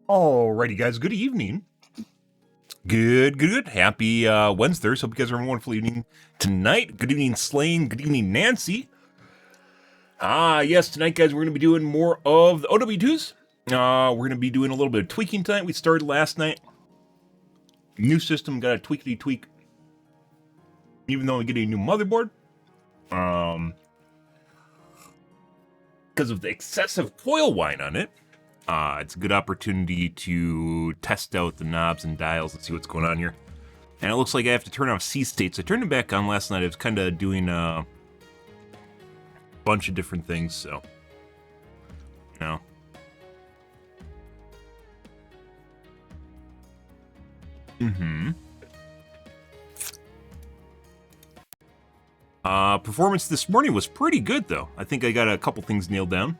Alrighty, guys. Good evening. Good. Happy Wednesday. Hope you guys are having a wonderful evening tonight. Good evening, Slane. Good evening, Nancy. Yes, tonight, guys, we're going to be doing more of the OW2s. We're going to be doing a little bit of tweaking tonight. We started last night. New system, got a tweakity tweak. Even though we get a new motherboard. Because of the excessive coil whine on it. It's a good opportunity to test out the knobs and dials and see what's going on here. And it looks like I have to turn off C states. I turned it back on last night. I was kind of doing a bunch of different things, so, you know. Performance this morning was pretty good, though. I think I got a couple things nailed down.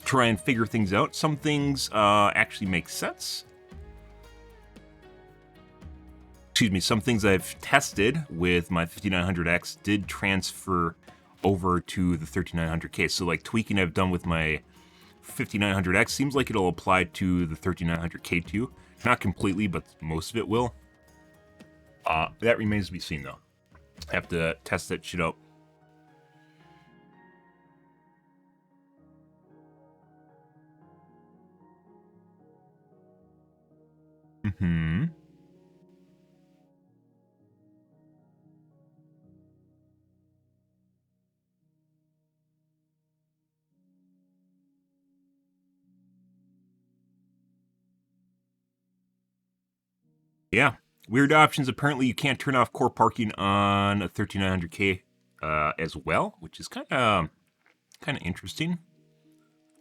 Try and figure things out. Some things actually make sense. Excuse me, some things I've tested with my 5900X did transfer over to the 3900K. So, like, tweaking I've done with my 5900X seems like it'll apply to the 3900K too. Not completely, but most of it will. That remains to be seen, though. Have to test that shit out. Yeah. Weird options. Apparently, you can't turn off core parking on a 3900K as well, which is kind of interesting.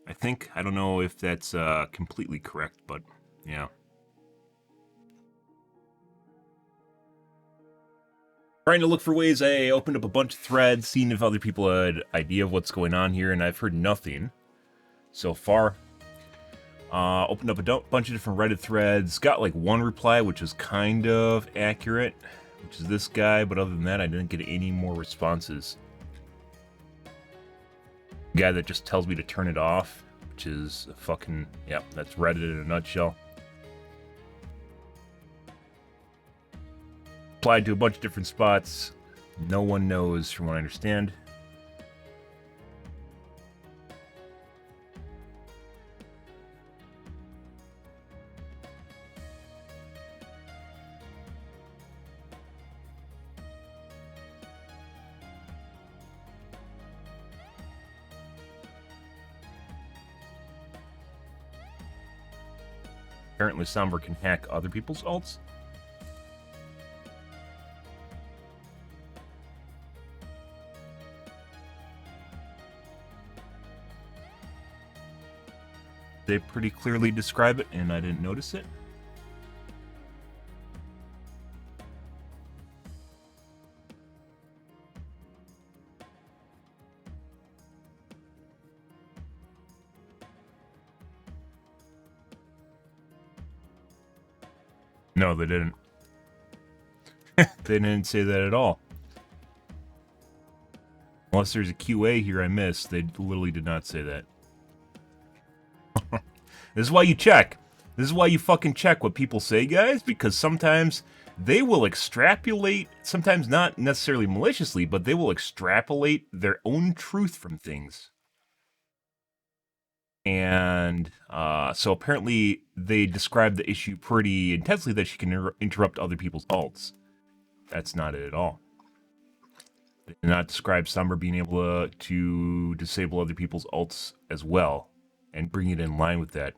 I think. I don't know if that's completely correct, but yeah. Trying to look for ways. I opened up a bunch of threads, seeing if other people had idea of what's going on here, and I've heard nothing so far. Opened up a bunch of different Reddit threads. Got like one reply, which was kind of accurate, which is this guy. But other than that, I didn't get any more responses. Guy that just tells me to turn it off, which is a fucking, yeah, that's Reddit in a nutshell. Applied to a bunch of different spots. No one knows, from what I understand. Apparently, Sombra can hack other people's alts. They pretty clearly describe it, and I didn't notice it. No, they didn't. They didn't say that at all. Unless there's a QA here I missed, they literally did not say that. This is why you check. This is why you fucking check what people say, guys, because sometimes they will extrapolate, sometimes not necessarily maliciously, but they will extrapolate their own truth from things. And so apparently they described the issue pretty intensely that she can interrupt other people's alts. That's not it at all. They did not describe Summer being able to disable other people's alts as well and bring it in line with that.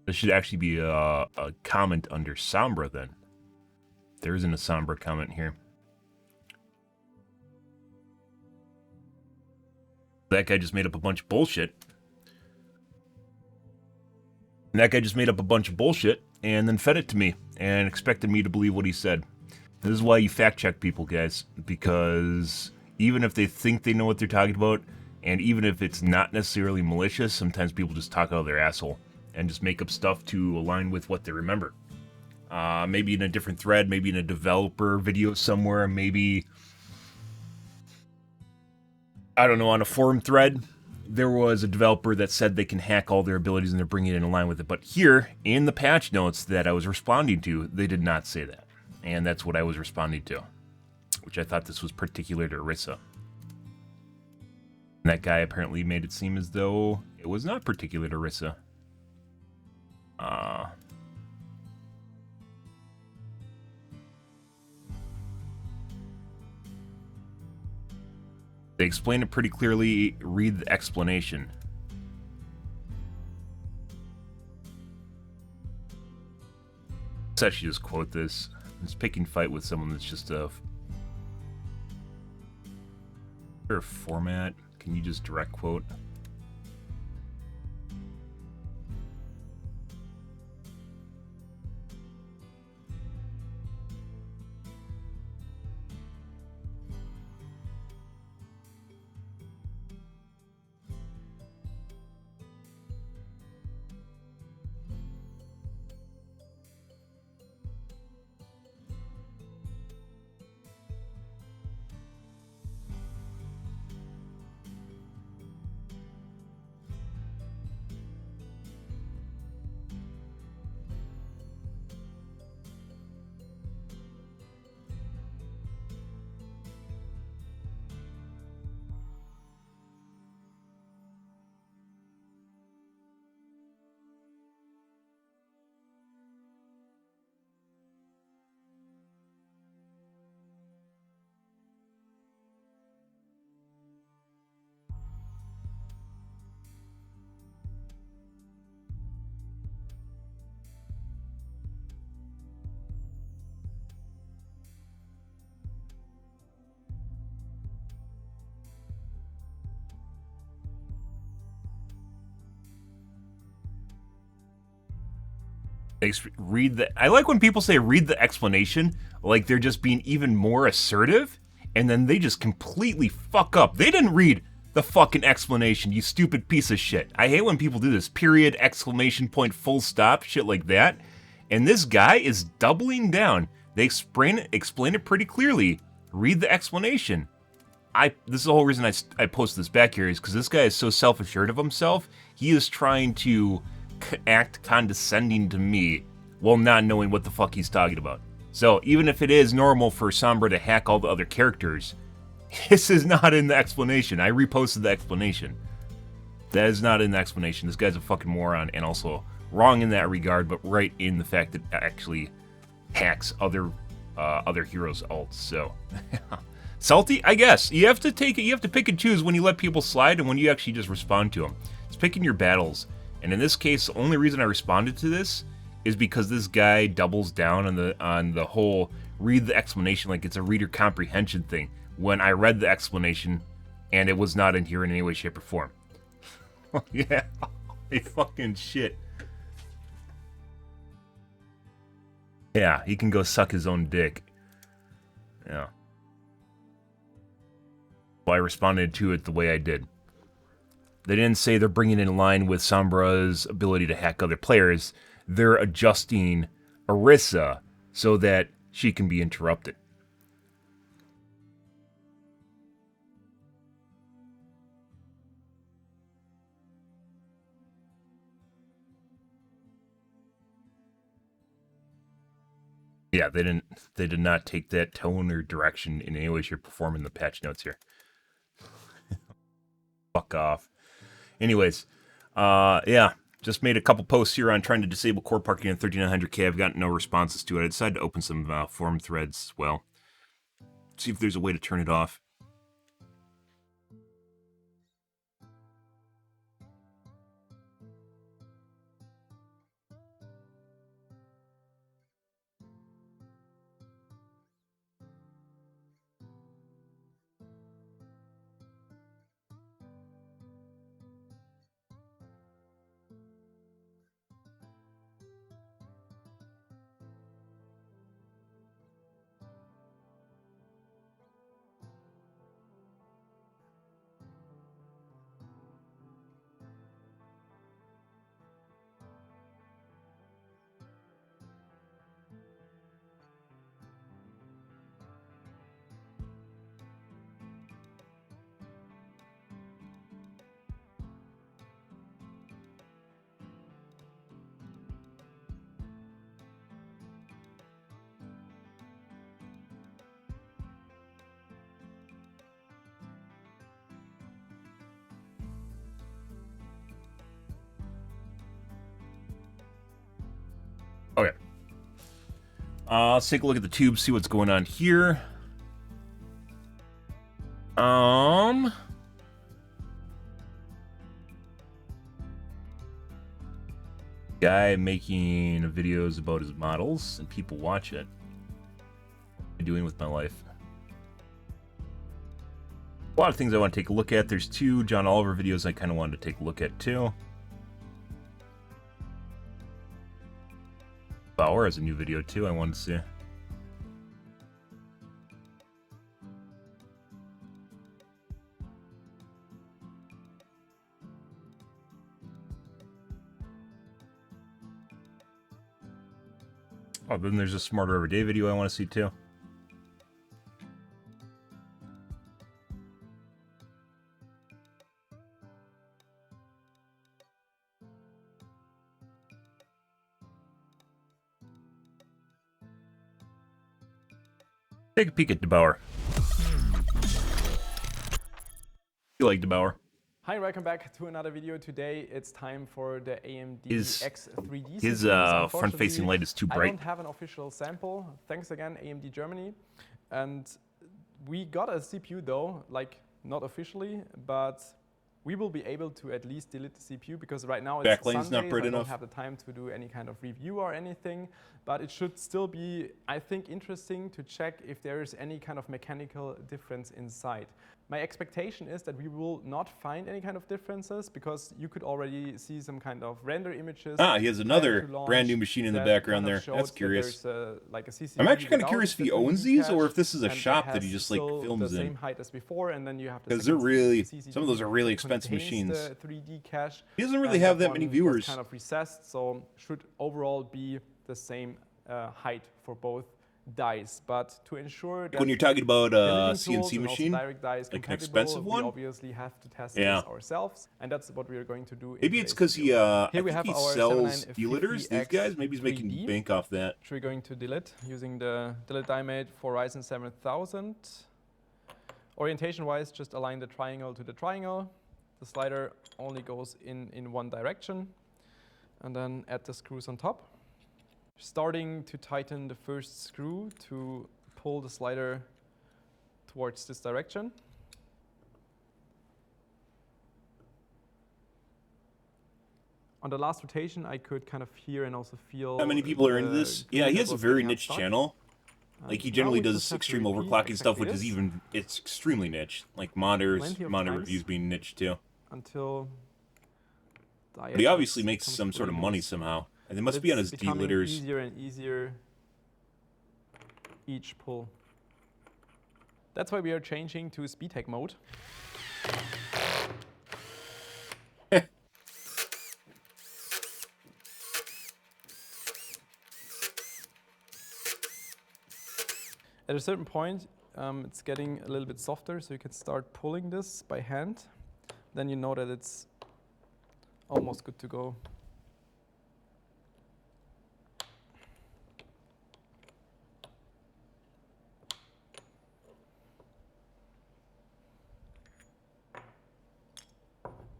This should actually be a comment under Sombra then. There isn't a Sombra comment here. That guy just made up a bunch of bullshit. And that guy just made up a bunch of bullshit and then fed it to me and expected me to believe what he said. This is why you fact check people, guys, because even if they think they know what they're talking about, and even if it's not necessarily malicious, sometimes people just talk out of their asshole and just make up stuff to align with what they remember. Maybe in a different thread, maybe in a developer video somewhere, maybe, I don't know, on a forum thread. there was a developer that said they can hack all their abilities and they're bringing it in line with it. But here, in the patch notes that I was responding to, they did not say that. And that's what I was responding to, which I thought this was particular to Orisa. And that guy apparently made it seem as though it was not particular to Orisa. They explain it pretty clearly. Read the explanation. Let's actually just quote this. It's picking fight with someone that's just a format. Can you just direct quote? I like when people say read the explanation, like they're just being even more assertive, and then they just completely fuck up. They didn't read the fucking explanation, you stupid piece of shit. I hate when people do this. Period, exclamation point, full stop, shit like that. And this guy is doubling down. They explain it pretty clearly. Read the explanation. This is the whole reason I post this back here, is because this guy is so self-assured of himself. He is trying to act condescending to me while not knowing what the fuck he's talking about. So even if it is normal for Sombra to hack all the other characters, this is not in the explanation. I reposted the explanation. That is not in the explanation. This guy's a fucking moron, and also wrong in that regard, but right in the fact that it actually hacks other heroes' ults. So salty, I guess. You have to pick and choose when you let people slide and when you actually just respond to them. It's picking your battles. And in this case, the only reason I responded to this is because this guy doubles down on the whole read the explanation like it's a reader comprehension thing, when I read the explanation and it was not in here in any way, shape, or form. Yeah, a fucking shit. Yeah, he can go suck his own dick. Yeah. Well, I responded to it the way I did. They didn't say they're bringing it in line with Sombra's ability to hack other players. They're adjusting Orisa so that she can be interrupted. Yeah, they did not take that tone or direction in any way, shape, or form in the patch notes here. Fuck off. Anyways, yeah, just made a couple posts here on trying to disable core parking in 3900K. I've gotten no responses to it. I decided to open some forum threads as well. See if there's a way to turn it off. Okay. Let's take a look at the tube, see what's going on here. Guy making videos about his models and people watch it. What am I doing with my life? A lot of things I want to take a look at. There's 2 John Oliver videos I kind of wanted to take a look at too. Bauer has a new video too I wanted to see. Oh, then there's a Smarter Everyday video I want to see too. Take a peek at DeBauer. You like DeBauer? Hi, welcome back to another video. Today it's time for the AMD X3D. His front-facing light is too bright. I don't have an official sample. Thanks again, AMD Germany. And we got a CPU though, like not officially, but we will be able to at least delete the CPU because right now it's Backlane's Sunday, not bright so I enough. don't have the time to do any kind of review or anything. But it should still be, I think, interesting to check if there is any kind of mechanical difference inside. My expectation is that we will not find any kind of differences because you could already see some kind of render images. Ah, he has another brand new machine in the background there. That's curious. Like a CCTV I'm actually kind of curious if he owns these or if this is a and shop it that he has just like still films the in. same height as before, and then you have the Because they're second really, CCTV some of those are really that expensive contains machines. the 3D cache. He doesn't really And have that many one was viewers. kind of recessed, so should overall be the same height for both dies. But to ensure that When you're talking about a deleting tools CNC and also machine, direct die is like an compatible, expensive we one? obviously have to test Yeah. this ourselves, and that's what we are going to do. In Maybe it's today's because he, video. I Here we think have he our sells 7950X dealers, these guys. Maybe he's making 3D, bank off that. which we're going to delete using the delete die mate for Ryzen 7000. Orientation-wise, just align the triangle to the triangle. The slider only goes in one direction, and then add the screws on top. Starting to tighten the first screw to pull the slider towards this direction. On the last rotation, I could kind of hear and also feel. How many people are into this? Yeah, he has a very niche channel. Like he generally now we does just have to extreme repeat overclocking stuff, which exactly is this. even, it's extremely niche. Like monitor Plenty of monitor times. reviews being niche too. Until the But he obviously IHS makes comes some sort of really money loose. somehow. And it But must be on it's his becoming dealers. easier and easier each pull. That's why we are changing to speed hack mode. At a certain point, it's getting a little bit softer, so you can start pulling this by hand. Then you know that it's almost good to go.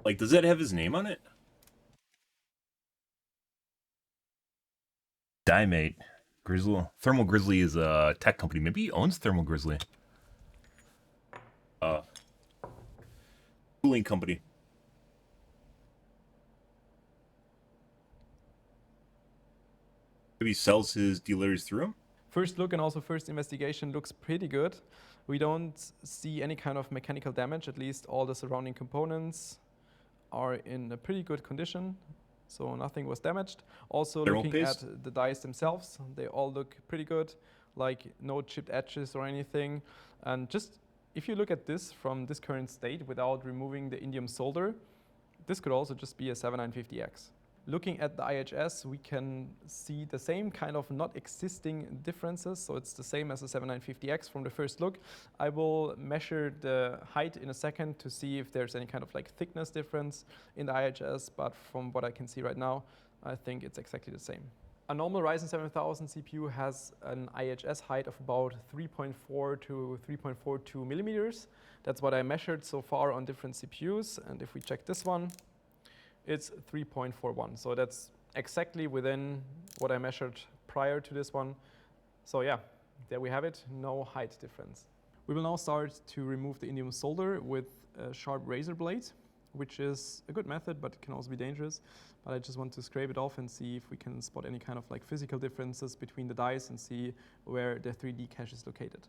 Like, does that have his name on it? Diemate. Grizzly. Thermal Grizzly is a tech company. Maybe he owns Thermal Grizzly. Cooling company. Maybe he sells his dealers through him? First look and also first investigation looks pretty good. We don't see any kind of mechanical damage, at least all the surrounding components are in a pretty good condition, so nothing was damaged. Also Thermal looking paste? at the dies themselves, they all look pretty good, like no chipped edges or anything. And just if you look at this from this current state without removing the indium solder, this could also just be a 7950X. Looking at the IHS, we can see the same kind of not existing differences. So it's the same as the 7950X from the first look. I will measure the height in a second to see if there's any kind of like thickness difference in the IHS. But from what I can see right now, I think it's exactly the same. A normal Ryzen 7000 CPU has an IHS height of about 3.4 to 3.42 millimeters. That's what I measured so far on different CPUs. And if we check this one, it's 3.41, so that's exactly within what I measured prior to this one. So yeah, there we have it, no height difference. We will now start to remove the indium solder with a sharp razor blade, which is a good method, but it can also be dangerous. But I just want to scrape it off and see if we can spot any kind of like physical differences between the dies and see where the 3D cache is located.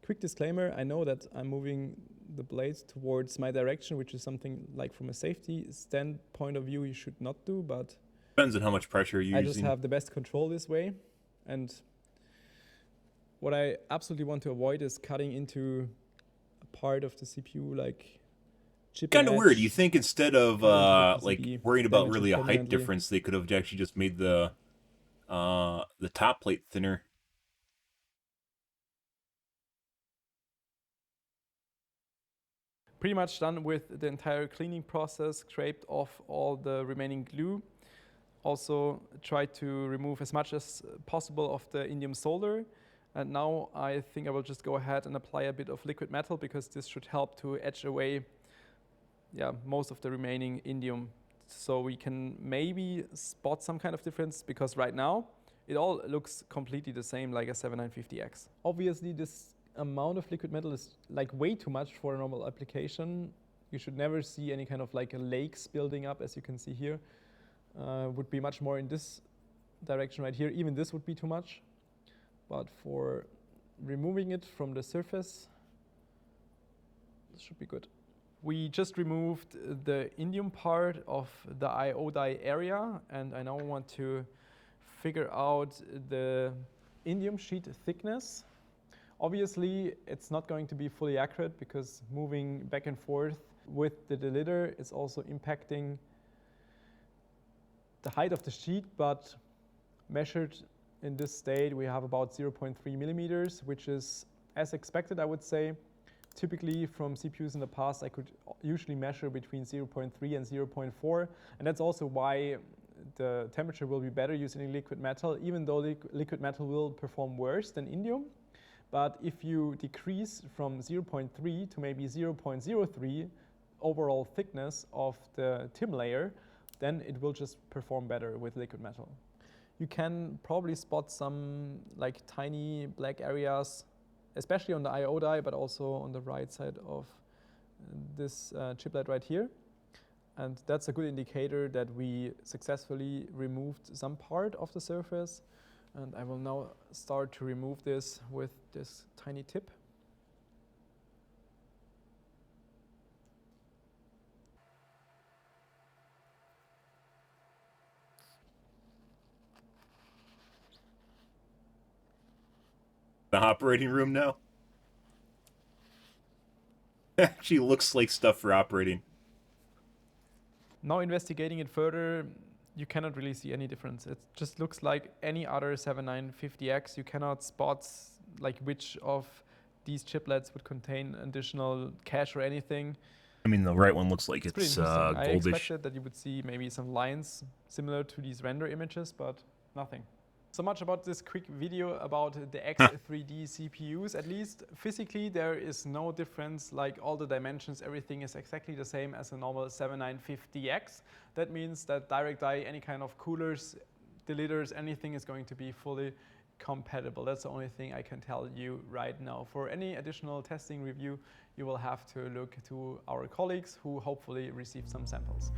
Quick disclaimer, I know that I'm moving the blade towards my direction, which is something like from a safety standpoint of view you should not do, but Depends on how much pressure you're I using. just have the best control this way. And what I absolutely want to avoid is cutting into a part of the CPU like chip Kind of and weird. edge, You think instead of cut into the like PCB, worrying about damage it really a height permanently. difference, they could have actually just made the top plate thinner. Pretty much done with the entire cleaning process, scraped off all the remaining glue. Also tried to remove as much as possible of the indium solder. And now I think I will just go ahead and apply a bit of liquid metal because this should help to etch away most of the remaining indium. So we can maybe spot some kind of difference because right now it all looks completely the same like a 7950X. Obviously this amount of liquid metal is like way too much for a normal application. You should never see any kind of like a lakes building up, as you can see here. Would be much more in this direction right here. Even this would be too much. But for removing it from the surface, this should be good. We just removed the indium part of the IO die area, and I now want to figure out the indium sheet thickness. Obviously, it's not going to be fully accurate because moving back and forth with the delitter is also impacting the height of the sheet, but measured in this state, we have about 0.3 millimeters, which is as expected, I would say. Typically from CPUs in the past, I could usually measure between 0.3 and 0.4. And that's also why the temperature will be better using liquid metal, even though liquid metal will perform worse than indium. But if you decrease from 0.3 to maybe 0.03 overall thickness of the TIM layer, then it will just perform better with liquid metal. You can probably spot some like tiny black areas, especially on the IO die, but also on the right side of this chiplet right here. And that's a good indicator that we successfully removed some part of the surface. And I will now start to remove this with this tiny tip. The operating room now actually looks like stuff for operating. Now investigating it further, you cannot really see any difference. It just looks like any other 7950X. You cannot spot like which of these chiplets would contain additional cache or anything. I mean, the right one looks like Pretty it's interesting. I goldish. expected that you would see maybe some lines similar to these render images, but nothing. So much about this quick video about the X3D CPUs. At least physically there is no difference, like all the dimensions, everything is exactly the same as a normal 7950X. That means that direct die, any kind of coolers, deleters, anything is going to be fully compatible. That's the only thing I can tell you right now. For any additional testing review, you will have to look to our colleagues who hopefully received some samples.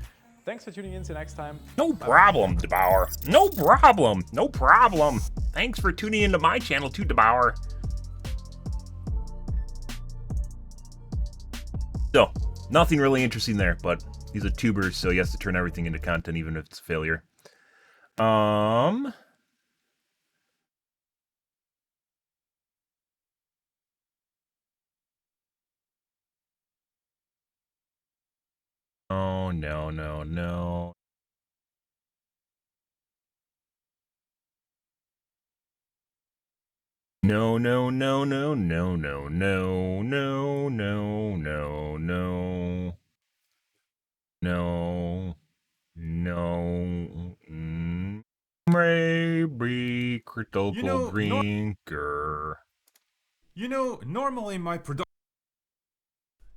Thanks for tuning in. See you next time. No problem, DeBauer. No problem. No problem. Thanks for tuning into my channel too, DeBauer. So, nothing really interesting there, but he's a tuber, so he has to turn everything into content, even if it's a failure. Oh, no, no, no. No, no, no, no, no, no, no, no, no, no, no. No. No. Maybe critical drinker. Normally my production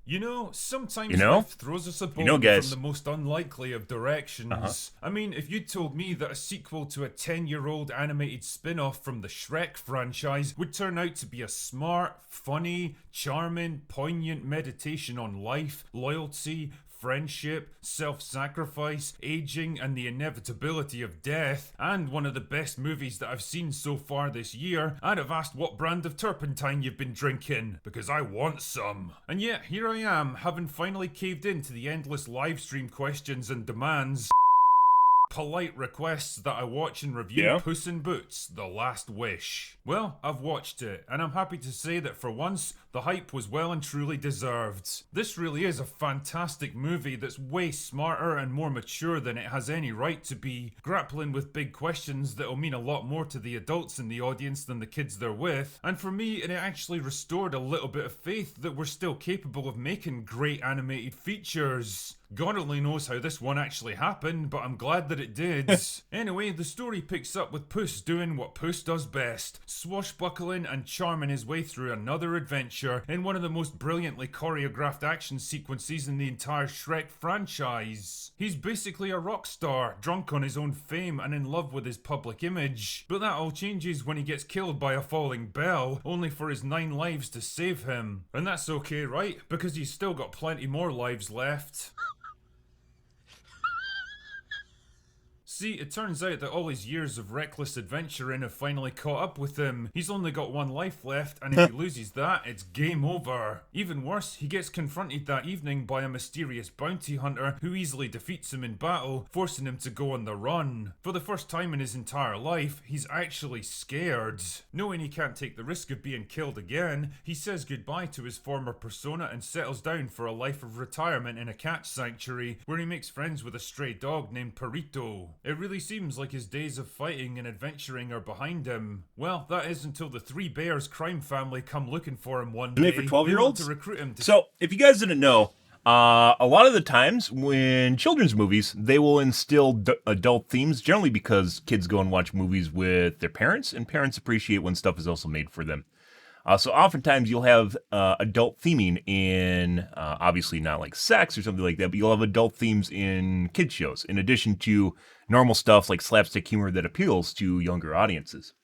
You know, You sometimes know? life throws us a You know, bone from guys. the most unlikely of directions. I mean, if you'd told me that a sequel to a 10-year-old animated spin off from the Shrek franchise would turn out to be a smart, funny, charming, poignant meditation on life, loyalty, friendship, self sacrifice, aging, and the inevitability of death, and one of the best movies that I've seen so far this year, I'd have asked what brand of turpentine you've been drinking, because I want some. And yet, here I am, having finally caved in to the endless livestream questions and demands. Polite requests that I watch and review Yeah? Puss in Boots: The Last Wish. Well, I've watched it, and I'm happy to say that for once, the hype was well and truly deserved. This really is a fantastic movie that's way smarter and more mature than it has any right to be, grappling with big questions that'll mean a lot more to the adults in the audience than the kids they're with, and for me, it actually restored a little bit of faith that we're still capable of making great animated features. God only knows how this one actually happened, but I'm glad that it did. Anyway, the story picks up with Puss doing what Puss does best, swashbuckling and charming his way through another adventure in one of the most brilliantly choreographed action sequences in the entire Shrek franchise. He's basically a rock star, drunk on his own fame and in love with his public image. But that all changes when he gets killed by a falling bell, only for his 9 lives to save him. And that's okay, right? Because he's still got plenty more lives left. See, it turns out that all his years of reckless adventuring have finally caught up with him. He's only got 1 life left, and if he loses that, it's game over. Even worse, he gets confronted that evening by a mysterious bounty hunter who easily defeats him in battle, forcing him to go on the run. For the first time in his entire life, he's actually scared. Knowing he can't take the risk of being killed again, he says goodbye to his former persona and settles down for a life of retirement in a cat sanctuary, where he makes friends with a stray dog named Perito. It really seems like his days of fighting and adventuring are behind him. Well, that is until the 3 Bears crime family come looking for him one day. Made for 12-year-olds? They want to recruit him to... So, if you guys didn't know, a lot of the times when children's movies, they will instill adult themes, generally because kids go and watch movies with their parents, and parents appreciate when stuff is also made for them. So oftentimes you'll have adult theming in, obviously not like sex or something like that, but you'll have adult themes in kids shows, in addition to normal stuff like slapstick humor that appeals to younger audiences.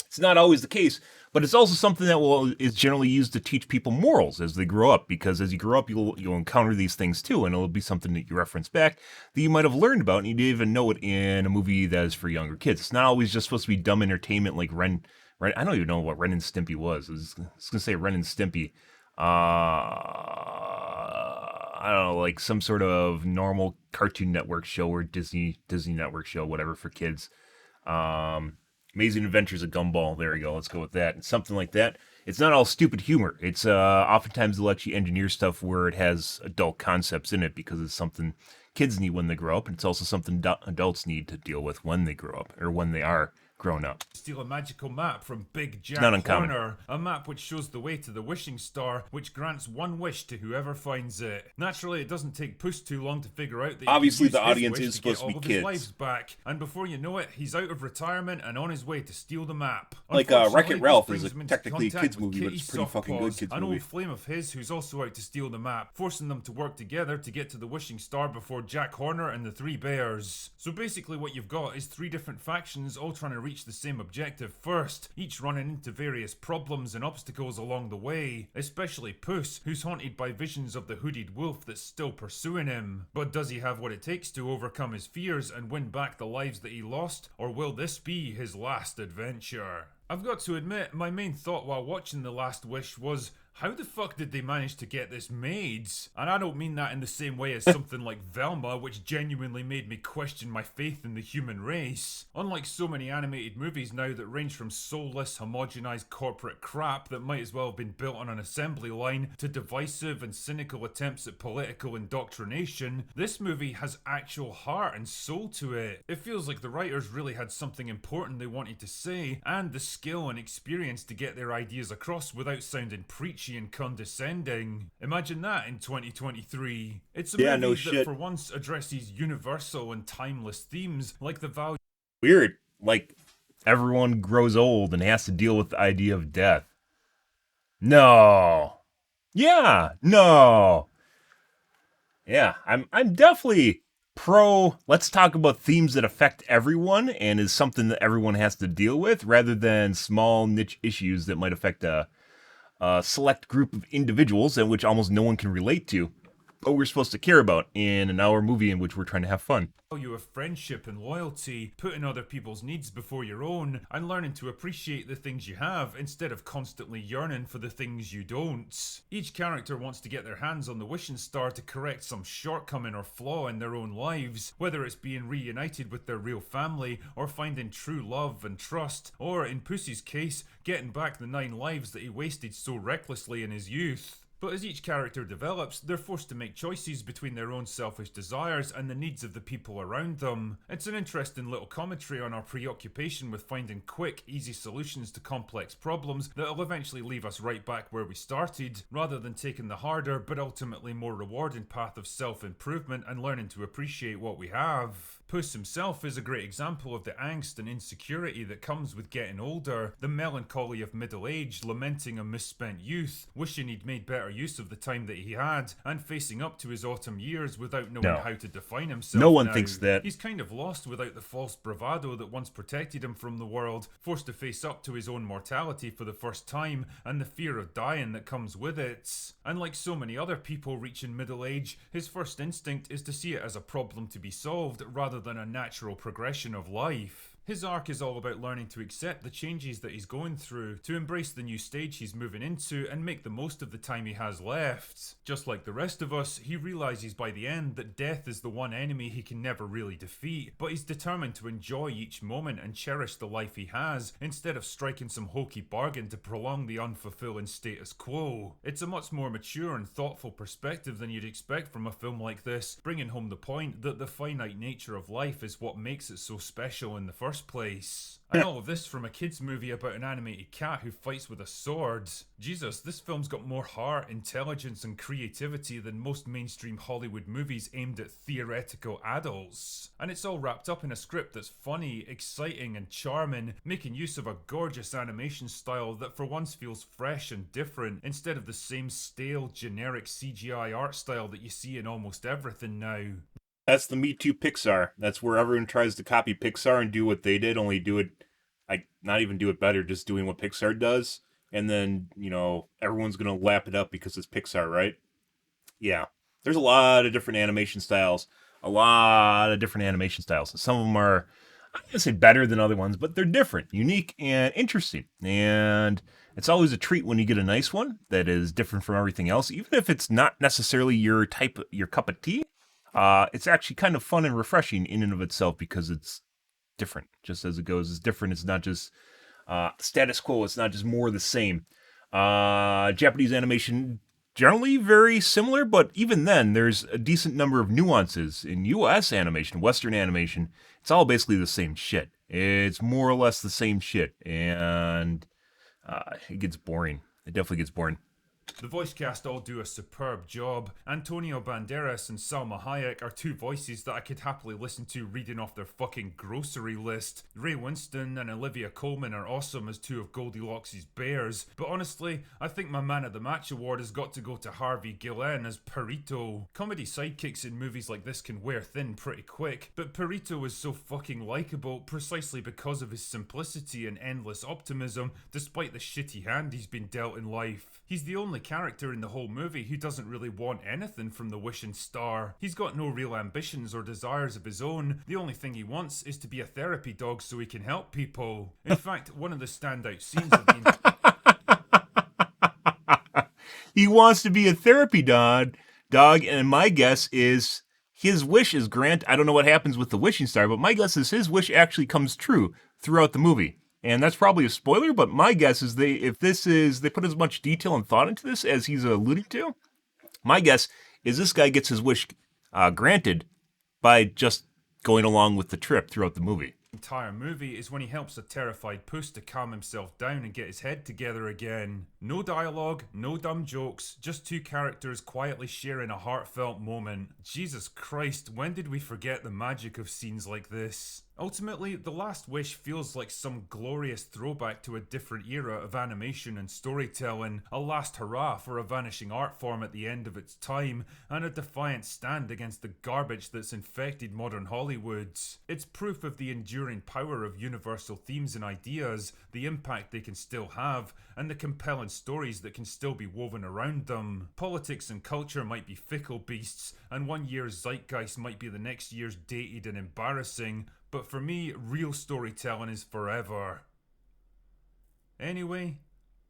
It's not always the case, but it's also something that is generally used to teach people morals as they grow up, because as you grow up, you'll encounter these things too, and it'll be something that you reference back that you might have learned about, and you didn't even know it in a movie that is for younger kids. It's not always just supposed to be dumb entertainment like I don't even know what Ren and Stimpy was. I was going to say Ren and Stimpy. I don't know, like some sort of normal Cartoon Network show or Disney Network show, whatever, for kids. Amazing Adventures of Gumball. There we go. Let's go with that. Something like that. It's not all stupid humor. It's oftentimes they'll actually engineer stuff where it has adult concepts in it because it's something kids need when they grow up, and it's also something adults need to deal with when they grow up or when they are grown up. Steal a magical map from Big Jack not uncommon. Horner, a map which shows the way to the wishing star, which grants 1 wish to whoever finds it. Naturally, it doesn't take Puss too long to figure out that obviously the his audience wish is to get supposed to all be of kids. his lives back, and before you know it, he's out of retirement and on his way to steal the map. Like Unfortunately, Wreck-It Ralph this is brings him technically a into kids contact with movie, but Kitty it's pretty fucking good Softpaws, kids an movie. old flame of his who's also out to steal the map, forcing them to work together to get to the wishing star before Jack Horner and the 3 Bears. So basically what you've got is 3 different factions all trying to reach the same objective first, each running into various problems and obstacles along the way, especially Puss, who's haunted by visions of the hooded wolf that's still pursuing him. But does he have what it takes to overcome his fears and win back the lives that he lost, or will this be his last adventure? I've got to admit, my main thought while watching The Last Wish was, how the fuck did they manage to get this made? And I don't mean that in the same way as something like Velma, which genuinely made me question my faith in the human race. Unlike so many animated movies now that range from soulless, homogenized corporate crap that might as well have been built on an assembly line to divisive and cynical attempts at political indoctrination, this movie has actual heart and soul to it. It feels like the writers really had something important they wanted to say, and the skill and experience to get their ideas across without sounding preachy and condescending. Imagine that in 2023. It's a movie that for once addresses universal and timeless themes like the value. Weird. Like, everyone grows old and has to deal with the idea of death. No. Yeah, no. Yeah, I'm definitely pro. Let's talk about themes that affect everyone and is something that everyone has to deal with, rather than small niche issues that might affect a select group of individuals and which almost no one can relate to. But we're supposed to care about in an hour movie in which we're trying to have fun. Value of friendship and loyalty, putting other people's needs before your own, and learning to appreciate the things you have instead of constantly yearning for the things you don't. Each character wants to get their hands on the wishing star to correct some shortcoming or flaw in their own lives, whether it's being reunited with their real family, or finding true love and trust, or in Pussy's case, getting back the 9 lives that he wasted so recklessly in his youth. But as each character develops, they're forced to make choices between their own selfish desires and the needs of the people around them. It's an interesting little commentary on our preoccupation with finding quick, easy solutions to complex problems that'll eventually leave us right back where we started, rather than taking the harder but ultimately more rewarding path of self-improvement and learning to appreciate what we have. Puss himself is a great example of the angst and insecurity that comes with getting older, the melancholy of middle age, lamenting a misspent youth, wishing he'd made better use of the time that he had, and facing up to his autumn years without knowing No. how to define himself. No one now. thinks that. He's kind of lost without the false bravado that once protected him from the world, forced to face up to his own mortality for the first time, and the fear of dying that comes with it. And like so many other people reaching middle age, his first instinct is to see it as a problem to be solved rather than a natural progression of life. His arc is all about learning to accept the changes that he's going through, to embrace the new stage he's moving into and make the most of the time he has left. Just like the rest of us, he realises by the end that death is the one enemy he can never really defeat, but he's determined to enjoy each moment and cherish the life he has, instead of striking some hokey bargain to prolong the unfulfilling status quo. It's a much more mature and thoughtful perspective than you'd expect from a film like this, bringing home the point that the finite nature of life is what makes it so special in the first place. And all of this from a kids movie about an animated cat who fights with a sword. Jesus, this film's got more heart, intelligence and creativity than most mainstream Hollywood movies aimed at theoretical adults. And it's all wrapped up in a script that's funny, exciting and charming, making use of a gorgeous animation style that for once feels fresh and different, instead of the same stale, generic CGI art style that you see in almost everything now. That's the Me Too Pixar. That's where everyone tries to copy Pixar and do what they did, only do it, like, not even do it better, just doing what Pixar does. And then, everyone's going to lap it up because it's Pixar, right? Yeah. There's a lot of different animation styles. A lot of different animation styles. Some of them are, I'm going to say better than other ones, but they're different, unique, and interesting. And it's always a treat when you get a nice one that is different from everything else, even if it's not necessarily your cup of tea. It's actually kind of fun and refreshing in and of itself because it's different, just as it goes. It's different. It's not just status quo. It's not just more of the same. Japanese animation, generally very similar, but even then, there's a decent number of nuances. In U.S. animation, Western animation, it's all basically the same shit. It's more or less the same shit, and it gets boring. It definitely gets boring. The voice cast all do a superb job. Antonio Banderas and Salma Hayek are two voices that I could happily listen to reading off their fucking grocery list. Ray Winston and Olivia Colman are awesome as two of Goldilocks' bears, but honestly, I think my Man of the Match award has got to go to Harvey Guillen as Perito. Comedy sidekicks in movies like this can wear thin pretty quick, but Perito is so fucking likeable precisely because of his simplicity and endless optimism despite the shitty hand he's been dealt in life. He's the only character in the whole movie who doesn't really want anything from the wishing star. He's got no real ambitions or desires of his own. The only thing he wants is to be a therapy dog so he can help people. In fact, one of the standout scenes of the He wants to be a therapy dog, and my guess is his wish is I don't know what happens with the wishing star, but my guess is his wish actually comes true throughout the movie. And that's probably a spoiler, but my guess is they put as much detail and thought into this as he's alluding to. My guess is this guy gets his wish granted by just going along with the trip throughout the movie. Entire movie is when he helps a terrified Puss to calm himself down and get his head together again. No dialogue, no dumb jokes, just two characters quietly sharing a heartfelt moment. Jesus Christ, when did we forget the magic of scenes like this? Ultimately, The Last Wish feels like some glorious throwback to a different era of animation and storytelling, a last hurrah for a vanishing art form at the end of its time, and a defiant stand against the garbage that's infected modern Hollywood. It's proof of the enduring power of universal themes and ideas, the impact they can still have, and the compelling stories that can still be woven around them. Politics and culture might be fickle beasts, and one year's zeitgeist might be the next year's dated and embarrassing, but for me, real storytelling is forever. Anyway,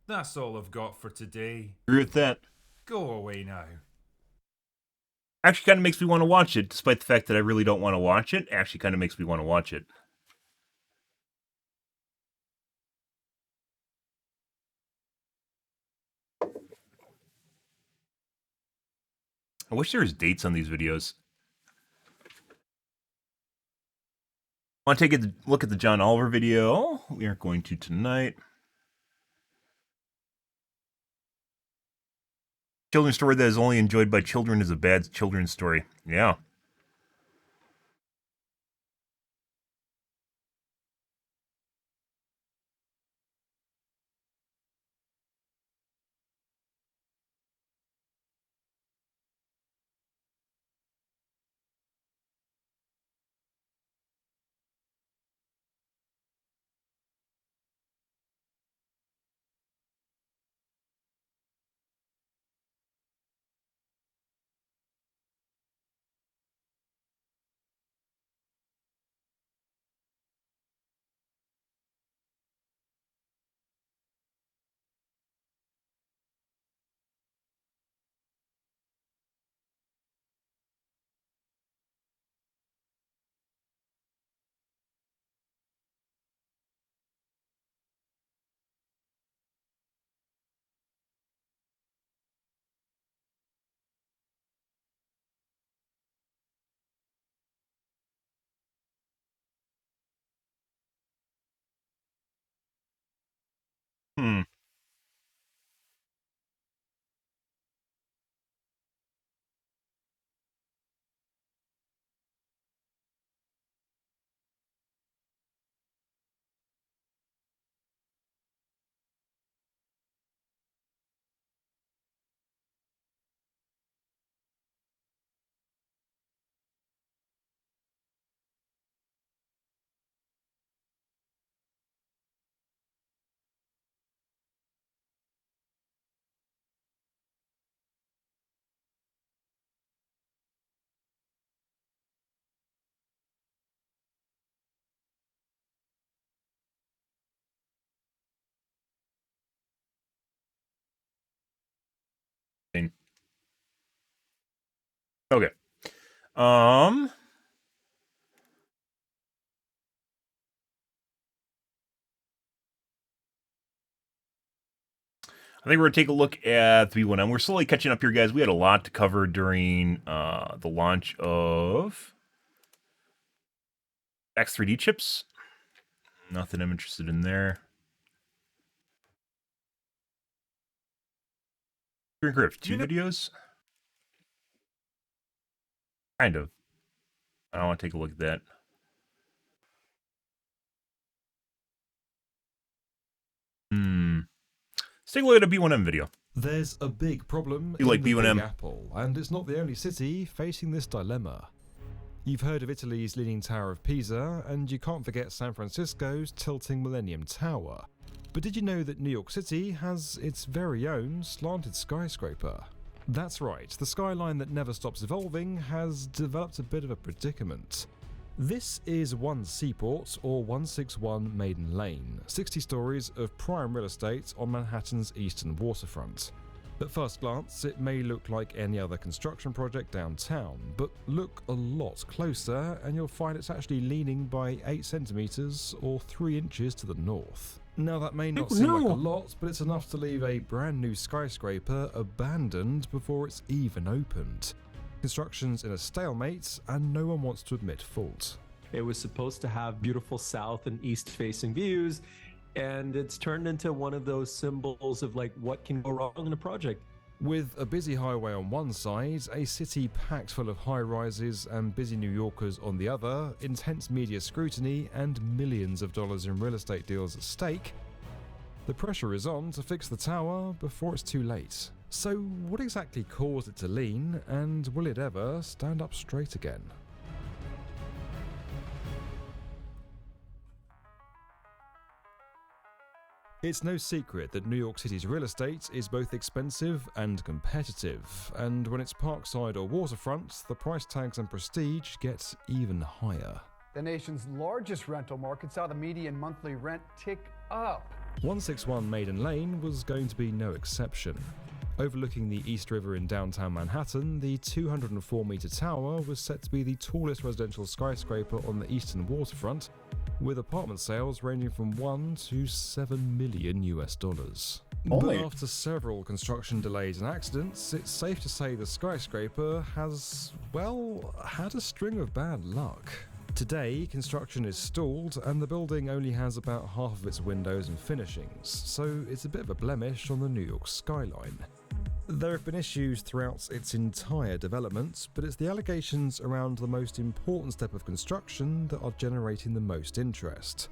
that's all I've got for today. Agree with that. Go away now. Actually kind of makes me want to watch it, despite the fact that I really don't want to watch it. Actually kind of makes me want to watch it. I wish there was dates on these videos. Want to take a look at the John Oliver video? We aren't going to tonight. Children's story that is only enjoyed by children is a bad children's story. Yeah. Hmm. Okay. I think we're going to take a look at the B1M. We're slowly catching up here, guys. We had a lot to cover during the launch of X3D chips. Nothing I'm interested in there. Griff, two videos? Kind of. I don't want to take a look at that. Let's take a look at a B1M video. There's a big problem You in like the B1M? Big Apple, and it's not the only city facing this dilemma. You've heard of Italy's Leaning Tower of Pisa, and you can't forget San Francisco's tilting Millennium Tower. But did you know that New York City has its very own slanted skyscraper? That's right, the skyline that never stops evolving has developed a bit of a predicament. This is One Seaport, or 161 Maiden Lane, 60 stories of prime real estate on Manhattan's eastern waterfront. At first glance, it may look like any other construction project downtown, but look a lot closer and you'll find it's actually leaning by 8 centimeters or 3 inches to the north. Now that may not seem like a lot, but it's enough to leave a brand new skyscraper abandoned before it's even opened. Construction's in a stalemate and no one wants to admit fault. It was supposed to have beautiful south and east facing views, and it's turned into one of those symbols of like what can go wrong in a project. With a busy highway on one side, a city packed full of high-rises and busy New Yorkers on the other, intense media scrutiny and millions of dollars in real estate deals at stake, the pressure is on to fix the tower before it's too late. So what exactly caused it to lean, and will it ever stand up straight again? It's no secret that New York City's real estate is both expensive and competitive, and when it's parkside or waterfront, the price tags and prestige get even higher. The nation's largest rental market saw the median monthly rent tick up. 161 Maiden Lane was going to be no exception. Overlooking the East River in downtown Manhattan, the 204-meter tower was set to be the tallest residential skyscraper on the eastern waterfront, with apartment sales ranging from $1 to $7 million US. But after several construction delays and accidents, it's safe to say the skyscraper has, well, had a string of bad luck. Today, construction is stalled and the building only has about half of its windows and finishings, so it's a bit of a blemish on the New York skyline. There have been issues throughout its entire development, but it's the allegations around the most important step of construction that are generating the most interest: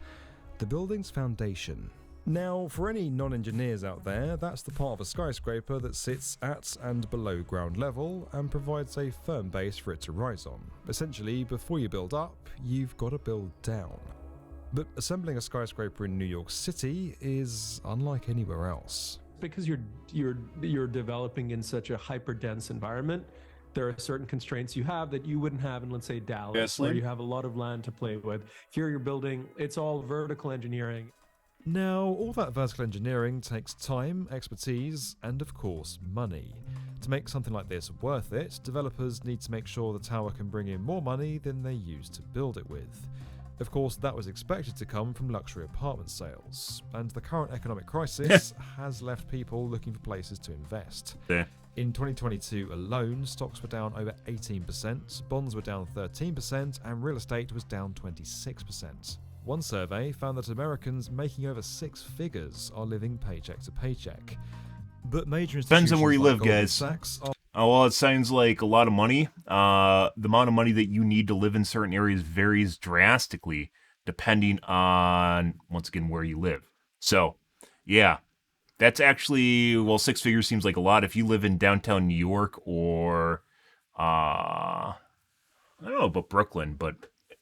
the building's foundation. Now, for any non-engineers out there, that's the part of a skyscraper that sits at and below ground level and provides a firm base for it to rise on. Essentially, before you build up, you've got to build down. But assembling a skyscraper in New York City is unlike anywhere else. Because you're developing in such a hyper-dense environment, there are certain constraints you have that you wouldn't have in, let's say, Dallas, where you have a lot of land to play with. Here you're building, it's all vertical engineering. Now, all that vertical engineering takes time, expertise, and of course, money. To make something like this worth it, developers need to make sure the tower can bring in more money than they used to build it with. Of course, that was expected to come from luxury apartment sales, and the current economic crisis has left people looking for places to invest. Yeah. In 2022 alone, stocks were down over 18%, bonds were down 13%, and real estate was down 26%. One survey found that Americans making over six figures are living paycheck to paycheck. But major Depends on where you live, institutions like Goldman guys. Sachs are Oh, well, it sounds like a lot of money. The amount of money that you need to live in certain areas varies drastically depending on, once again, where you live. So, yeah, that's actually, well, six figures seems like a lot. If you live in downtown New York or, I don't know about Brooklyn, but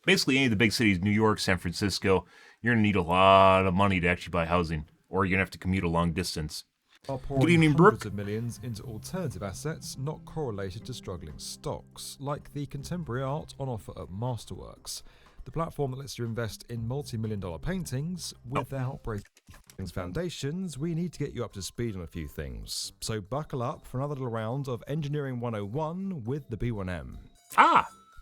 basically any of the big cities, New York, San Francisco, you're going to need a lot of money to actually buy housing, or you're going to have to commute a long distance. are pouring Good evening, hundreds Brooke. of millions into alternative assets not correlated to struggling stocks, like the contemporary art on offer at Masterworks, the platform that lets you invest in multi-million-dollar paintings without breaking foundations. We need to get you up to speed on a few things, so buckle up for another little round of Engineering 101 with the B1M.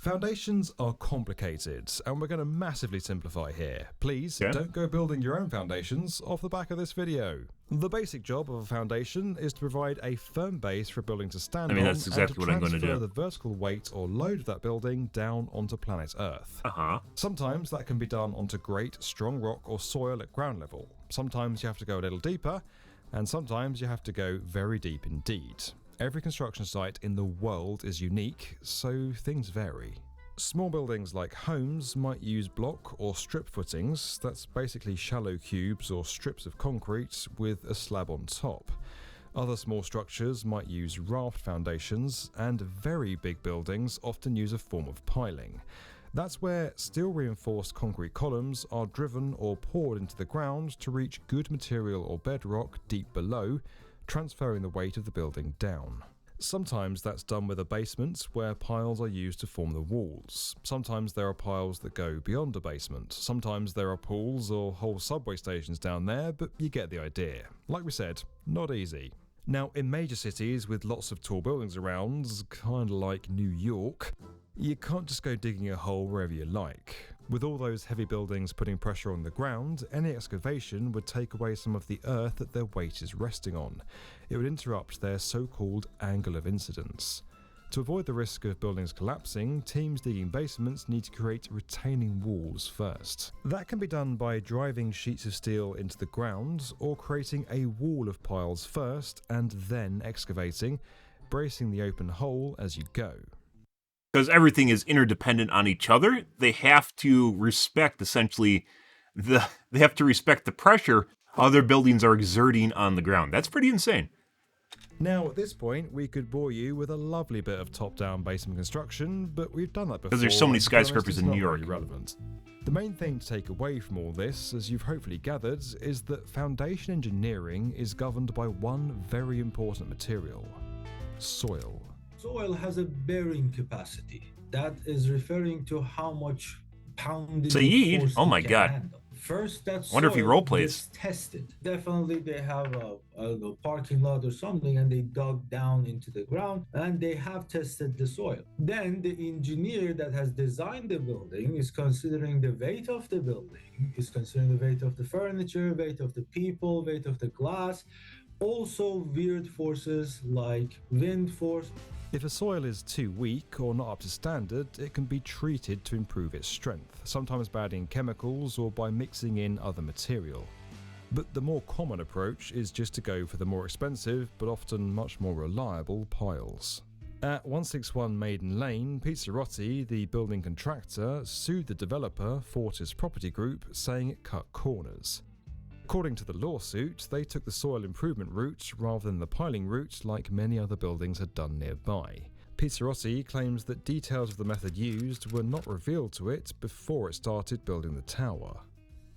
Foundations are complicated, and we're going to massively simplify here. Please don't go building your own foundations off the back of this video. The basic job of a foundation is to provide a firm base for a building to stand on, that's exactly and what I'm gonna transfer do. the vertical weight or load of that building down onto planet Earth. Sometimes that can be done onto great, strong rock or soil at ground level. Sometimes you have to go a little deeper, and sometimes you have to go very deep indeed. Every construction site in the world is unique, so things vary. Small buildings like homes might use block or strip footings, that's basically shallow cubes or strips of concrete with a slab on top. Other small structures might use raft foundations, and very big buildings often use a form of piling. That's where steel reinforced concrete columns are driven or poured into the ground to reach good material or bedrock deep below, transferring the weight of the building down. Sometimes that's done with a basement where piles are used to form the walls. Sometimes there are piles that go beyond a basement. Sometimes there are pools or whole subway stations down there, but you get the idea. Like we said, not easy. Now, in major cities with lots of tall buildings around, kinda like New York, you can't just go digging a hole wherever you like. With all those heavy buildings putting pressure on the ground, any excavation would take away some of the earth that their weight is resting on. It would interrupt their so-called angle of incidence. To avoid the risk of buildings collapsing, teams digging basements need to create retaining walls first. That can be done by driving sheets of steel into the ground or creating a wall of piles first and then excavating, bracing the open hole as you go. Because everything is interdependent on each other, they have to respect essentially they have to respect the pressure other buildings are exerting on the ground. That's pretty insane. Now, at this point, we could bore you with a lovely bit of top-down basement construction, but we've done that before. Because there's so many and to be honest, skyscrapers it's in not New York. really relevant. The main thing to take away from all this, as you've hopefully gathered, is that foundation engineering is governed by one very important material: soil. Soil has a bearing capacity. That is referring to how much pounding Saeed? force Oh it my can God. handle. First, that Wonder if he soil role plays. gets tested. Definitely, they have a parking lot or something, and they dug down into the ground, and they have tested the soil. Then the engineer that has designed the building is considering the weight of the building, is considering the weight of the furniture, weight of the people, weight of the glass, also weird forces like wind force. If a soil is too weak or not up to standard, it can be treated to improve its strength, sometimes by adding chemicals or by mixing in other material. But the more common approach is just to go for the more expensive, but often much more reliable piles. At 161 Maiden Lane, Pizzarotti, the building contractor, sued the developer, Fortis Property Group, saying it cut corners. According to the lawsuit, they took the soil improvement route rather than the piling route like many other buildings had done nearby. Pizzarotti claims that details of the method used were not revealed to it before it started building the tower.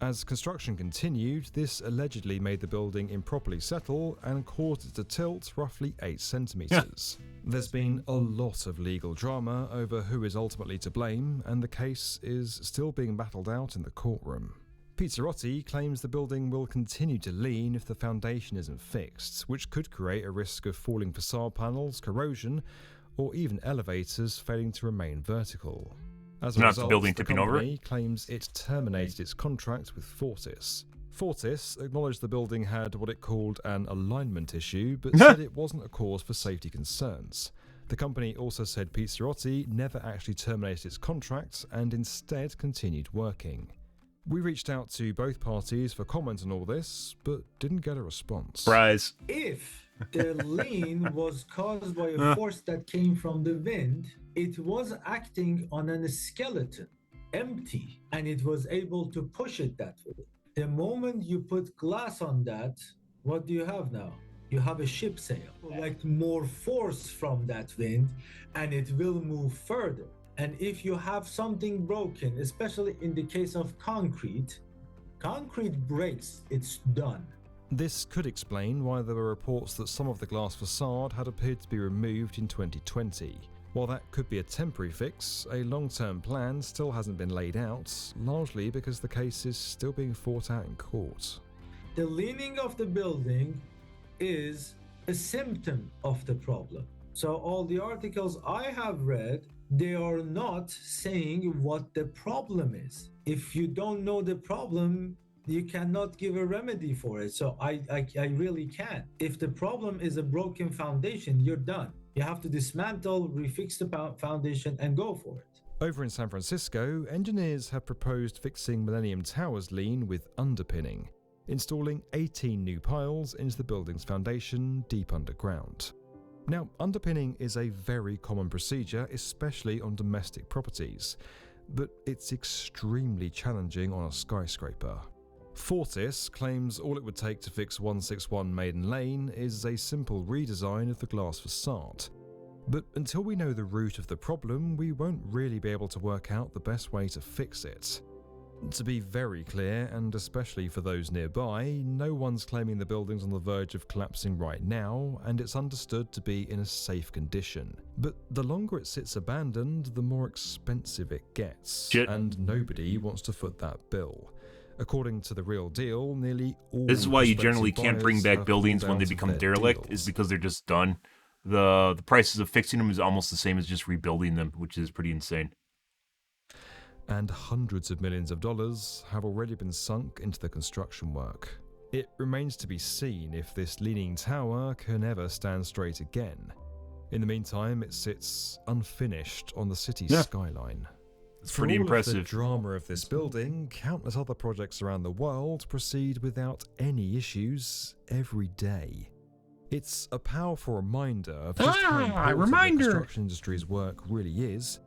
As construction continued, this allegedly made the building improperly settle and caused it to tilt roughly 8 centimetres. There's been a lot of legal drama over who is ultimately to blame, and the case is still being battled out in the courtroom. Pizzarotti claims the building will continue to lean if the foundation isn't fixed, which could create a risk of falling facade panels, corrosion, or even elevators failing to remain vertical. As a Not the result, building the tipping over? company claims it terminated its contract with Fortis. Fortis acknowledged the building had what it called an alignment issue, but said it wasn't a cause for safety concerns. The company also said Pizzarotti never actually terminated its contract and instead continued working. We reached out to both parties for comment on all this, but didn't get a response. Surprise. If the lean was caused by a force that came from the wind, it was acting on a skeleton, empty, and it was able to push it that way. The moment you put glass on that, what do you have now? You have a ship sail. Like more force from that wind, and it will move further. And if you have something broken, especially in the case of concrete breaks, it's done. This could explain why there were reports that some of the glass facade had appeared to be removed in 2020. While that could be a temporary fix, a long-term plan still hasn't been laid out, largely because the case is still being fought out in court. The leaning of the building is a symptom of the problem. So all the articles I have read, they are not saying what the problem is. If you don't know the problem, you cannot give a remedy for it. So I really can't. If the problem is a broken foundation, you're done. You have to dismantle, refix the foundation, and go for it. Over in San Francisco, engineers have proposed fixing Millennium Tower's lean with underpinning, installing 18 new piles into the building's foundation deep underground. Now, underpinning is a very common procedure, especially on domestic properties, but it's extremely challenging on a skyscraper. Fortis claims all it would take to fix 161 Maiden Lane is a simple redesign of the glass facade. But until we know the root of the problem, we won't really be able to work out the best way to fix it. To be very clear, and especially for those nearby, no one's claiming the building's on the verge of collapsing right now, and it's understood to be in a safe condition. But the longer it sits abandoned, the more expensive it gets, and nobody wants to foot that bill. According to The Real Deal, nearly all This is why you generally prospective can't bring buyers back have buildings pulled when they out of become their derelict, deals. is because they're just done. The prices of fixing them is almost the same as just rebuilding them, which is pretty insane. And hundreds of millions of dollars have already been sunk into the construction work. It remains to be seen if this leaning tower can ever stand straight again. In the meantime, it sits unfinished on the city's Yeah. skyline. It's For pretty all impressive. Of the drama of this building, countless other projects around the world proceed without any issues every day. It's a powerful reminder of just how important the construction industry's work really is,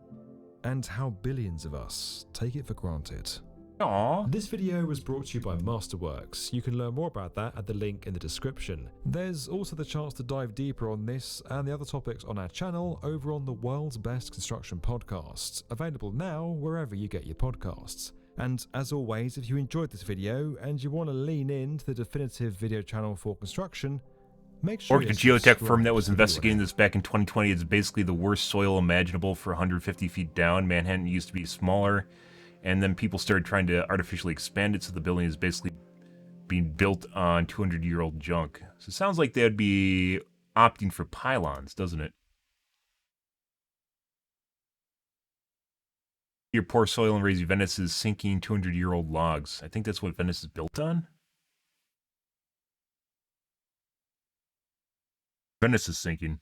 and how billions of us take it for granted. Aww. This video was brought to you by Masterworks. You can learn more about that at the link in the description. There's also the chance to dive deeper on this and the other topics on our channel over on the World's Best Construction Podcast, available now wherever you get your podcasts. And as always, if you enjoyed this video and you want to lean into the definitive video channel for construction, make sure Worked a geotech firm that was investigating this back in 2020. It's basically the worst soil imaginable for 150 feet down. Manhattan used to be smaller, and then people started trying to artificially expand it, so the building is basically being built on 200-year-old junk. So it sounds like they'd be opting for pylons, doesn't it? Your poor soil and raising Venice is sinking 200-year-old logs. I think that's what Venice is built on. Venice is sinking.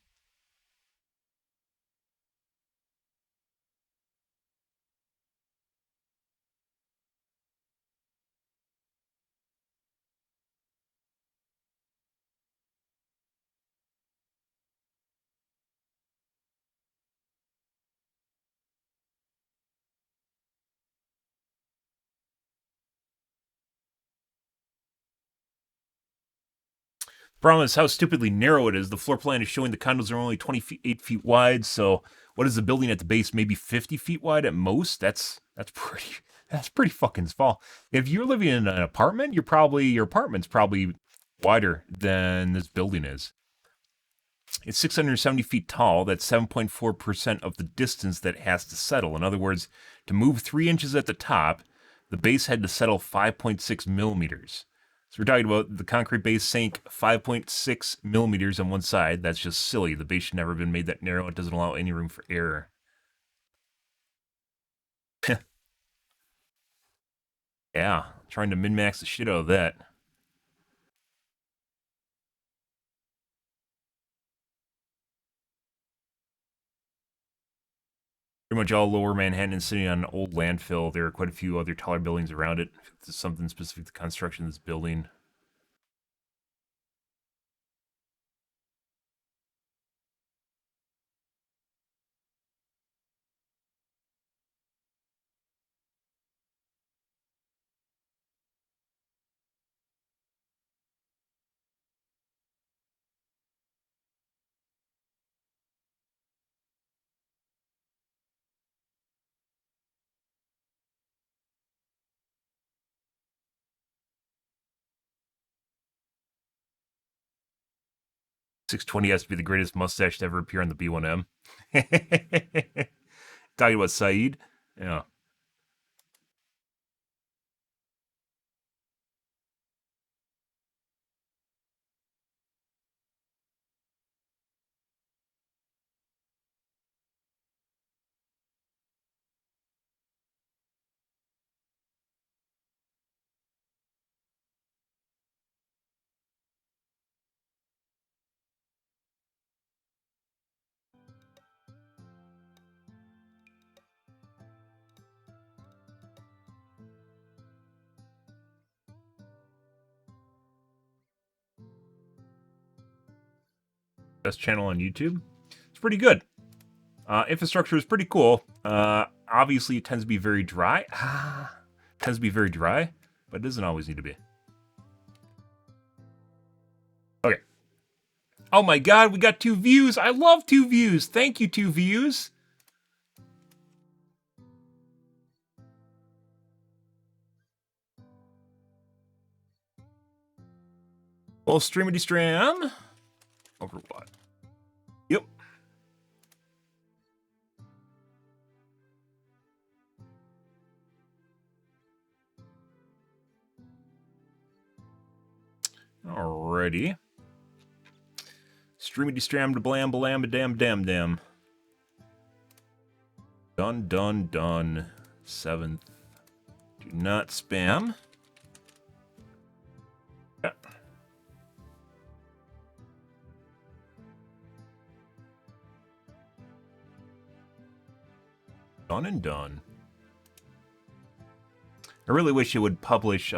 Problem is how stupidly narrow it is. The floor plan is showing the condos are only 28 feet wide, so what is the building at the base? Maybe 50 feet wide at most? That's pretty fucking small. If you're living in an apartment, your apartment's probably wider than this building is. It's 670 feet tall. That's 7.4% of the distance that it has to settle. In other words, to move 3 inches at the top, the base had to settle 5.6 millimeters. So we're talking about the concrete base sank 5.6 millimeters on one side. That's just silly. The base should never have been made that narrow. It doesn't allow any room for error. Yeah, trying to min-max the shit out of that. Pretty much all lower Manhattan is sitting on an old landfill. There are quite a few other taller buildings around it. If there's something specific to the construction of this building. $620 has to be the greatest mustache to ever appear on the B1M. Talking about Saeed? Yeah. Best channel on YouTube. It's pretty good. Infrastructure is pretty cool. Obviously, it tends to be very dry. Tends to be very dry, but it doesn't always need to be. Okay. Oh my god, we got 2 views. I love 2 views. Thank you, 2 views. Well, streamity stram. Overwatch. Yep. Alrighty. Streamity stram to blam blam dam dam dam. Done, done, done. 7th. Do not spam. Yeah. Done and done. I really wish it would publish,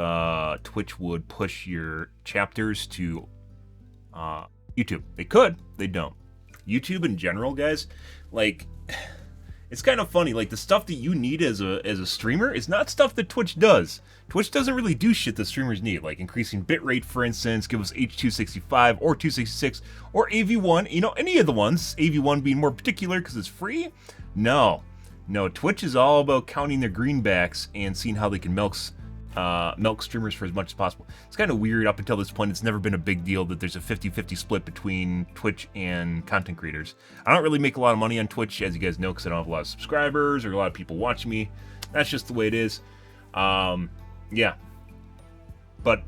Twitch would push your chapters to YouTube. They could, they don't. YouTube in general, guys, like, it's kind of funny. Like, the stuff that you need as a streamer is not stuff that Twitch does. Twitch doesn't really do shit that streamers need, like increasing bitrate, for instance, give us H265 or 266 or AV1. You know, any of the ones. AV1 being more particular because it's free. No, Twitch is all about counting their greenbacks and seeing how they can milk streamers for as much as possible. It's kind of weird. Up until this point, it's never been a big deal that there's a 50-50 split between Twitch and content creators. I don't really make a lot of money on Twitch, as you guys know, because I don't have a lot of subscribers or a lot of people watching me. That's just the way it is. Yeah. But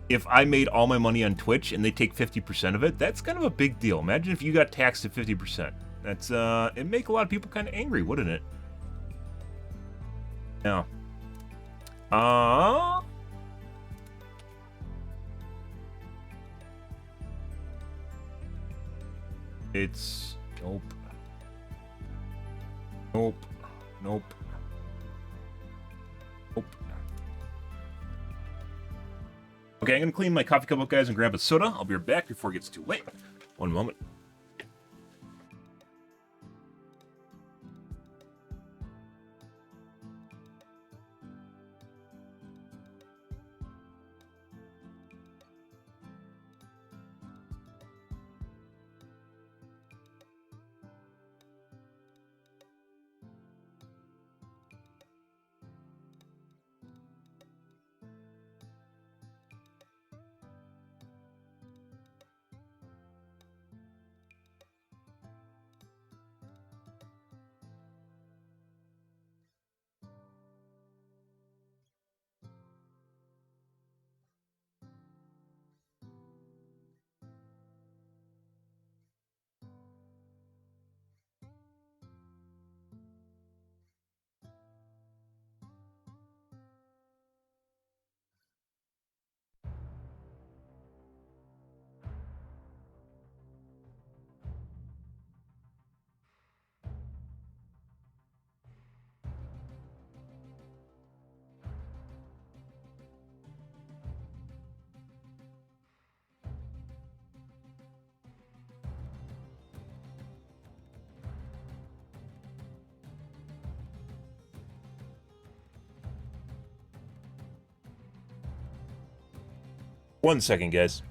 if I made all my money on Twitch and they take 50% of it, that's kind of a big deal. Imagine if you got taxed at 50%. That's it'd make a lot of people kind of angry, wouldn't it? Yeah. It's nope. Nope. Nope. Nope. Okay, I'm gonna clean my coffee cup up, guys, and grab a soda. I'll be right back before it gets too late. One moment. One second, guys.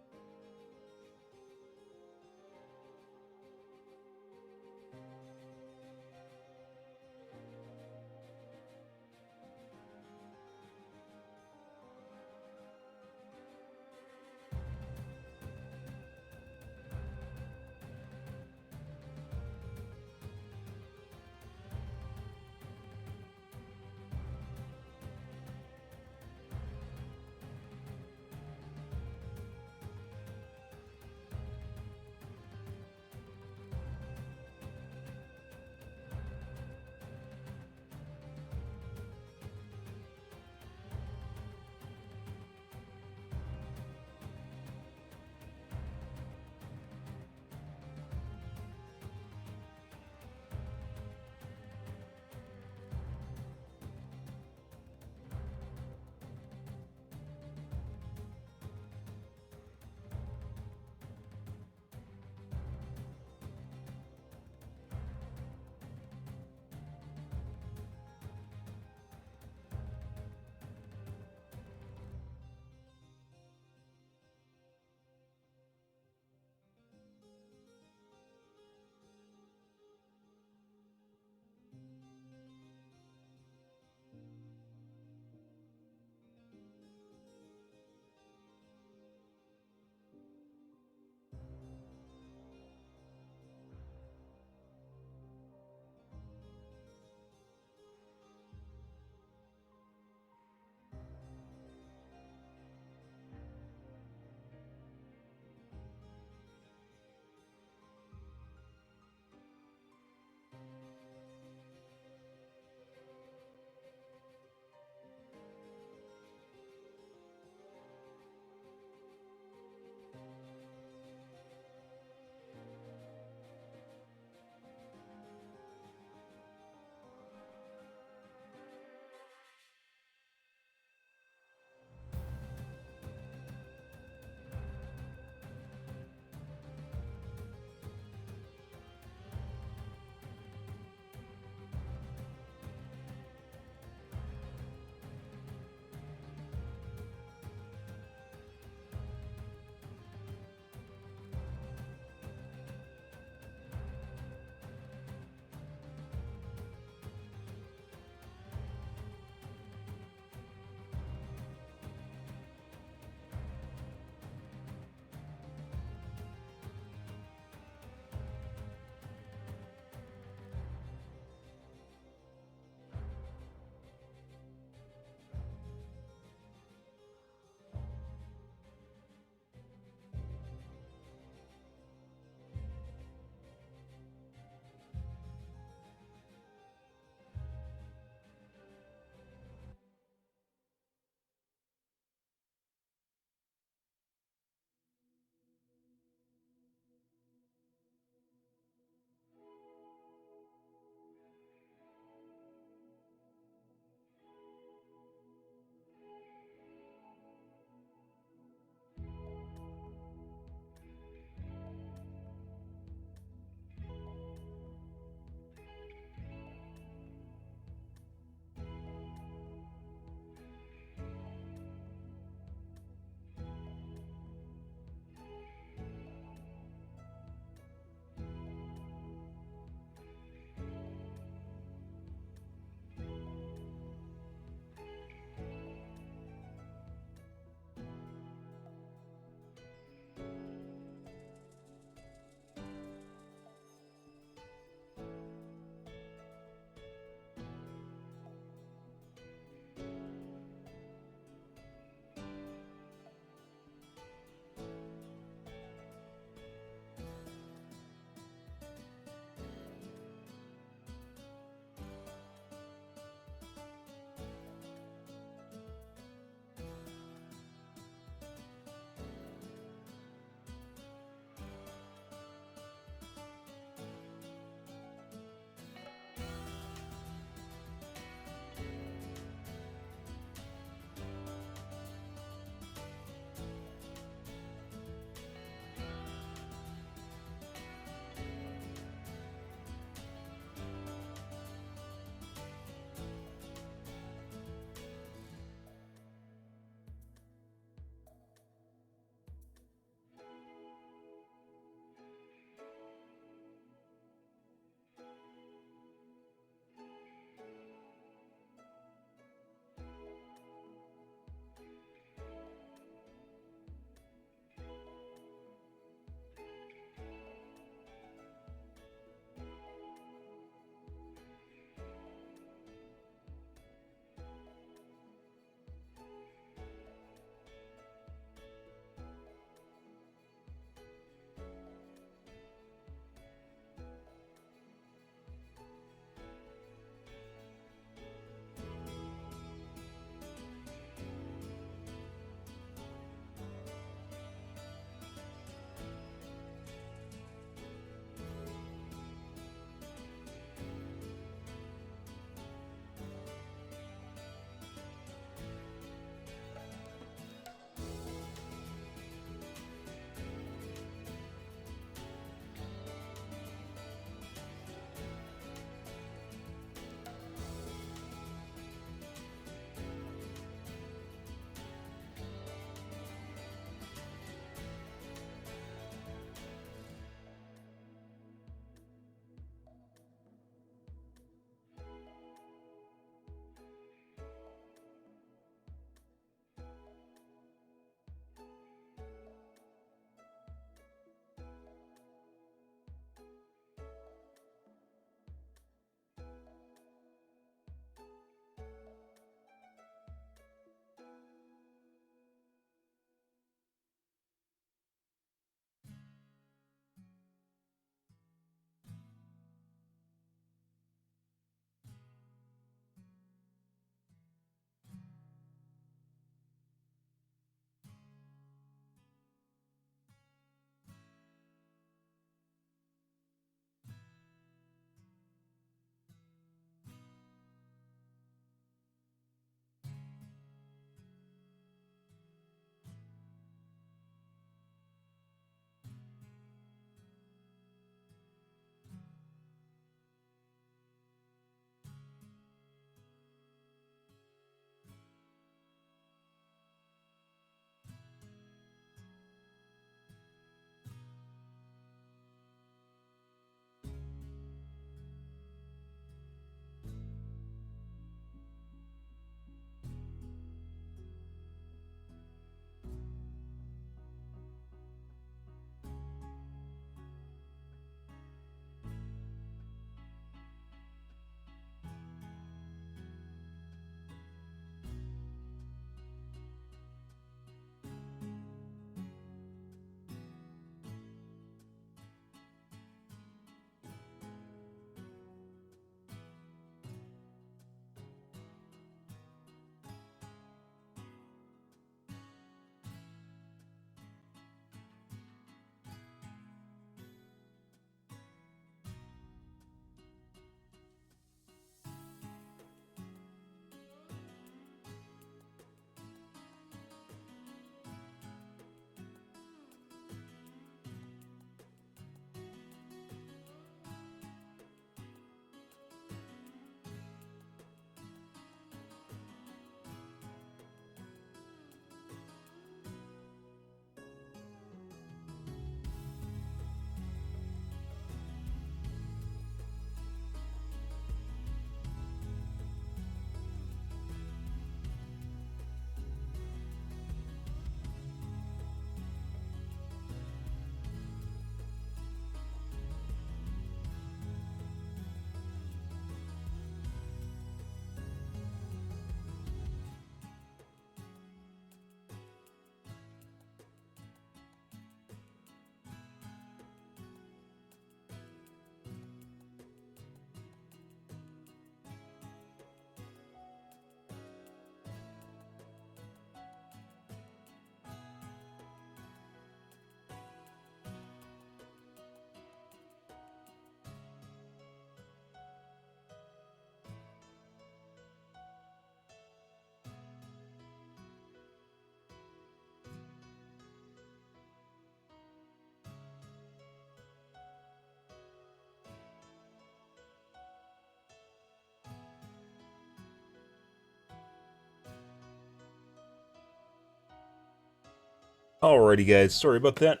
Alrighty, guys. Sorry about that.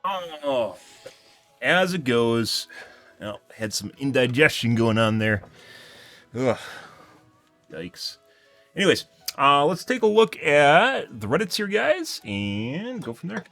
Oh, as it goes, well, had some indigestion going on there. Ugh, yikes. Anyways, let's take a look at the Reddits here, guys, and go from there.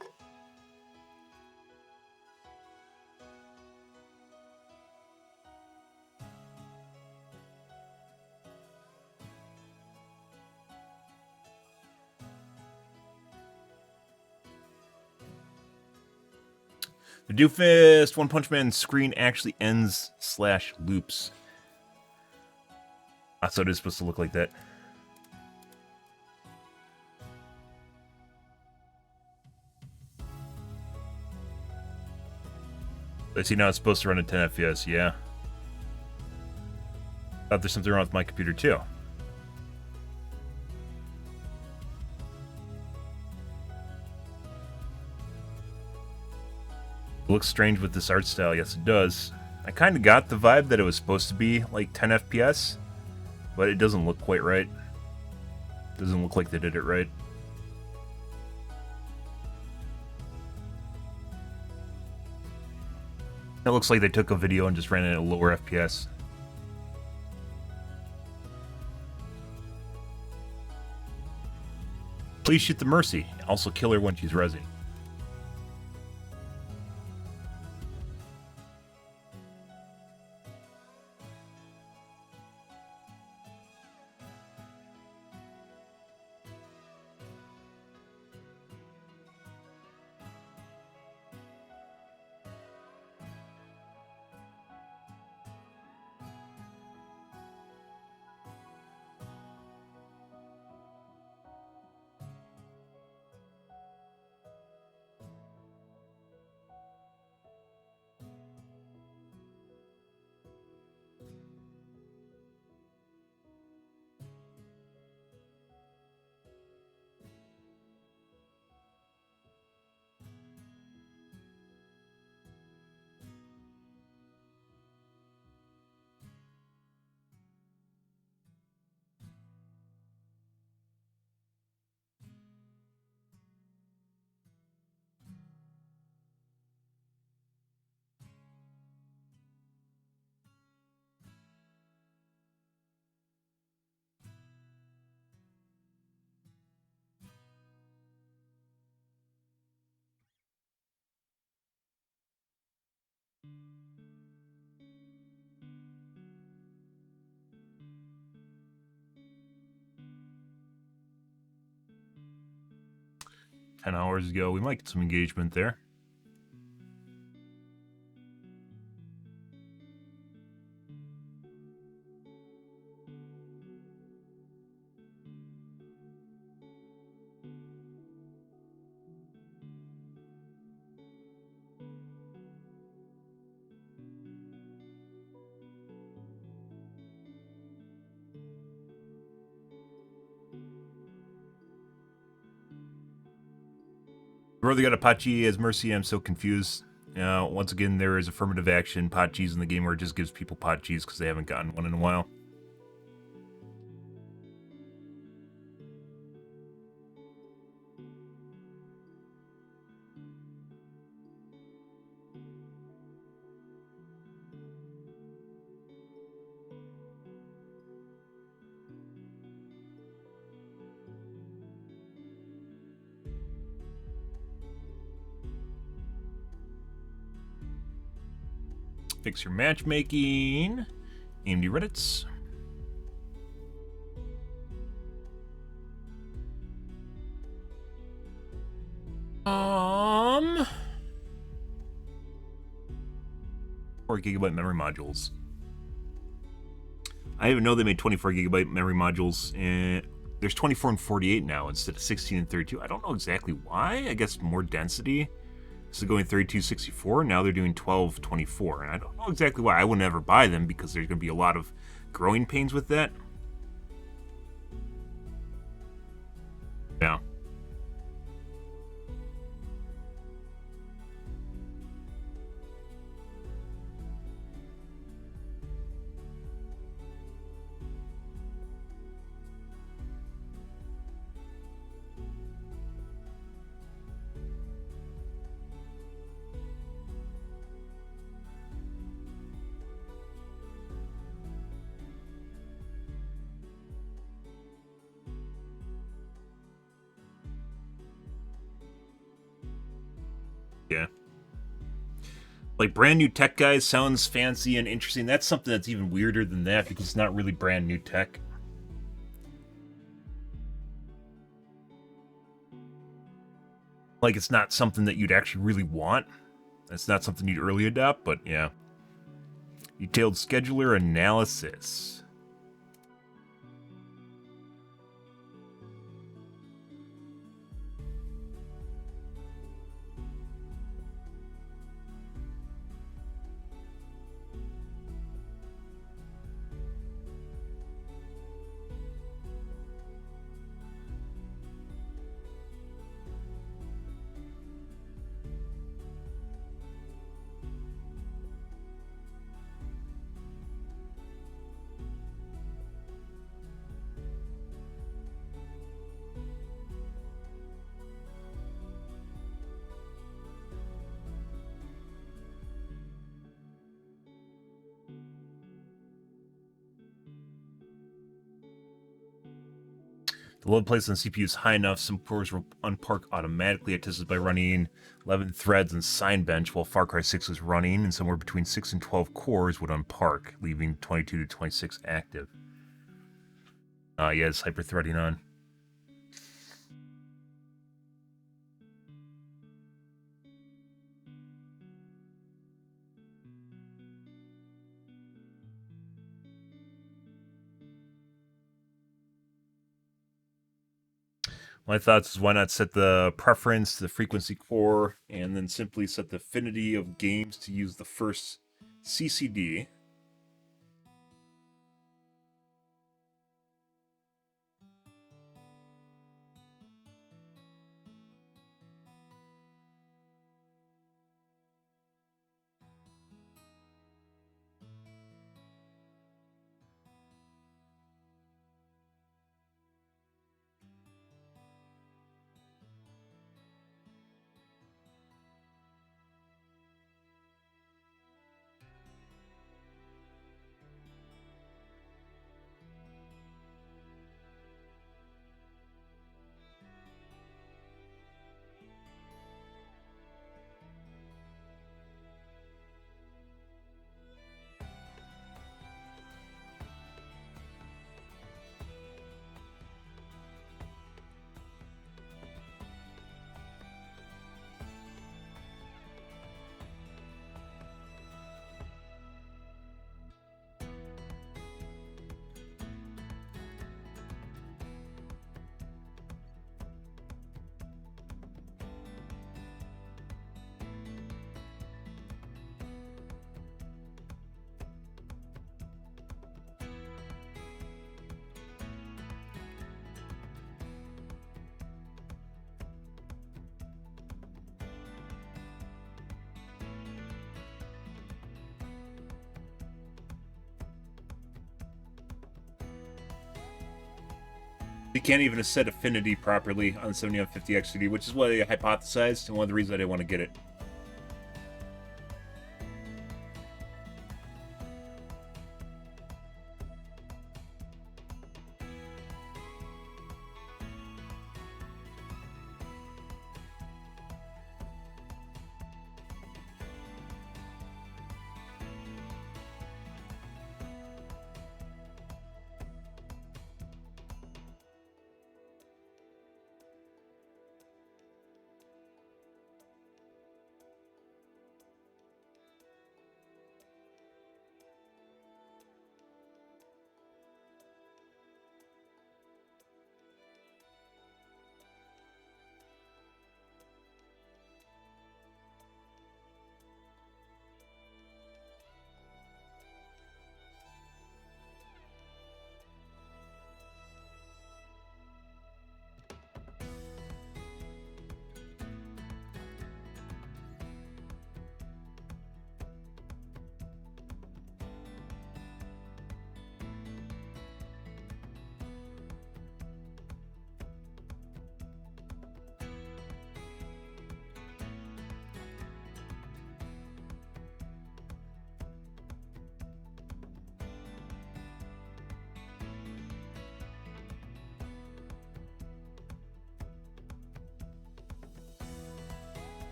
The Doofus One Punch Man screen actually ends / loops. So it is supposed to look like that. I see now it's supposed to run at 10 FPS, yeah. Thought there's something wrong with my computer too. It looks strange with this art style, yes it does. I kind of got the vibe that it was supposed to be like 10 FPS, but it doesn't look quite right. Doesn't look like they did it right. It looks like they took a video and just ran it at a lower FPS. Please shoot the Mercy. Also kill her when she's rezzing. Ten hours ago, we might get some engagement there. Brother got Apache as Mercy. I'm so confused. Once again, there is affirmative action pot cheese in the game where it just gives people pot cheese because they haven't gotten one in a while. Fix your matchmaking. AMD Reddits. Um, 4GB memory modules. I didn't even know they made 24GB memory modules, and there's 24 and 48 now instead of 16 and 32. I don't know exactly why. I guess more density. So going 3264, now they're doing 1224, and I don't know exactly why. I would never buy them because there's going to be a lot of growing pains with that. Yeah. Yeah. Like, brand new tech, guys, sounds fancy and interesting. That's something that's even weirder than that because it's not really brand new tech. Like, it's not something that you'd actually really want. It's not something you'd early adopt, but yeah. Detailed scheduler analysis. The load placed on CPU is high enough, some cores will unpark automatically. It tested by running 11 threads and sign bench while Far Cry 6 was running, and somewhere between 6 and 12 cores would unpark, leaving 22 to 26 active. Yeah, it's hyper-threading on. My thoughts is why not set the preference to the frequency core and then simply set the affinity of games to use the first CCD. We can't even set affinity properly on 7150 XCD, which is what I hypothesized, and one of the reasons I didn't want to get it.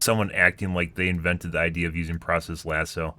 someone acting like they invented the idea of using process lasso.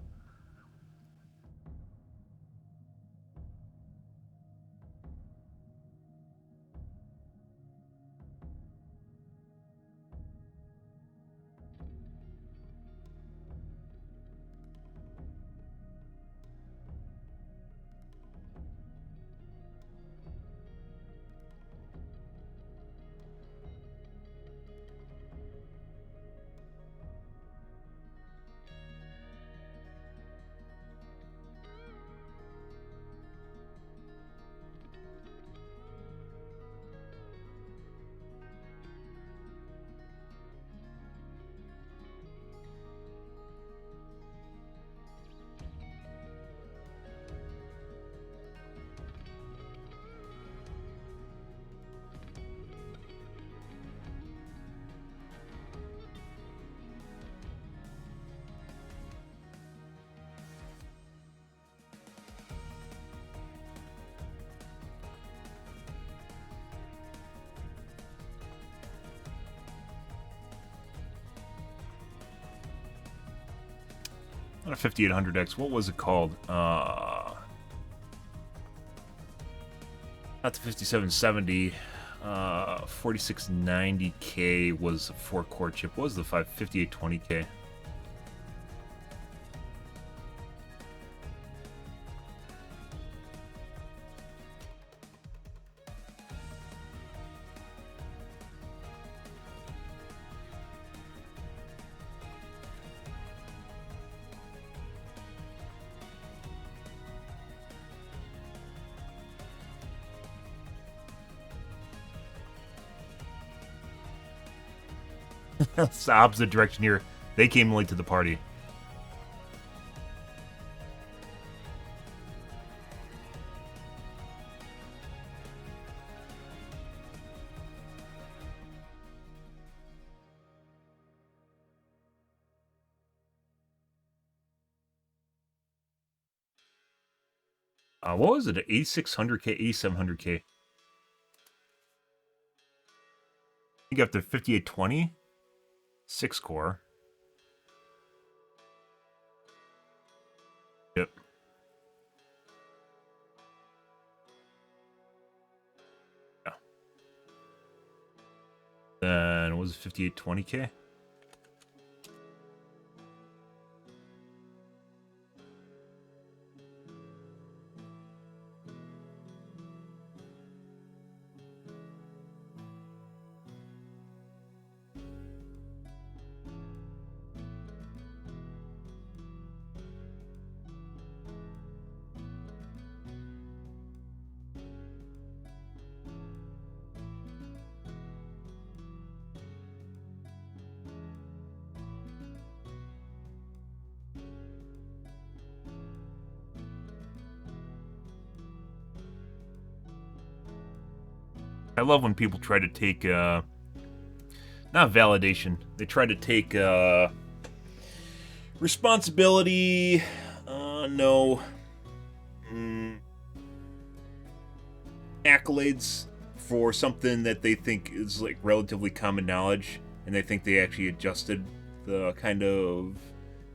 Not a 5800X. What was it called? Not the 5770. 4690K was a 4-core chip. What was the 5820K? It's the opposite direction here. They came late to the party. What was it? 8600K, 8700K? I think after 5820, 6-core. Yep. Yeah. Then what was it, 5820K? I love when people try to take, not validation, they try to take, responsibility, no, accolades for something that they think is, like, relatively common knowledge, and they think they actually adjusted the kind of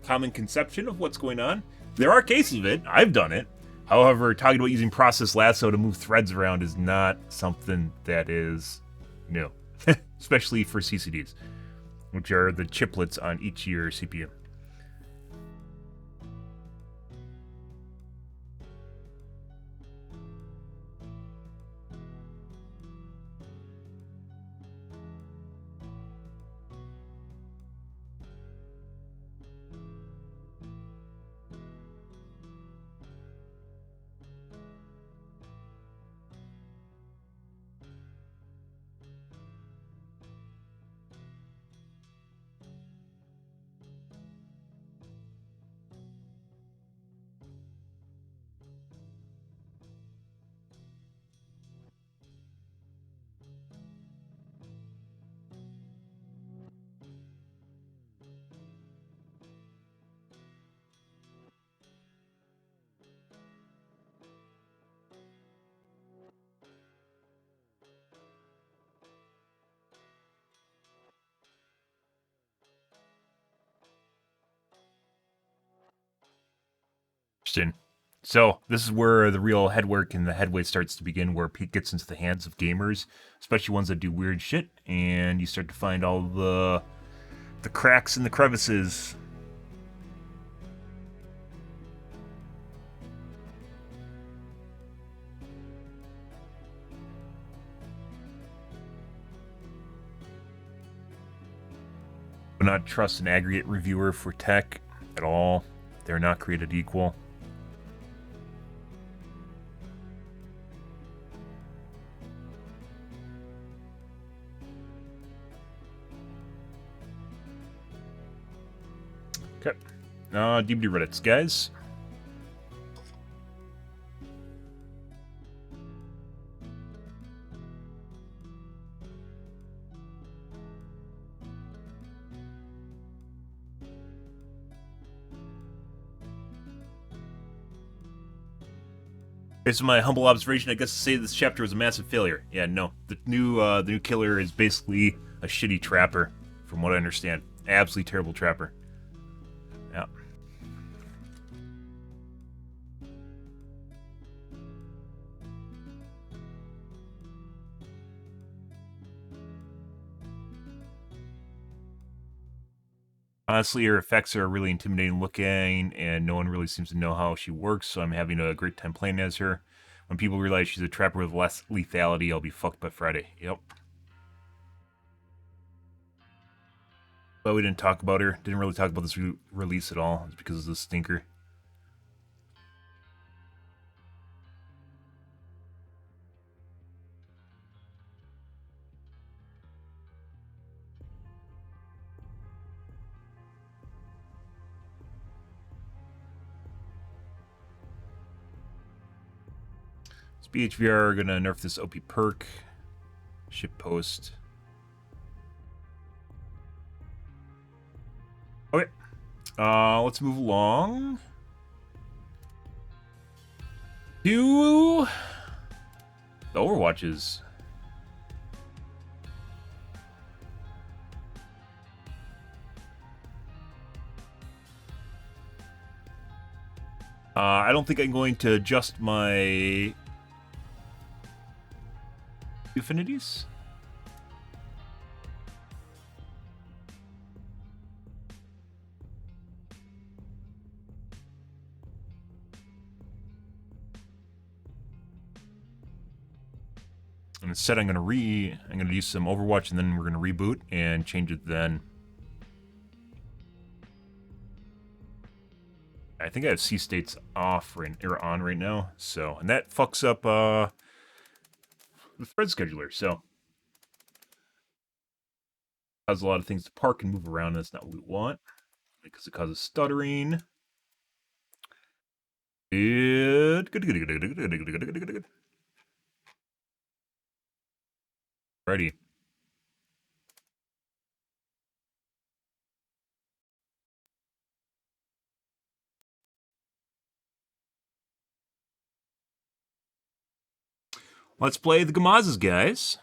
common conception of what's going on. There are cases of it. I've done it. However, talking about using process lasso to move threads around is not something that is new, especially for CCDs, which are the chiplets on each of your CPU. Interesting. So this is where the real headwork and the headway starts to begin, where Pete gets into the hands of gamers, especially ones that do weird shit, and you start to find all the cracks and the crevices. Do not trust an aggregate reviewer for tech at all. They're not created equal. Okay. DVD Reddits, guys. Based on my humble observation, I guess to say this chapter was a massive failure. Yeah, no. The new killer is basically a shitty trapper, from what I understand. Absolutely terrible trapper. Yeah. Honestly, her effects are really intimidating looking, and no one really seems to know how she works, so I'm having a great time playing as her. When people realize she's a trapper with less lethality, I'll be fucked by Friday. Yep. But we didn't talk about her. Didn't really talk about this release at all. It's because of the stinker. BHVR are gonna nerf this OP perk. Ship post. Okay. Let's move along to the Overwatches. I don't think I'm going to adjust my affinities. And instead I'm gonna use some Overwatch, and then we're gonna reboot and change it then. I think I have C states off or on right now, so, and that fucks up the thread scheduler, so causes a lot of things to park and move around. That's not what we want, because it causes stuttering. Good. Ready. Let's play the Gamazes, guys.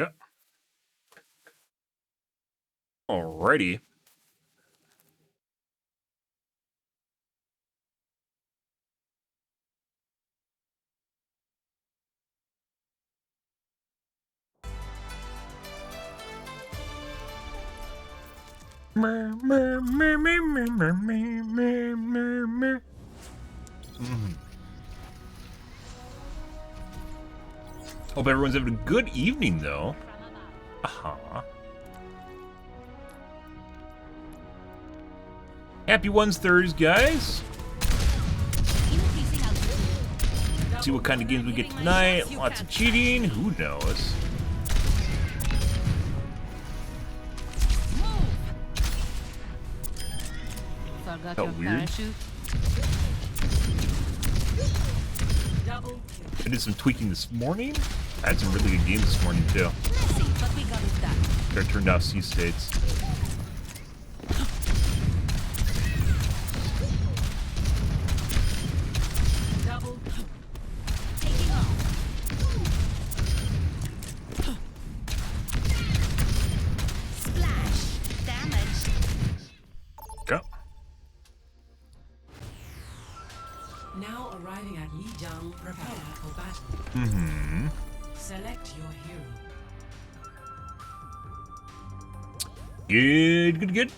Okay. Alrighty. Hope everyone's having a good evening, though. Happy Wednesdays, guys. See what kind of games we get tonight. Lots of cheating. Who knows? Felt weird. I did some tweaking this morning. I had some really good games this morning, too. I turned off C states. Arriving at Lijiang, prepare for battle. Mm-hmm. Select your hero. Good, good, good.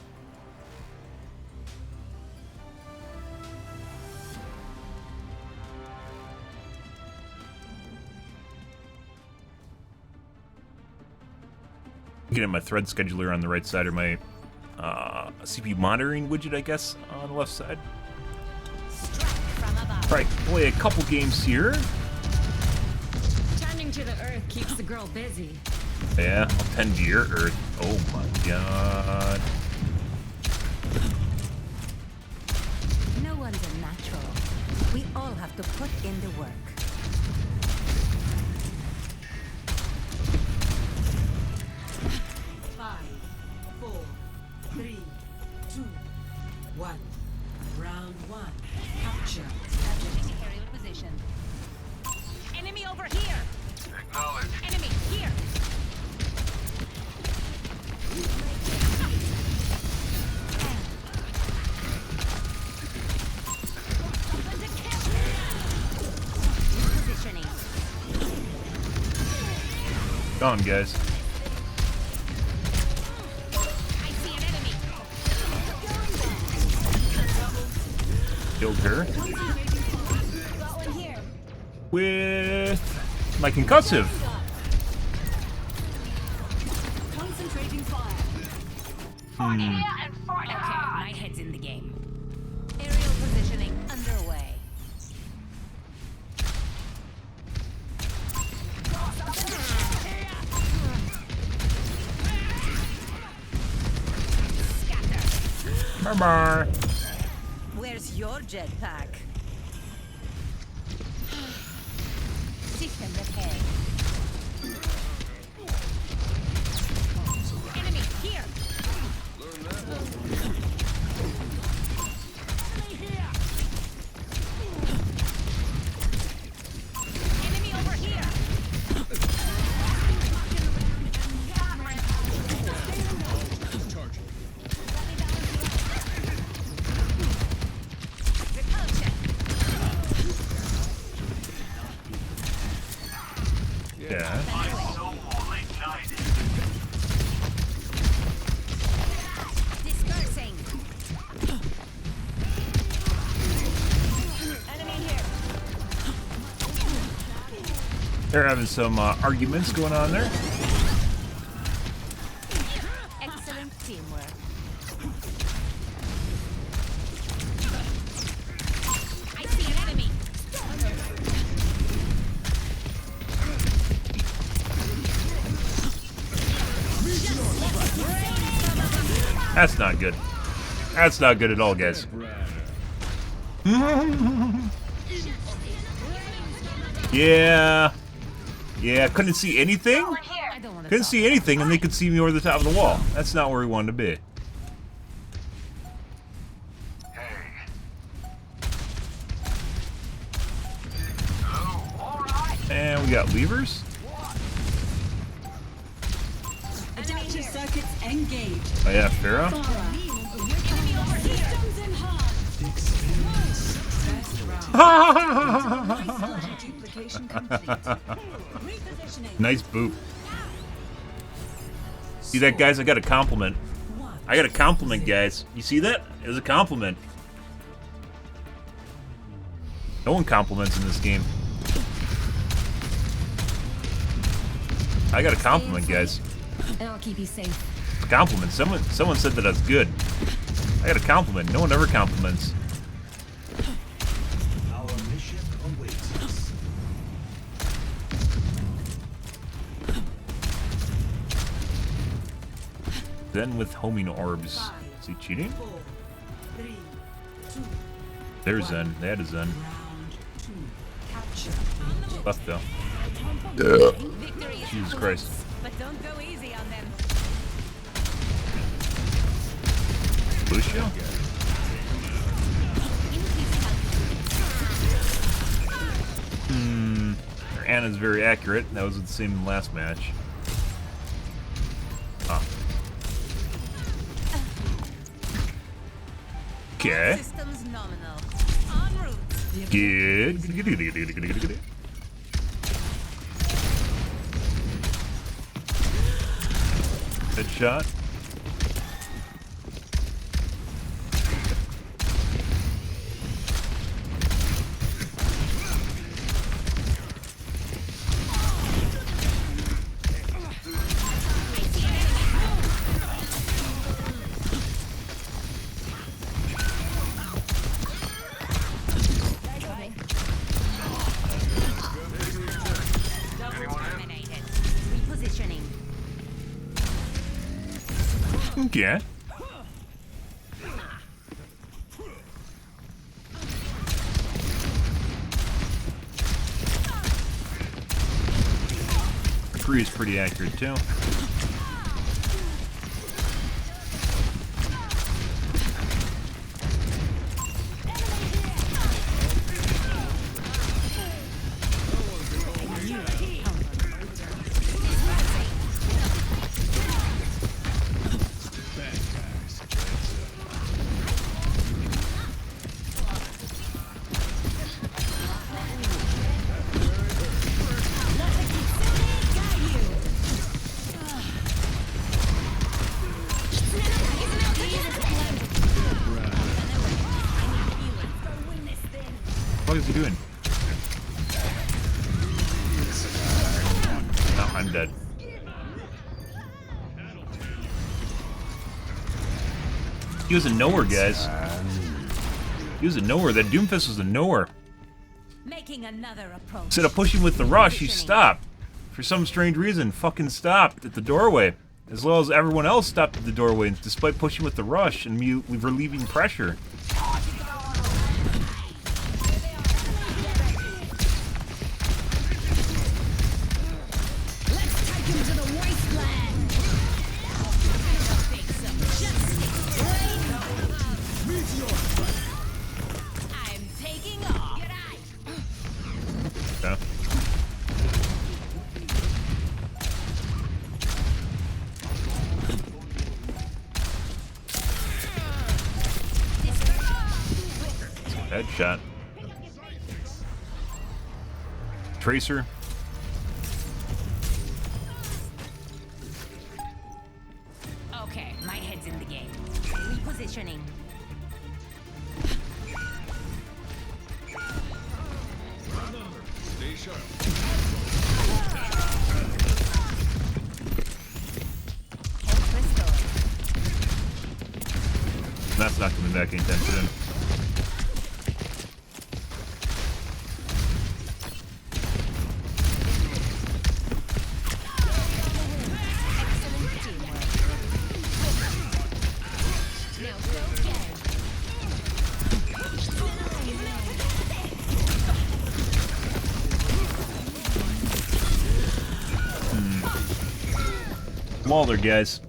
Getting my thread scheduler on the right side, or my CPU monitoring widget, I guess, on the left side. Right, play a couple games here. Tending to the earth keeps the girl busy. Yeah, I'll tend to your earth. Oh my god. No one's a natural. We all have to put in the work. Five, 4, 3, 2, 1. Round 1. Capture. Establishing aerial position. Enemy over here. Acknowledge. Enemy here. Positioning. Go on, guys. I see an enemy. Killed her. Got one here. With my concussive. Concentrating fire. Hmm. Okay, my head's in the game. Aerial positioning underway. Scatter. Bye-bye. Where's your jetpack? System repair. Enemy here. Enemy over here. Repulsion. Yeah. Dispersing. Enemy here. They're having some arguments going on there. Excellent teamwork. I see an enemy. That's not good. That's not good at all, guys. Yeah. Yeah, couldn't see anything? I don't want to Couldn't see anything, and they could see me over the top of the wall. That's not where we wanted to be. And we got levers. Adaptive circuits engaged. Oh yeah, Pharaoh. enemy over here. Duplication complete. Repositioning. Nice boop. See that, guys? I got a compliment. I got a compliment, guys. You see that? It was a compliment. No one compliments in this game. I got a compliment, guys. I'll keep you safe. Compliment. Someone said that I was good. I got a compliment. No one ever compliments. Our mission awaits us. Then with homing orbs. Is he cheating? 4, 3, 2, There's Zen. That is Zen. round 2. Capture. Left though. Victory is Jesus close, Christ. but don't go easy on them. Lucio? Anna's very accurate. That was the same last match. Ah. Okay. Systems nominal. En route. Good. Headshot. Repositioning. Okay. Three is pretty accurate too. What is he doing? Oh, I'm dead. He was a nowhere, guys. He was a nowhere. That Doomfist was a nowhere. Making another approach. Instead of pushing with the rush, he stopped. For some strange reason, fucking stopped at the doorway. As well as everyone else stopped at the doorway, despite pushing with the rush and me relieving pressure. Yeah. Headshot. Tracer. Okay, my head's in the game. Repositioning. Stay sharp. That's not coming back anytime soon. Walder, guys.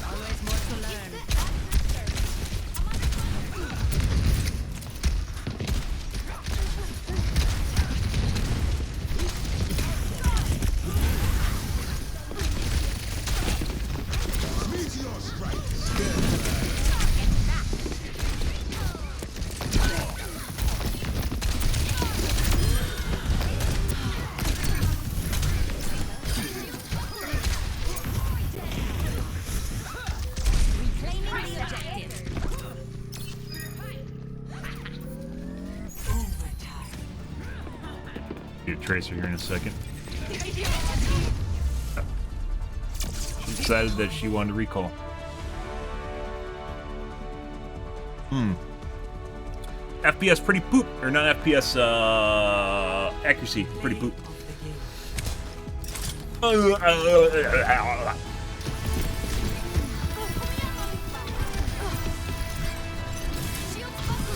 Always more to learn. Meteor strike. Reclaiming the objective. Get a Tracer here in a second. She decided that she wanted to recall. FPS pretty poop. Or not FPS, accuracy. Pretty poop.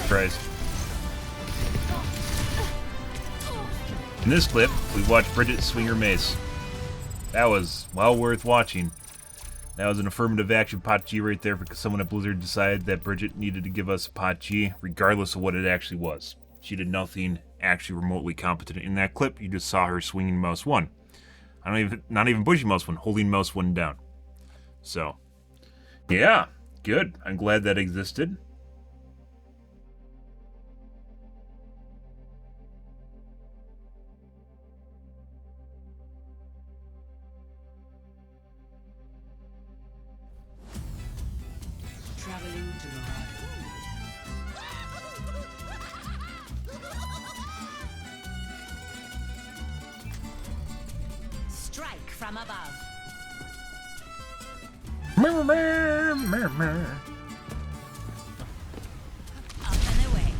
Christ. In this clip, we watched Bridget swing her mace. That was well worth watching. That was an affirmative action pot G right there because someone at Blizzard decided that Bridget needed to give us a pot G regardless of what it actually was. She did nothing actually remotely competent in that clip. You just saw her swinging mouse 1. Not even pushing mouse 1, holding mouse 1 down. So, yeah, good. I'm glad that existed. Traveling to Strike from above. Up and away.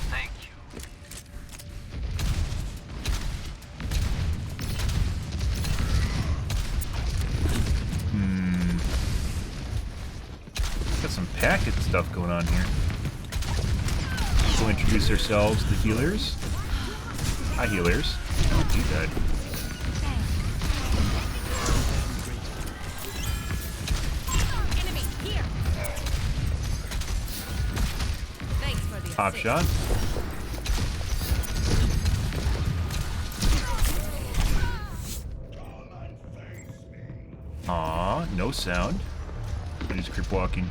Thank you. Got some packet stuff going on here. We'll introduce ourselves to healers. Hi, healers. Oh, you died. Enemy here. Thanks for the Pop assist. shot. Aw, no sound. I just creep walking.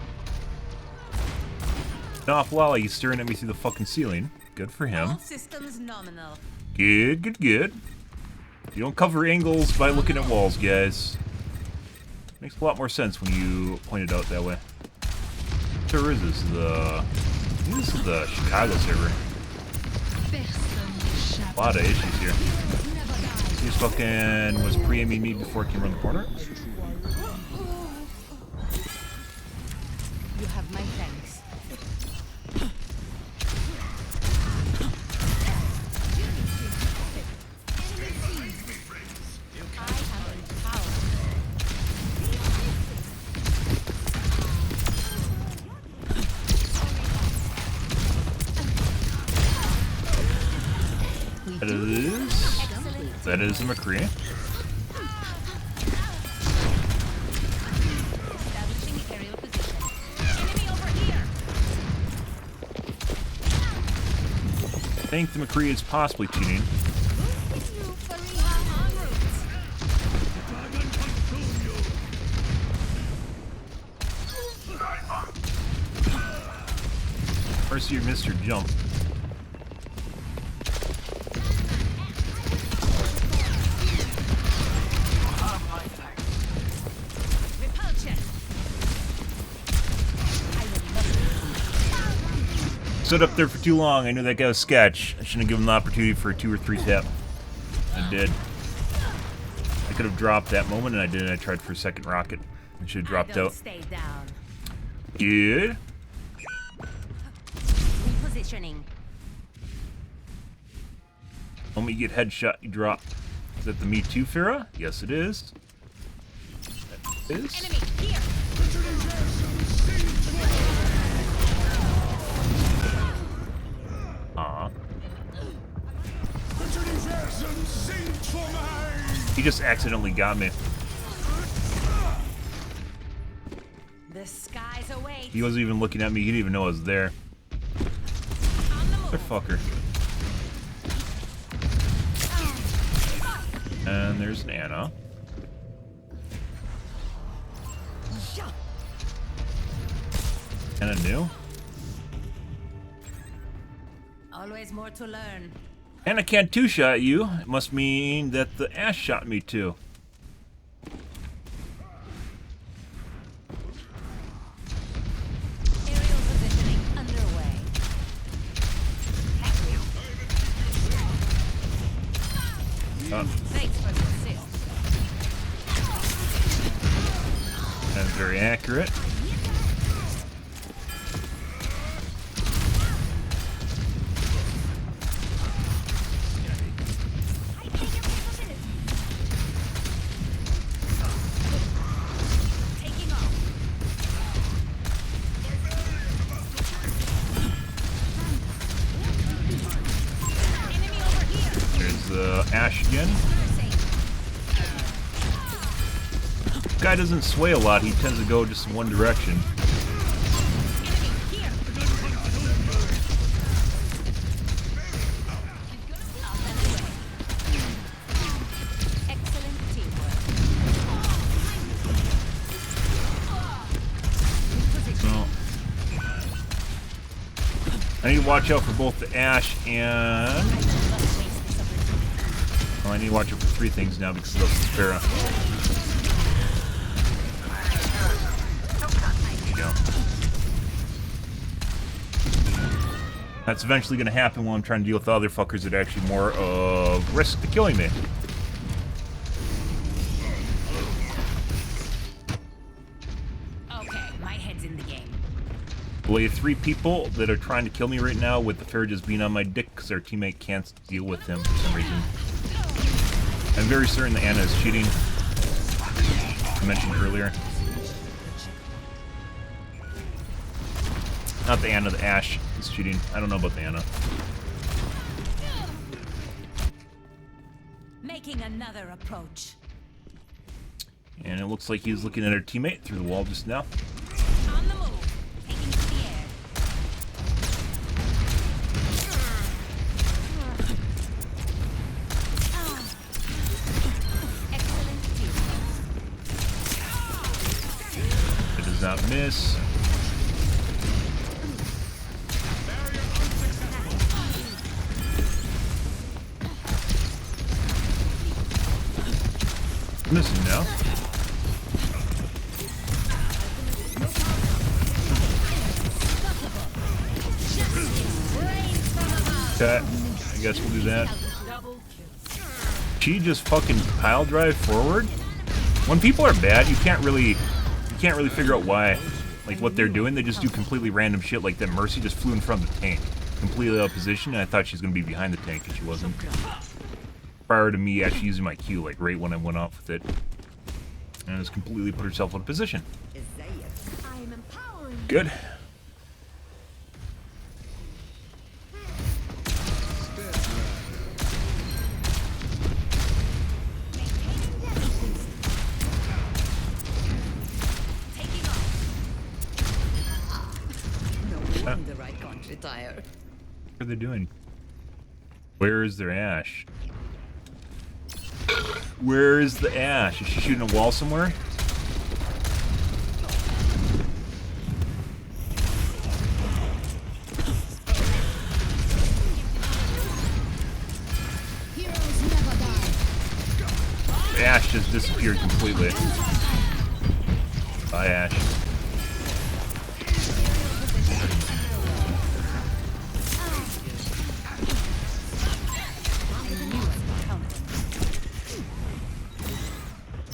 Off Lolly, he's staring at me through the fucking ceiling. Good for him. All systems nominal. Good, good, good. You don't cover angles by looking at walls, guys. Makes a lot more sense when you point it out that way. What server is this? I think this is the Chicago server. A lot of issues here. He just fucking was pre-aiming me before I came around the corner. You have my thanks. I am empowered. That is a McCree. Establishing aerial position. Enemy over here. I think the McCree is possibly cheating. With you for Riha en route. Mercy, you missed your jump. Repulsion. Stood up there for too long. I knew that guy was sketch. I shouldn't have given him the opportunity for a 2 or 3 tap. I did. I could have dropped that moment, and I didn't. I tried for a second rocket. I should have dropped out. Stay down. Good. Repositioning. When you get headshot, you drop. Is that the Me Too, Farah? Yes, it is. That is. Enemy here. Aw. He just accidentally got me. The skies await. He wasn't even looking at me. He didn't even know I was there. On the move. Motherfucker. And there's Nana. Anna new. Always more to learn. And I can't two-shot you. It must mean that the ass shot me too. Aerial positioning underway. Thank you. Thanks for the assist. That's very accurate. Taking off. Enemy over here. There's Ash again. Guy doesn't sway a lot. He tends to go just in one direction. Excellent teamwork. I need to watch out for both the Ashe and... Well, I need to watch out for 3 things now because of the Pharah. There you go. That's eventually going to happen while I'm trying to deal with the other fuckers that are actually more of risk to killing me. Okay, my head's in the game. Well, you have 3 people that are trying to kill me right now with the Pharah just being on my dick because their teammate can't deal with him for some reason. I'm very certain that Anna is cheating. I mentioned earlier. Not the Anna, the Ashe is cheating. I don't know about the Anna. Making another approach. And it looks like he's looking at her teammate through the wall just now. On the move. Taking to the air. Excellent teamwork. It does not miss. Missing now. Okay, I guess we'll do that. She just fucking pile drive forward. When people are bad, you can't really figure out why, like what they're doing. They just do completely random shit. Like that Mercy just flew in front of the tank, completely out of position, and I thought she was gonna be behind the tank, and she wasn't. Prior to me actually using my Q, like right when I went off with it, and just completely put herself out of position. Good. No wonder I can't retire. What are they doing? Where is their Ashe? Where is the Ashe? Is she shooting a wall somewhere? The Ashe just disappeared completely. Bye, Ashe.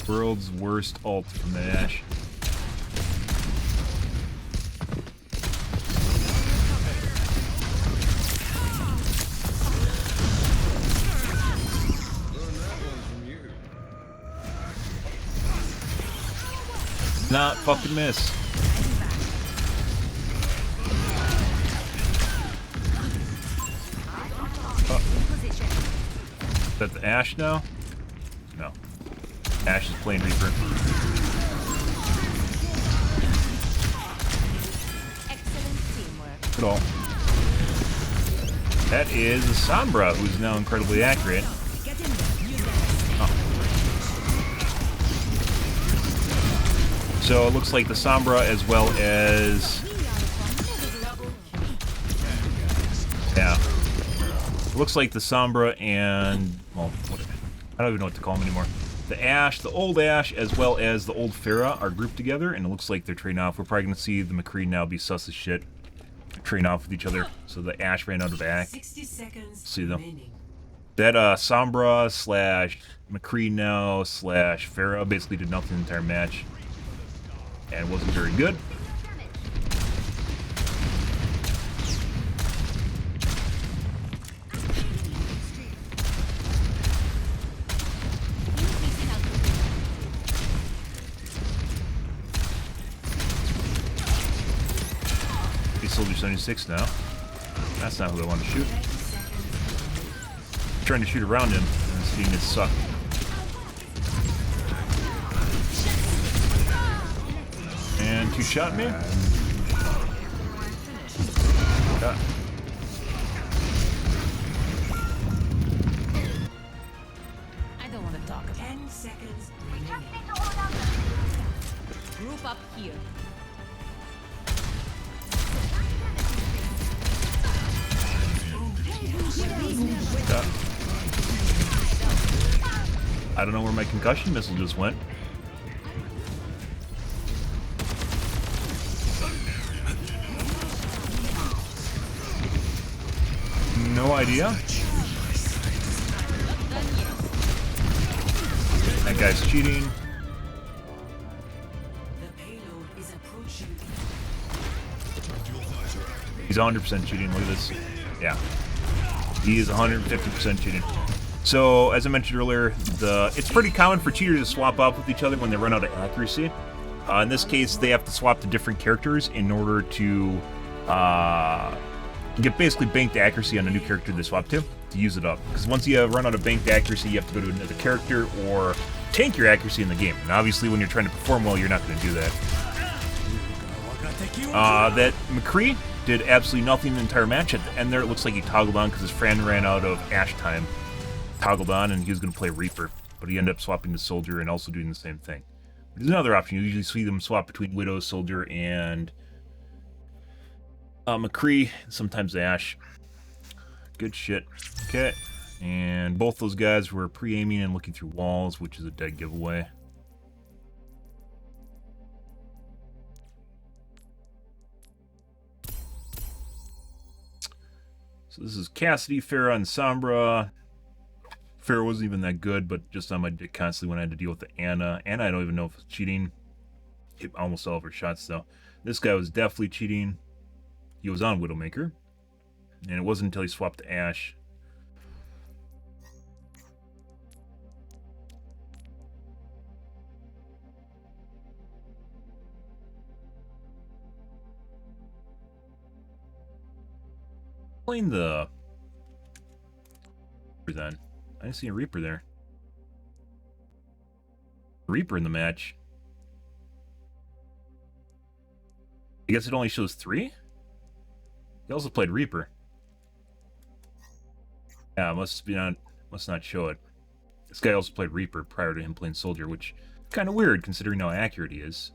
World's worst ult from the Ashe. Not fucking miss. Is that the Ashe now? No. Ashe is playing Reaper. Excellent teamwork. Good all. That is a Sombra, who's now incredibly accurate. Oh. So it looks like the Sombra as well as... Yeah. It looks like the Sombra and... Well, what, I don't even know what to call them anymore. The Ashe, the old Ashe, as well as the old Pharah are grouped together, and it looks like they're trading off. We're probably going to see the McCree now be sus as shit. Trading off with each other. So the Ashe ran out of back. 60 seconds See them. remaining. That Sombra slash McCree now slash Pharah basically did nothing the entire match. And wasn't very good. Soldier 76 now. That's not who I want to shoot. I'm trying to shoot around him and seeing it suck. And 2-shot me. Yeah. I don't want to talk about 10 seconds. Group up here. I don't know where my concussion missile just went. No idea. That guy's cheating. He's 100% cheating. Look at this. Yeah. He is 150% cheating. So, as I mentioned earlier, it's pretty common for cheaters to swap up with each other when they run out of accuracy. In this case, they have to swap to different characters in order to get basically banked accuracy on a new character they swap to use it up. Because once you run out of banked accuracy, you have to go to another character or tank your accuracy in the game. And obviously, when you're trying to perform well, you're not going to do that. That McCree did absolutely nothing the entire match. At the end there, it looks like he toggled on because his friend ran out of Ash time. Toggled on, and he was going to play Reaper. But he ended up swapping to Soldier and also doing the same thing. There's another option. You usually see them swap between Widow, Soldier, and McCree, sometimes Ash. Good shit. Okay. And both those guys were pre-aiming and looking through walls, which is a dead giveaway. So this is Cassidy, Farah, and Sombra. Farah wasn't even that good, but just on my dick constantly when I had to deal with the Anna. Anna, I don't even know if it's cheating. Hit almost all of her shots, though. This guy was definitely cheating. He was on Widowmaker. And it wasn't until he swapped to Ash. Playing the... then. I didn't see a Reaper there. Reaper in the match. I guess it only shows 3? He also played Reaper. Yeah, must not show it. This guy also played Reaper prior to him playing Soldier, which is kind of weird considering how accurate he is.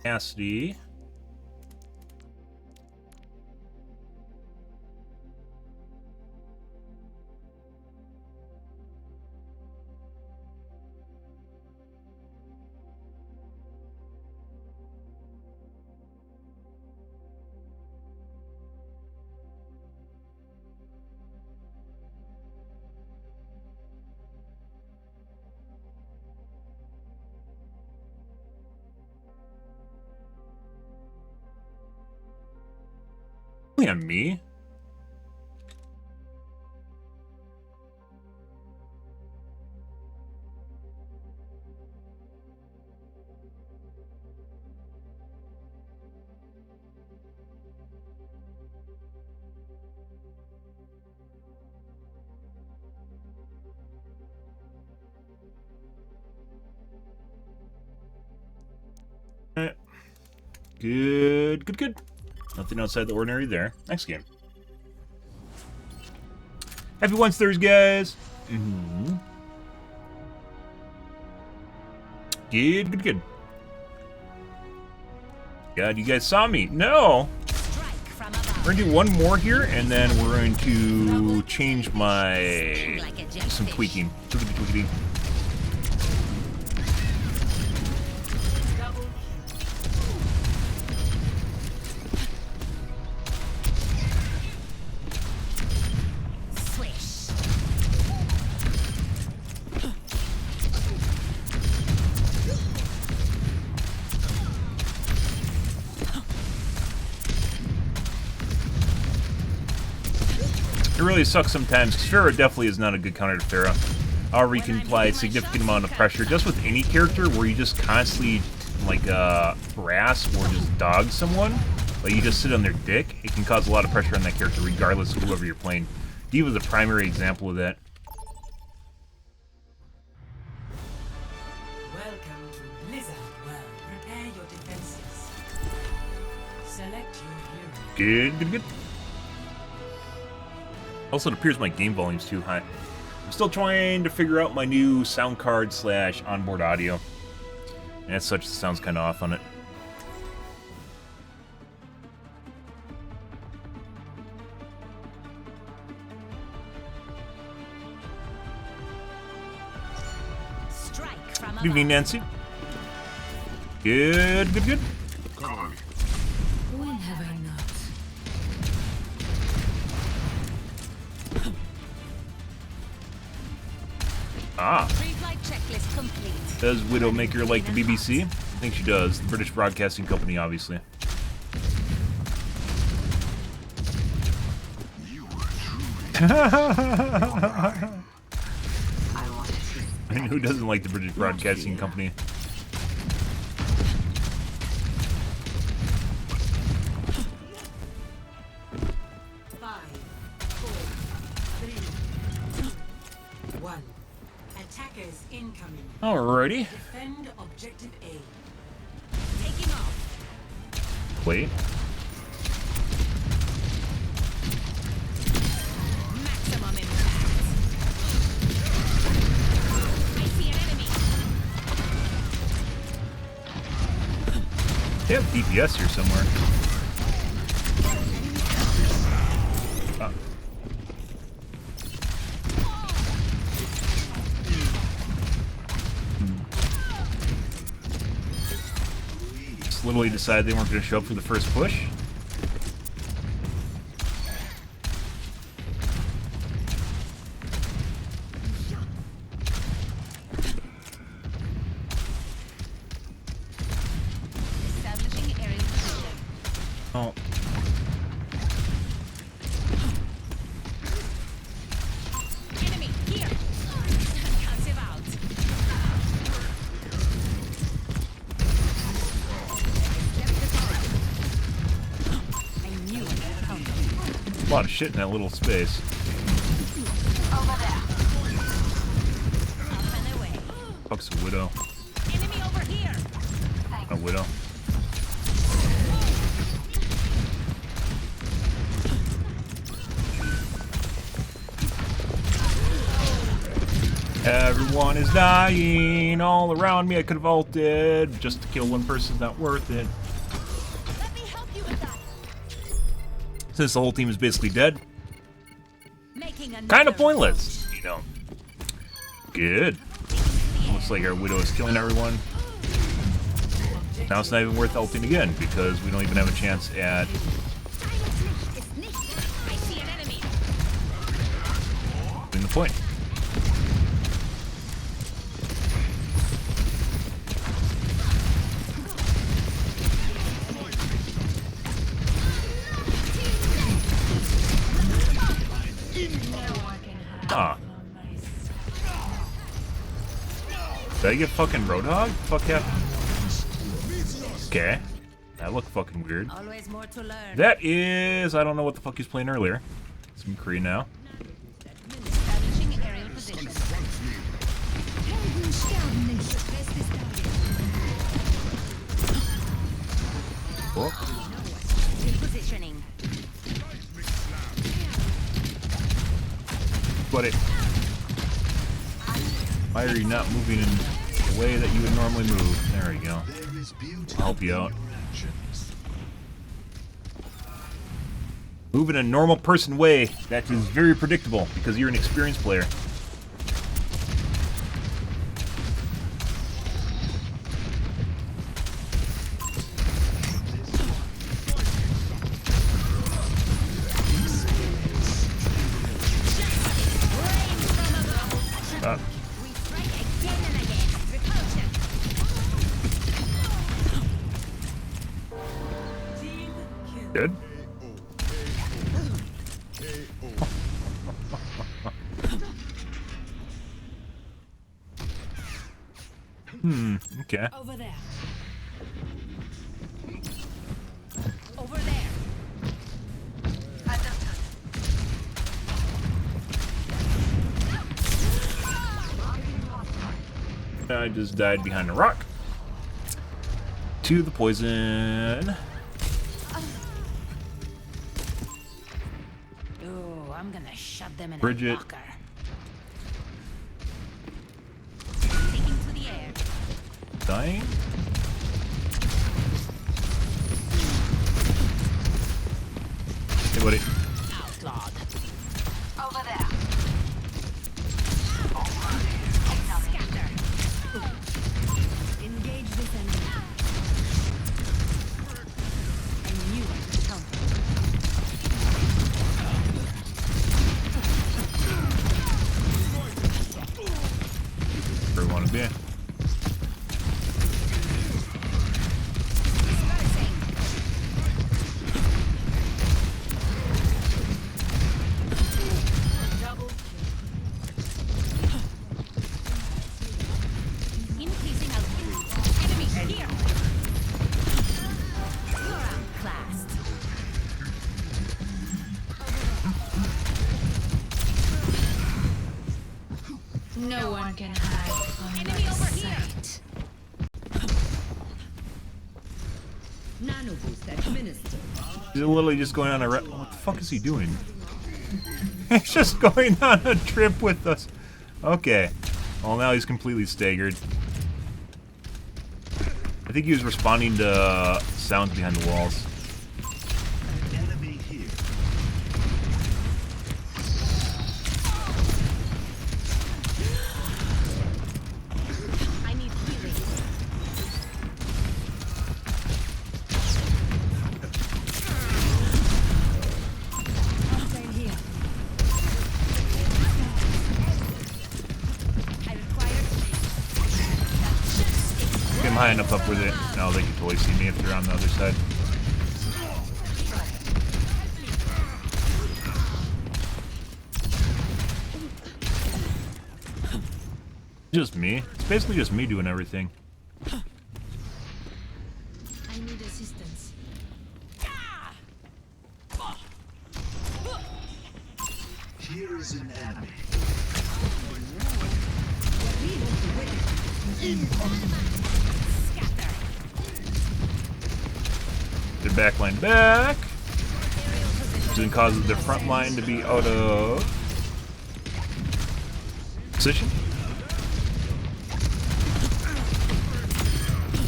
Cassidy. On me? Good. Nothing outside the ordinary there. Next game. Happy Wednesdays, guys. Good. God, you guys saw me. No. We're gonna do one more here, and then we're going to change some tweaking. Tweaking. really sucks sometimes, because Pharah definitely is not a good counter to Pharah. However, you can apply a significant amount of pressure just with any character where you just constantly, like, harass or just dog someone. Like, you just sit on their dick. It can cause a lot of pressure on that character, regardless of whoever you're playing. D.Va is a primary example of that. Welcome to Blizzard World. Prepare your defenses. Select your hero. Good. Also, it appears my game volume's too high. I'm still trying to figure out my new sound card / onboard audio. And as such, it sounds kind of off on it. Strike from Good evening, Nancy. Good. When have I not? Ah. Pre-flight checklist complete. Does Widowmaker like the BBC? I think she does. The British Broadcasting Company, obviously. And who doesn't like the British Broadcasting Company? Attackers incoming. Alrighty. Defend objective A. Taking off. Wait. Maximum impact. I see an enemy. They have DPS here somewhere. Literally decided they weren't going to show up for the first push. Establishing aerial position. Oh. Enemy here. Concussive out. A lot of shit in that little space. Over there. Up and away. Fuck's a Widow. Enemy over here. A Widow. Everyone is dying all around me. I could have ulted. Just to kill one person is not worth it. Let me help you with that. Since the whole team is basically dead. Making Kind of pointless, you know. Good. Looks like our Widow is killing everyone. Now it's not even worth ulting again because we don't even have a chance at I see an enemy. doing the point. Ah. Did I get fucking Roadhog? Fuck yeah. Okay. That looked fucking weird. Always more to learn. That is... I don't know what the fuck he's playing earlier. It's McCree now. Establishing aerial position. Cool. Repositioning. But why are you not moving in the way that you would normally move? There we go. I'll help you out. Move in a normal person way. That is very predictable because you're an experienced player. Good. Okay. Over there. Over there. Understood. I just died behind a rock. To the poison. Ooh, I'm gonna shove them in Bridget. a locker. Taking to the air. Dying. Hey, buddy. Outlawed. Over there. Scatter. Engage this enemy. I knew I could counter. Where we want to be. Dispersing. Double Increasing altitude. Enemy here. You're outclassed. No one can hide from Enemy my over here. sight. Nano boost administered. He's literally just going on a what the fuck is he doing? He's just going on a trip with us. Okay. Well, now he's completely staggered. I think he was responding to sounds behind the walls. I need healing. Stay here. I require Get him high enough up with it. Now they can totally see me if they're on the other side. Just me. It's basically just me doing everything. I need assistance. Here is an enemy. scatter. Their back line back. Which then causes their front line to be out of position.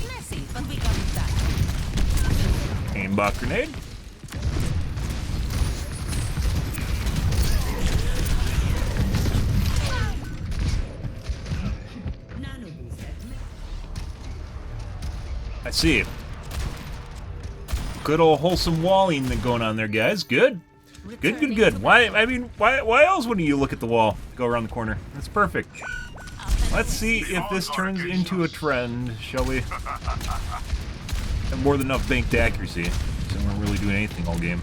Messy, but we got it done. Aimbot grenade. Nano boost administered. I see. Good old wholesome walling going on there, guys. Good. Good, good, good. Why else wouldn't you look at the wall? Go around the corner. That's perfect. Let's see if this turns into a trend, shall we? Have more than enough banked accuracy, so we're not really doing anything all game.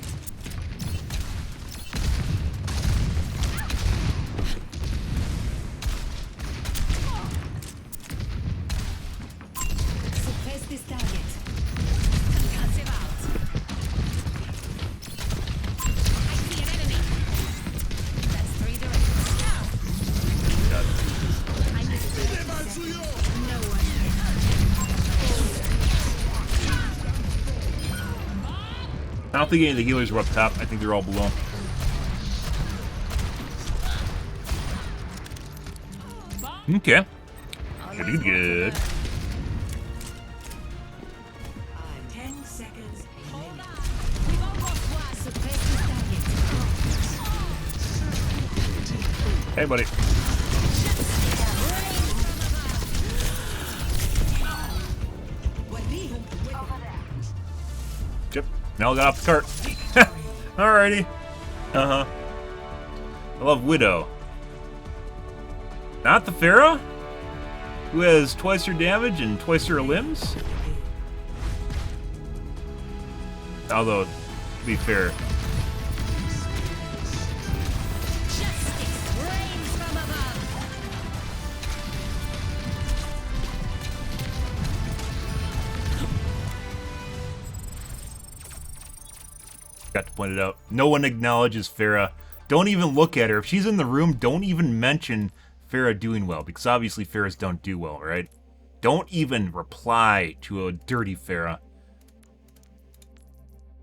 Suppress this target. Concussive out. I see an enemy. That's 3 directions. Got it. I need no one. I don't think any of the healers were up top. I think they're all below. Okay. Good, good, good. 10 seconds remaining. We've almost won. Suppress this target. Hey, buddy. Yep. Now got off the cart. Alrighty. Uh-huh. I love Widow. Not the Pharaoh? Who has twice her damage and twice her limbs? Although, to be fair, Justice reigns from above. Got to point it out. No one acknowledges Farah. Don't even look at her. If she's in the room, don't even mention Farah doing well, because obviously Farahs don't do well, right? Don't even reply to a dirty Farah. All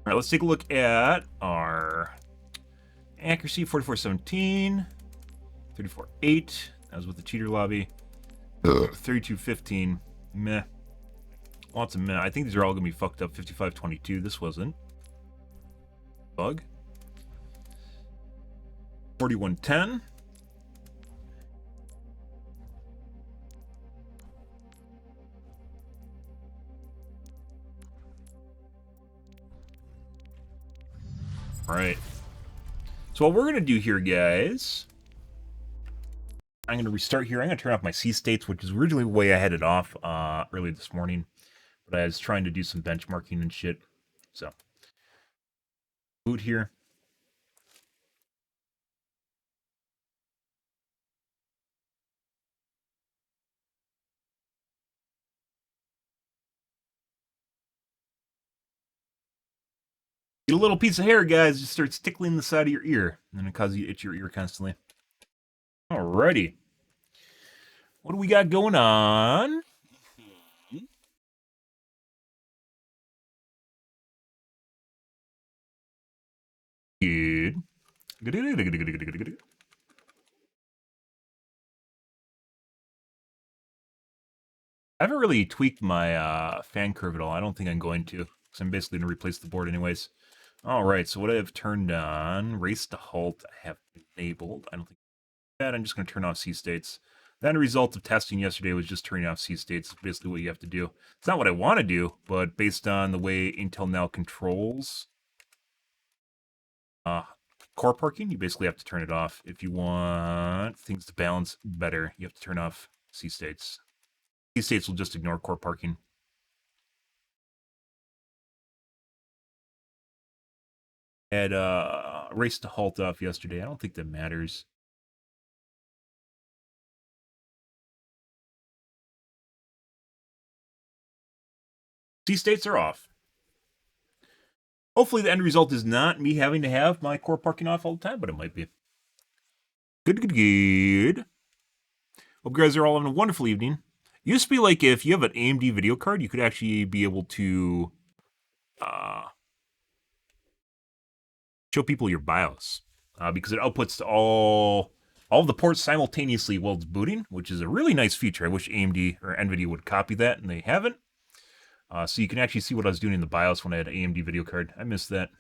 right, let's take a look at our accuracy, 4417, 34.8. That was with the cheater lobby. 32.15. Meh. Lots of meh. I think these are all going to be fucked up. 55.22. This wasn't. Bug. 41.10. Right. So what we're going to do here, guys, I'm going to restart here. I'm going to turn off my C states, which is originally the way I had it off early this morning. But I was trying to do some benchmarking and shit. So, boot here. Get a little piece of hair, guys, just starts tickling the side of your ear, and then it causes you to itch your ear constantly. Alrighty. What do we got going on? Good. Good. I haven't really tweaked my fan curve at all. I don't think I'm going to, because I'm basically going to replace the board anyways. Alright, so what I have turned on, race to halt, I have enabled. I don't think that. I'm just going to turn off C states. The end result of testing yesterday was just turning off C states. It's basically what you have to do. It's not what I want to do, but based on the way Intel now controls core parking, you basically have to turn it off. If you want things to balance better, you have to turn off C states. C states will just ignore core parking. Had race to halt off yesterday. I don't think that matters. C states are off. Hopefully the end result is not me having to have my core parking off all the time, but it might be. Good. Hope you guys are all having a wonderful evening. It used to be like if you have an AMD video card, you could actually be able to show people your BIOS because it outputs to all of the ports simultaneously while it's booting, which is a really nice feature. I wish AMD or NVIDIA would copy that, and they haven't. So you can actually see what I was doing in the BIOS when I had an AMD video card. I missed that.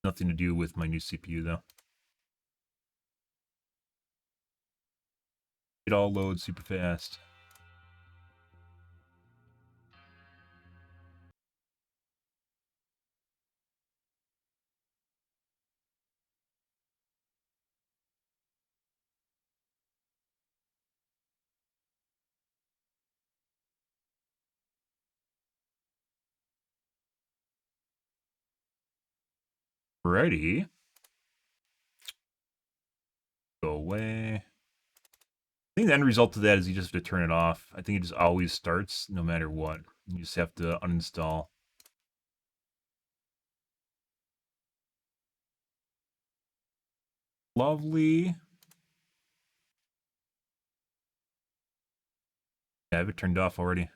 Nothing to do with my new CPU, though. It all loads super fast. Alrighty. Go away. I think the end result of that is you just have to turn it off. I think it just always starts no matter what. You just have to uninstall. Lovely. Yeah, I have it turned off already.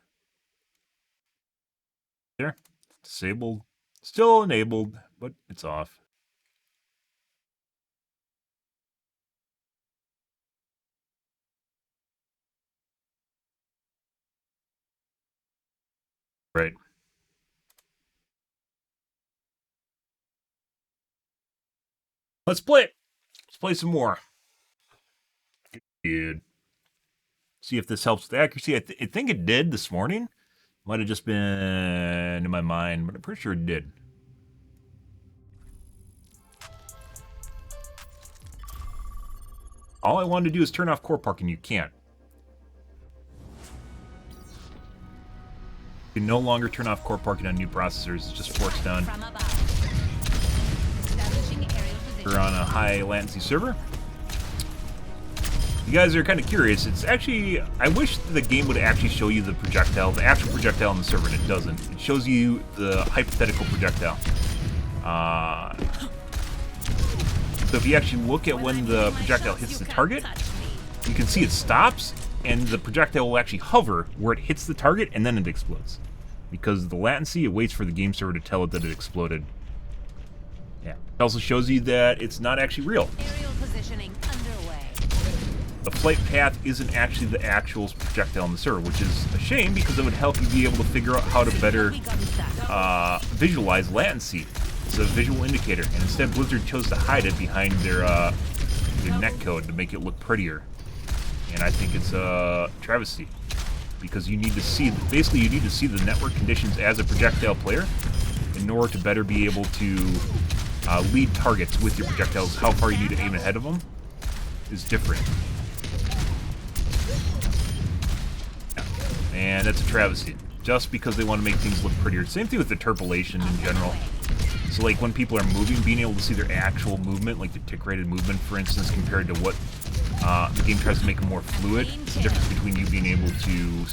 There. Disabled. Still enabled, but it's off. Right. Let's play it. Let's play some more. Good. See if this helps with accuracy. I think it did this morning. Might have just been in my mind, but I'm pretty sure it did. All I wanted to do is turn off core parking. You can't. You can no longer turn off core parking on new processors. It's just forced down. We're on a high latency server. you guys are kind of curious, it's actually, I wish the game would actually show you the projectile, the actual projectile on the server, and it doesn't. It shows you the hypothetical projectile. So if you actually look at when the projectile hits the target, you can see it stops, and the projectile will actually hover where it hits the target, and then it explodes. Because of the latency, it waits for the game server to tell it that it exploded. Yeah. It also shows you that it's not actually real. Aerial positioning underway. The flight path isn't actually the actual projectile on the server, which is a shame because it would help you be able to figure out how to better visualize latency. It's a visual indicator, and instead Blizzard chose to hide it behind their netcode to make it look prettier. And I think it's a travesty because you need to see, basically you need to see the network conditions as a projectile player in order to better be able to lead targets with your projectiles. How far you need to aim ahead of them is different. And that's a travesty, just because they want to make things look prettier. Same thing with interpolation in general. So like when people are moving, being able to see their actual movement, like the tick-rated movement, for instance, compared to what the game tries to make them more fluid. The difference between you being able to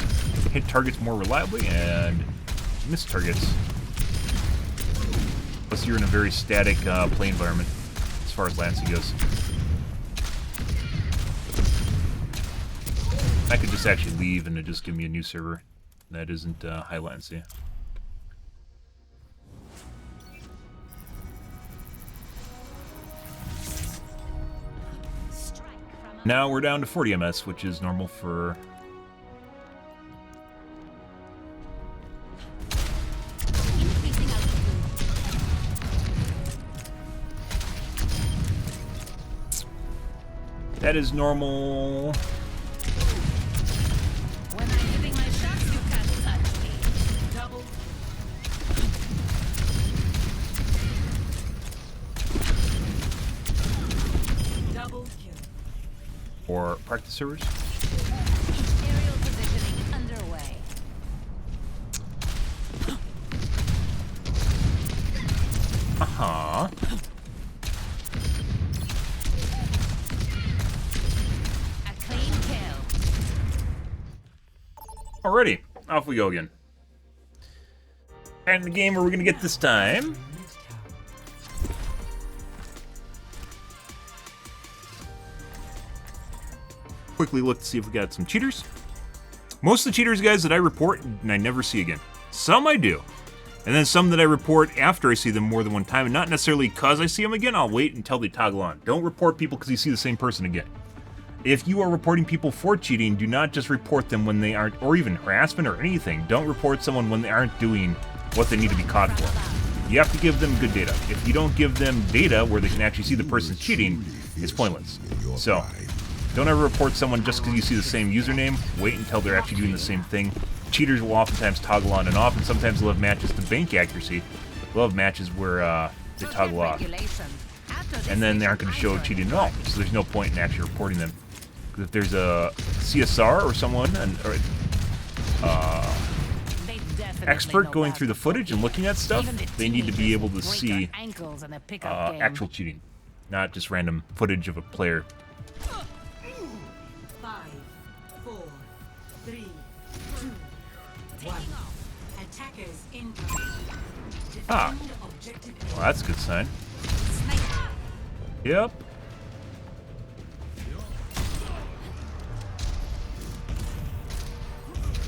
hit targets more reliably and miss targets. Plus you're in a very static play environment as far as latency goes. I could just actually leave and it just give me a new server that isn't high latency. Now we're down to 40 ms, which is normal for... That is normal... When I'm hitting my shots, you can't touch me. Double. Double kill. For practice servers. Aerial positioning underway. Uh-huh. A clean kill. Alrighty, off we go again. And the game where we're gonna get this time. Quickly look to see if we got some cheaters. Most of the cheaters, guys, that I report and I never see again. Some I do. And then some that I report after I see them more than one time, and not necessarily because I see them again, I'll wait until they toggle on. Don't report people because you see the same person again. If you are reporting people for cheating, do not just report them when they aren't, or even harassment or anything. Don't report someone when they aren't doing what they need to be caught for. You have to give them good data. If you don't give them data where they can actually see the person's cheating, it's pointless. So, don't ever report someone just because you see the same username. Wait until they're actually doing the same thing. Cheaters will oftentimes toggle on and off, and sometimes they'll have matches to bank accuracy. They'll have matches where they toggle off. And then they aren't going to show cheating at all, so there's no point in actually reporting them. Because if there's a CSR or someone, or expert going through the footage and looking at stuff, they need to be able to see actual cheating, not just random footage of a player. 5, 4, 3, 2, 1. Attackers incoming. Ah, Defend objective A. well, that's a good sign. Yep.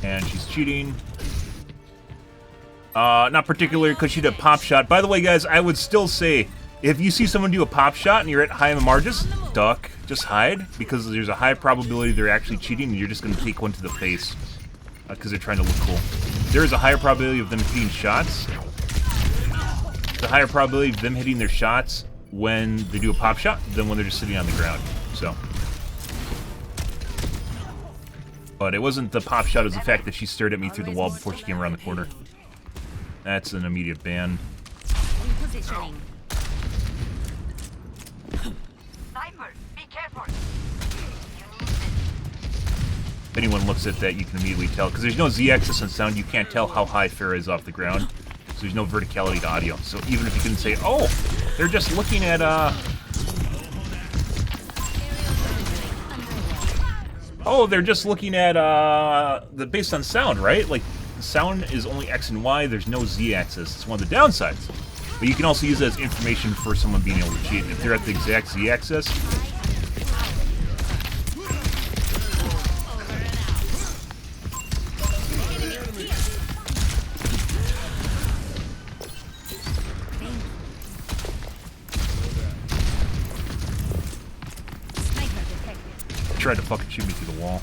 And she's cheating. Not particularly because she did a pop shot. By the way, guys, I would still say, if you see someone do a pop shot and you're at high MMR, just duck, just hide, because there's a high probability they're actually cheating and you're just going to take one to the face because they're trying to look cool. There is a higher probability of them hitting shots. The higher probability of them hitting their shots when they do a pop shot than when they're just sitting on the ground. So. But it wasn't the pop shot, it was the fact that she stared at me through the wall before she came around the corner. That's an immediate ban. Positioning. Sniper, be careful. If anyone looks at that, you can immediately tell. Because there's no Z-axis on sound, you can't tell how high Farah is off the ground. So there's no verticality to audio. So even if you can say, oh, they're just looking at, Oh, they're just looking at the based on sound, right? Like the sound is only X and Y. There's no Z axis. It's one of the downsides. But you can also use it as information for someone being able to cheat. If they're at the exact Z axis. Tried to fucking shoot me through the wall.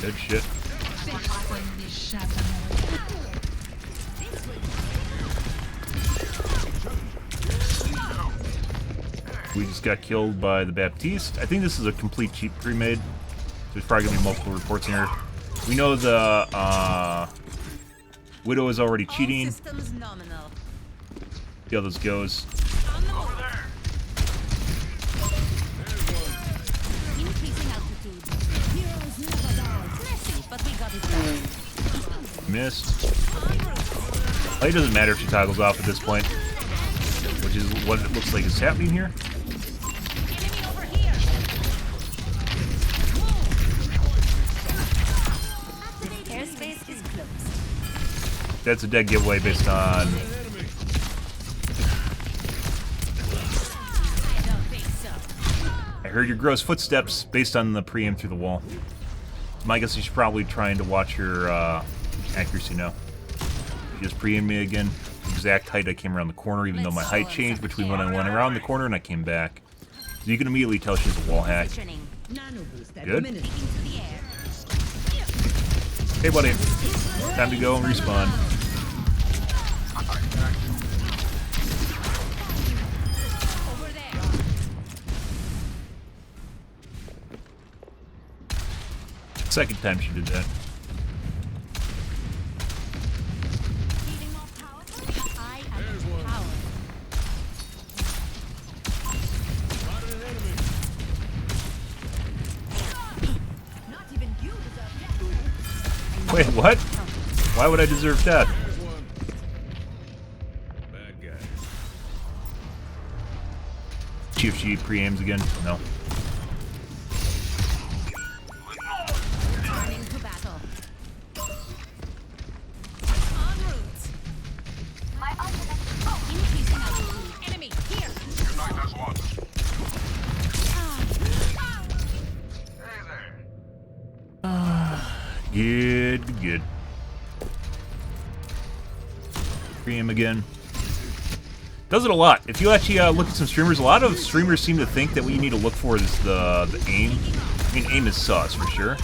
Dead shit. We just got killed by the Baptiste. I think this is a complete cheat pre-made. There's probably gonna be multiple reports here. We know the Widow is already cheating. See how this goes. Missed. It doesn't matter if she toggles off at this point, which is what it looks like is happening here. Airspace is closed. That's a dead giveaway based on. I heard your gross footsteps based on the pre-aim through the wall. My guess is she's probably trying to watch your accuracy now. She just pre-aimed me again. Exact height I came around the corner, even though my height changed between when I went around the corner and I came back. So you can immediately tell she's a wall hack. Good. Hey buddy, time to go and respawn. Second time she did that. Wait, what? Why would I deserve that? Bad guy. See if she pre-aims again? No. Good. Pre-aim again. Does it a lot. If you actually look at some streamers, a lot of streamers seem to think that what you need to look for is the aim. I mean, aim is sus for sure.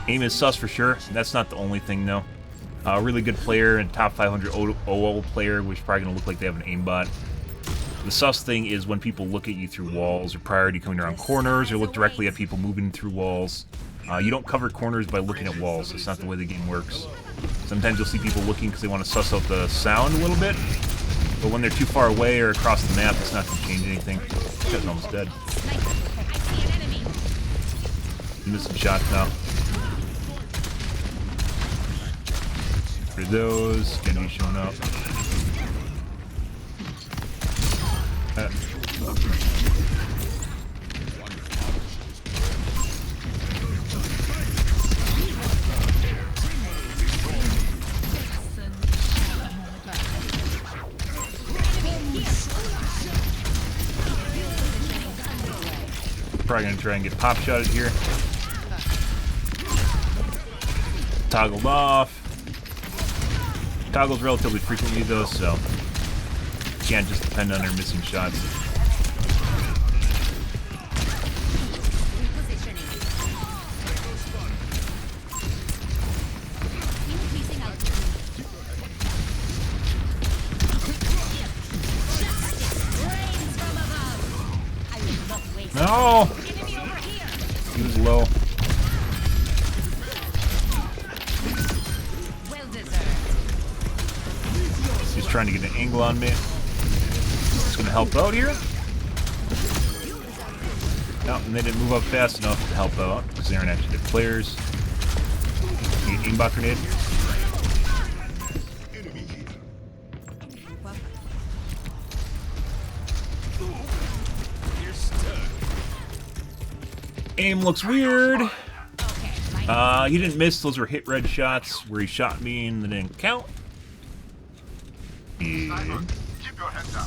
Aim is sus for sure. That's not the only thing though. A really good player and top 500 OL player, which is probably gonna look like they have an aimbot. The sus thing is when people look at you through walls, or prior to coming around corners, or look directly at people moving through walls. You don't cover corners by looking at walls. That's not the way the game works. Sometimes you'll see people looking because they want to suss out the sound a little bit, but when they're too far away or across the map, it's not going to change anything. This guy's almost dead. You missed some shots now. For those, Genji showing up. Probably gonna try and get pop shotted here. Toggled off. Toggles relatively frequently though, so can't just depend on her missing shots. No! He was low. He's trying to get an angle on me. It's gonna help out here. No, and they didn't move up fast enough to help out because they aren't actually good players. Aimbot grenade. Aim looks weird. He didn't miss. Those were hit red shots where he shot me and they didn't count. Yeah. Keep your head down.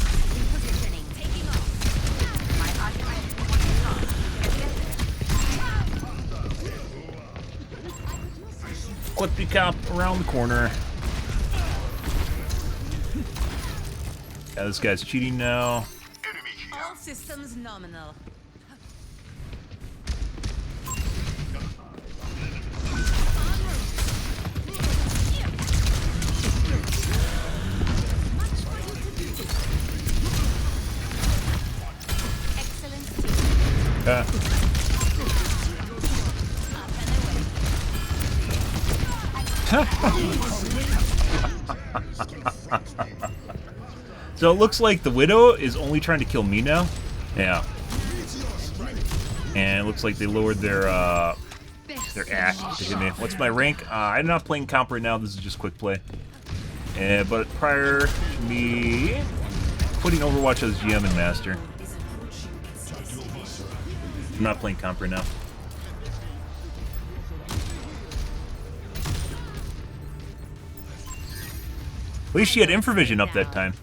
Clippy cop around the corner. Yeah, this guy's cheating now. All systems nominal. So it looks like the Widow is only trying to kill me now. Yeah. And it looks like they lowered their axe to hit me. What's my rank? I'm not playing comp right now. This is just quick play. But prior to me quitting Overwatch as GM and Master. I'm not playing comp right now. At least she had infravision up that time.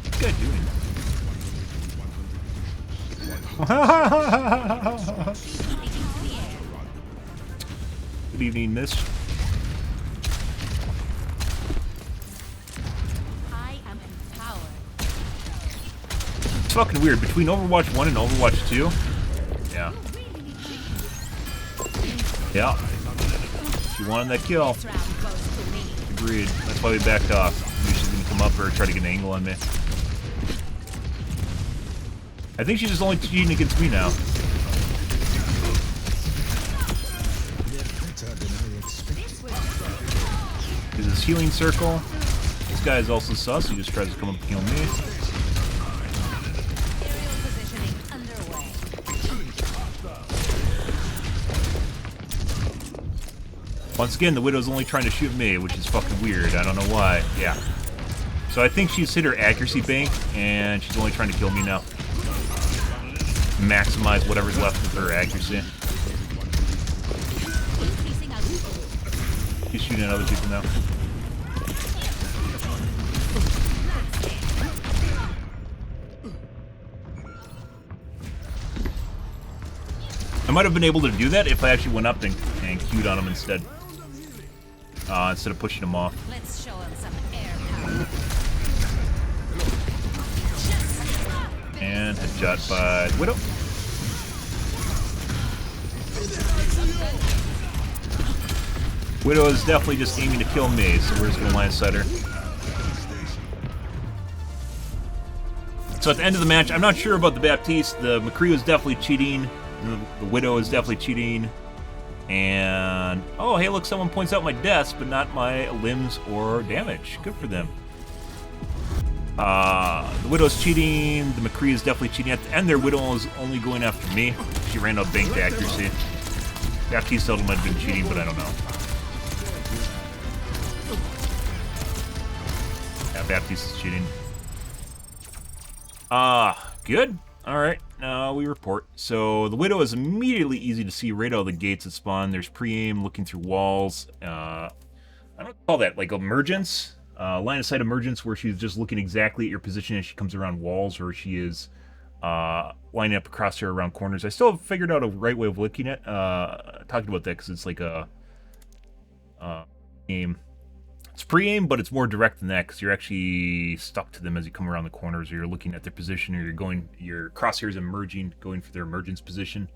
What's this guy doing? Good evening, miss. I am empowered. It's fucking weird. Between Overwatch 1 and Overwatch 2? Yeah. Yeah. She wanted that kill. Agreed. That's why we backed off. Maybe she's gonna come up or try to get an angle on me. I think she's just only cheating against me now. There's this healing circle. This guy is also sus. He just tries to come up and kill me. Once again, the Widow's only trying to shoot me, which is fucking weird. I don't know why. Yeah. So I think she's hit her accuracy bank, and she's only trying to kill me now. Maximize whatever's left of her accuracy. She's shooting at other people now. I might have been able to do that if I actually went up and queued on him instead. Instead of pushing him off. Let's show him some air power. And headshot by Widow. Widow is definitely just aiming to kill me, so we're just gonna line sight her. So at the end of the match, I'm not sure about the Baptiste. The McCree was definitely cheating. The Widow is definitely cheating. And oh, hey, look, someone points out my deaths, but not my limbs or damage. Good for them. The Widow's cheating. The McCree is definitely cheating. At the end, their Widow is only going after me. She ran out banked accuracy. Baptiste seldom might have been cheating, but I don't know. Yeah, Baptiste is cheating. Good. Alright, now we report. So, the Widow is immediately easy to see right out of the gates at spawn. There's pre-aim, looking through walls. I don't call that, like, emergence. Line of sight emergence, where she's just looking exactly at your position as she comes around walls, or she is lining up across her around corners. I still haven't figured out a right way of looking at talking about that, because it's like a aim. It's pre-aim, but it's more direct than that, because you're actually stuck to them as you come around the corners, or you're looking at their position, or your crosshairs emerging, going for their emergence position.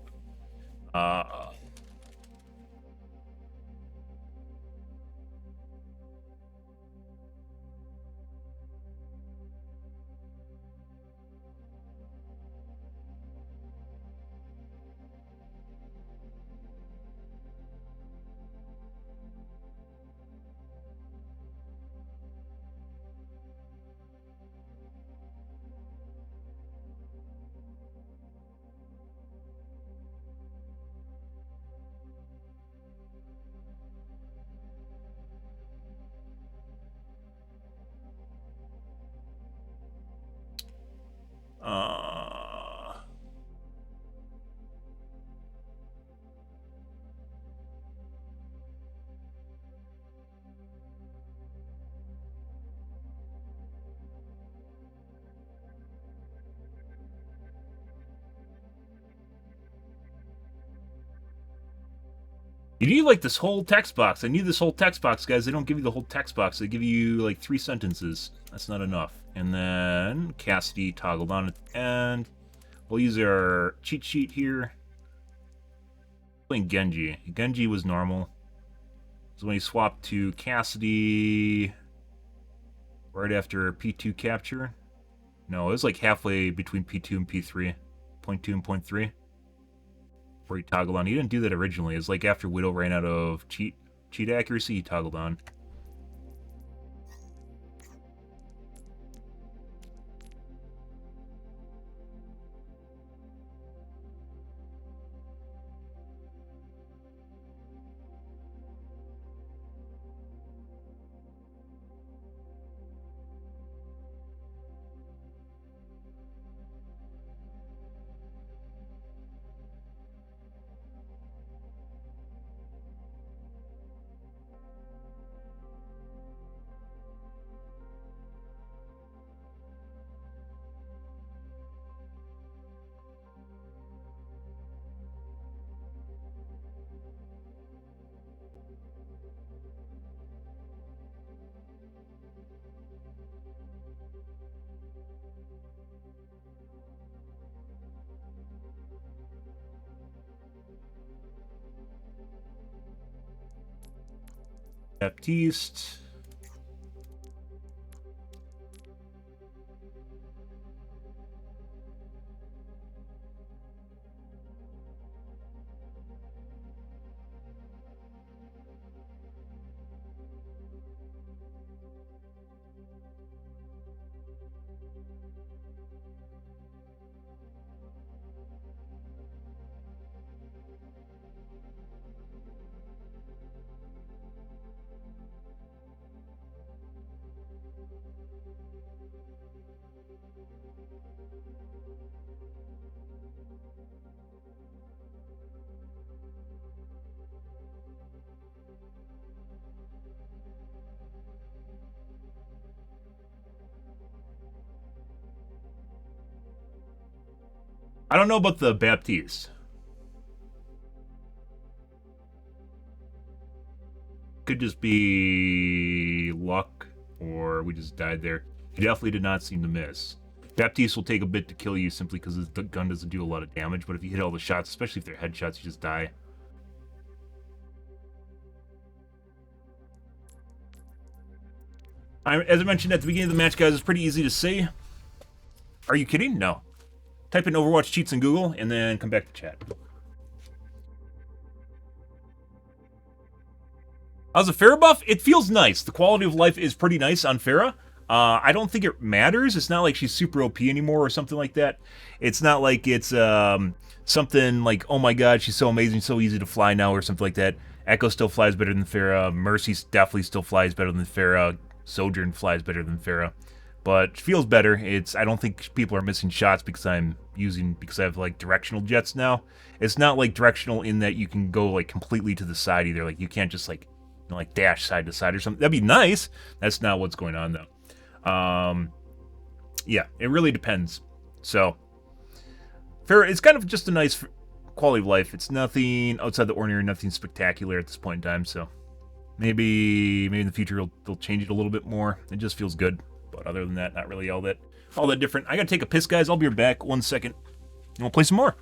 You need like this whole text box. I need this whole text box, guys. They don't give you the whole text box. They give you like 3 sentences. That's not enough. And then Cassidy toggled on at the end. We'll use our cheat sheet here. Playing Genji. Genji was normal. So when he swapped to Cassidy right after P2 capture. No, it was like halfway between P2 and P3. Point 2 and point 3. Where he toggled on. He didn't do that originally. It was like after Widow ran out of cheat accuracy, he toggled on. Baptiste. I don't know about the Baptiste. Could just be luck, or we just died there. He definitely did not seem to miss. Baptiste will take a bit to kill you simply because his gun doesn't do a lot of damage, but if you hit all the shots, especially if they're headshots, you just die. As I mentioned at the beginning of the match, guys, it's pretty easy to see. Are you kidding? No. Type in Overwatch cheats in Google, and then come back to chat. How's the Pharah buff? It feels nice. The quality of life is pretty nice on Pharah. I don't think it matters. It's not like she's super OP anymore or something like that. It's not like it's something like, oh my god, she's so amazing, so easy to fly now or something like that. Echo still flies better than Pharah. Mercy definitely still flies better than Pharah. Sojourn flies better than Pharah. But feels better. I don't think people are missing shots because I have like directional jets now. It's not like directional in that you can go like completely to the side either. Like you can't just like like dash side to side or something. That'd be nice. That's not what's going on though. Yeah, it really depends. So Pharah, it's kind of just a nice quality of life. It's nothing outside the ordinary, nothing spectacular at this point in time. So maybe in the future they'll change it a little bit more. It just feels good. But other than that, not really all that different. I gotta take a piss, guys. I'll be right back. 1 second. And we'll play some more.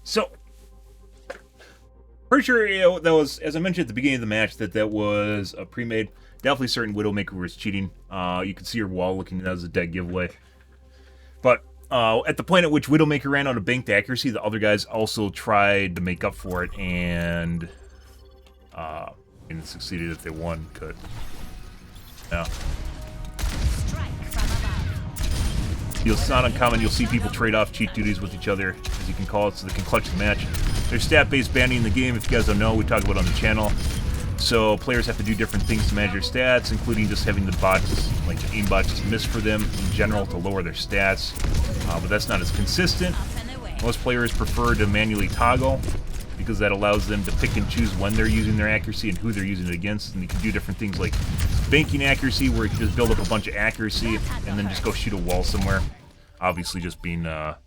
So pretty sure, you know, that was, as I mentioned at the beginning of the match, that was a pre-made. Definitely certain Widowmaker was cheating. You could see her wall looking as a dead giveaway. But at the point at which Widowmaker ran out of banked accuracy, the other guys also tried to make up for it, and succeeded if they won. Could. Yeah. It's not uncommon. You'll see people trade off cheat duties with each other, as you can call it, so they can clutch the match. There's stat-based banding in the game. If you guys don't know, we talk about it on the channel. So players have to do different things to manage their stats, including just having the bots, like the aim bots, just miss for them in general to lower their stats. But that's not as consistent. Most players prefer to manually toggle, because that allows them to pick and choose when they're using their accuracy and who they're using it against. And you can do different things like banking accuracy, where you can just build up a bunch of accuracy and then just go shoot a wall somewhere. Obviously just being a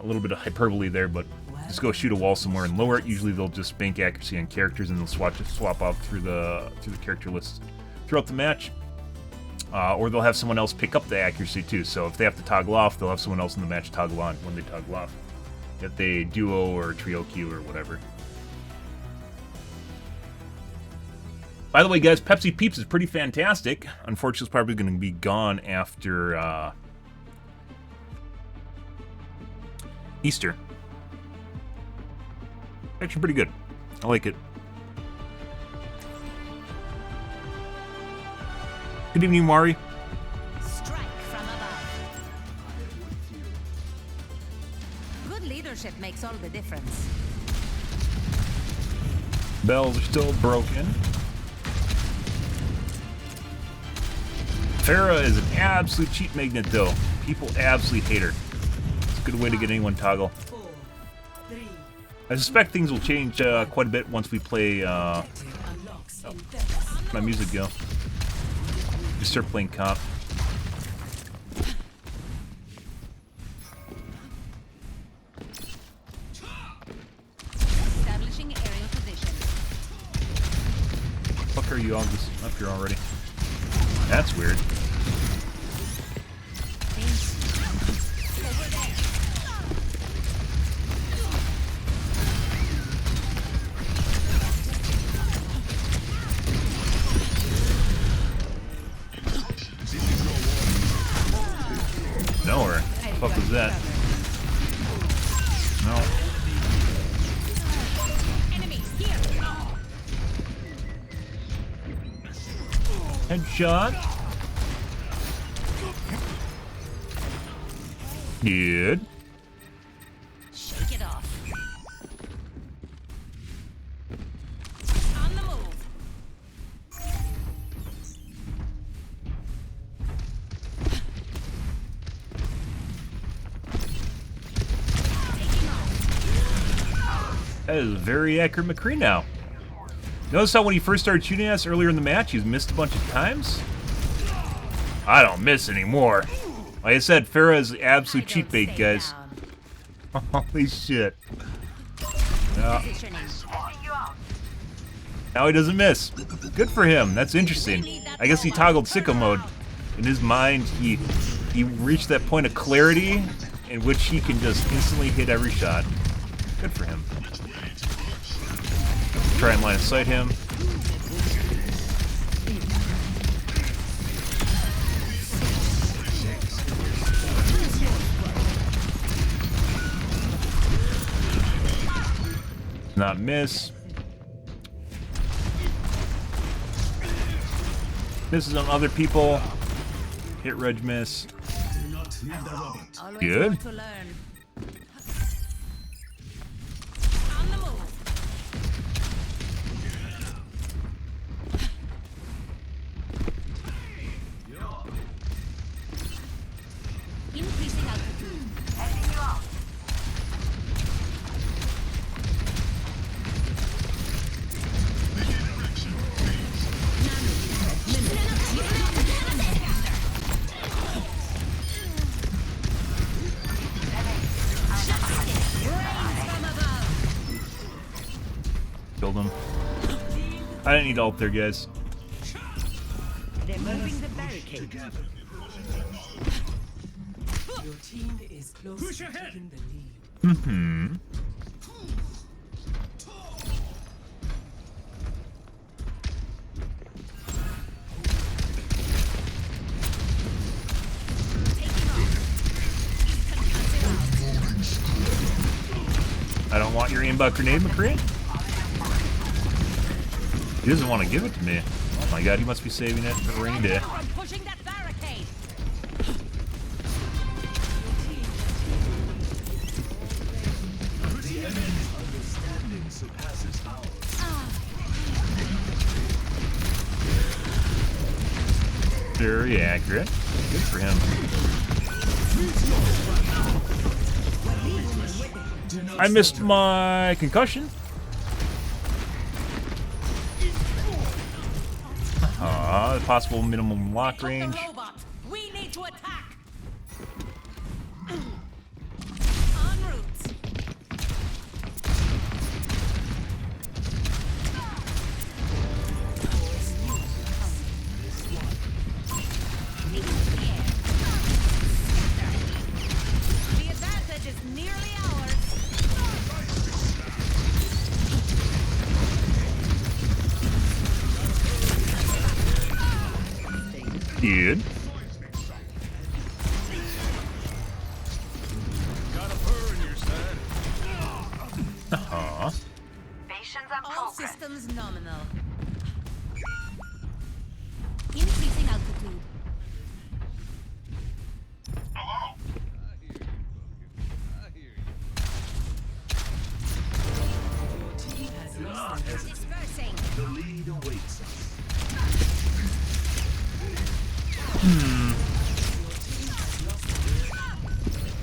little bit of hyperbole there, but just go shoot a wall somewhere and lower it. Usually they'll just bank accuracy on characters and they'll swap off through the character list throughout the match. Or they'll have someone else pick up the accuracy too. So if they have to toggle off, they'll have someone else in the match toggle on when they toggle off. If they duo or trio queue or whatever. By the way, guys, Pepsi Peeps is pretty fantastic. Unfortunately, it's probably going to be gone after Easter. Actually pretty good. I like it. Good evening, Mari. Strike from above. Good leadership makes all the difference. Bells are still broken. Farah is an absolute cheat magnet, though. People absolutely hate her. It's a good way to get anyone toggle. 4, 3. I suspect things will change quite a bit once we play. My music go. Just start playing comp. Establishing aerial position. Fuck are you all just up here already? That's weird. Nowhere. What the fuck was that? No. Headshot. Good. Shake it off. On the move. That is a very accurate McCree now. Notice how when he first started shooting at us earlier in the match, he's missed a bunch of times? I don't miss anymore. Like I said, Farah is the absolute cheat bait, guys. Holy shit. Yeah. Now he doesn't miss. Good for him. That's interesting. I guess he toggled sicko mode. In his mind, he reached that point of clarity in which he can just instantly hit every shot. Good for him. Try and line of sight him. Not miss. Misses on other people. Hit reg miss. Good. Increasing altitude. Heading you off. Killed him. I didn't need ult there, guys. Removing the barricade. Your team is close to taking the lead. Mm-hmm. I don't want your aimbot grenade, McCree. He doesn't want to give it to me. Oh my god, he must be saving it for a rainy day. Pushing that barricade. The enemy's understanding surpasses ours. Very accurate. Good for him. I missed my concussion. Possible minimum lock range. We need to attack. En route. The advantage is nearly ours. Good. All systems nominal. Increasing altitude. Dispersing. The lead awaits us.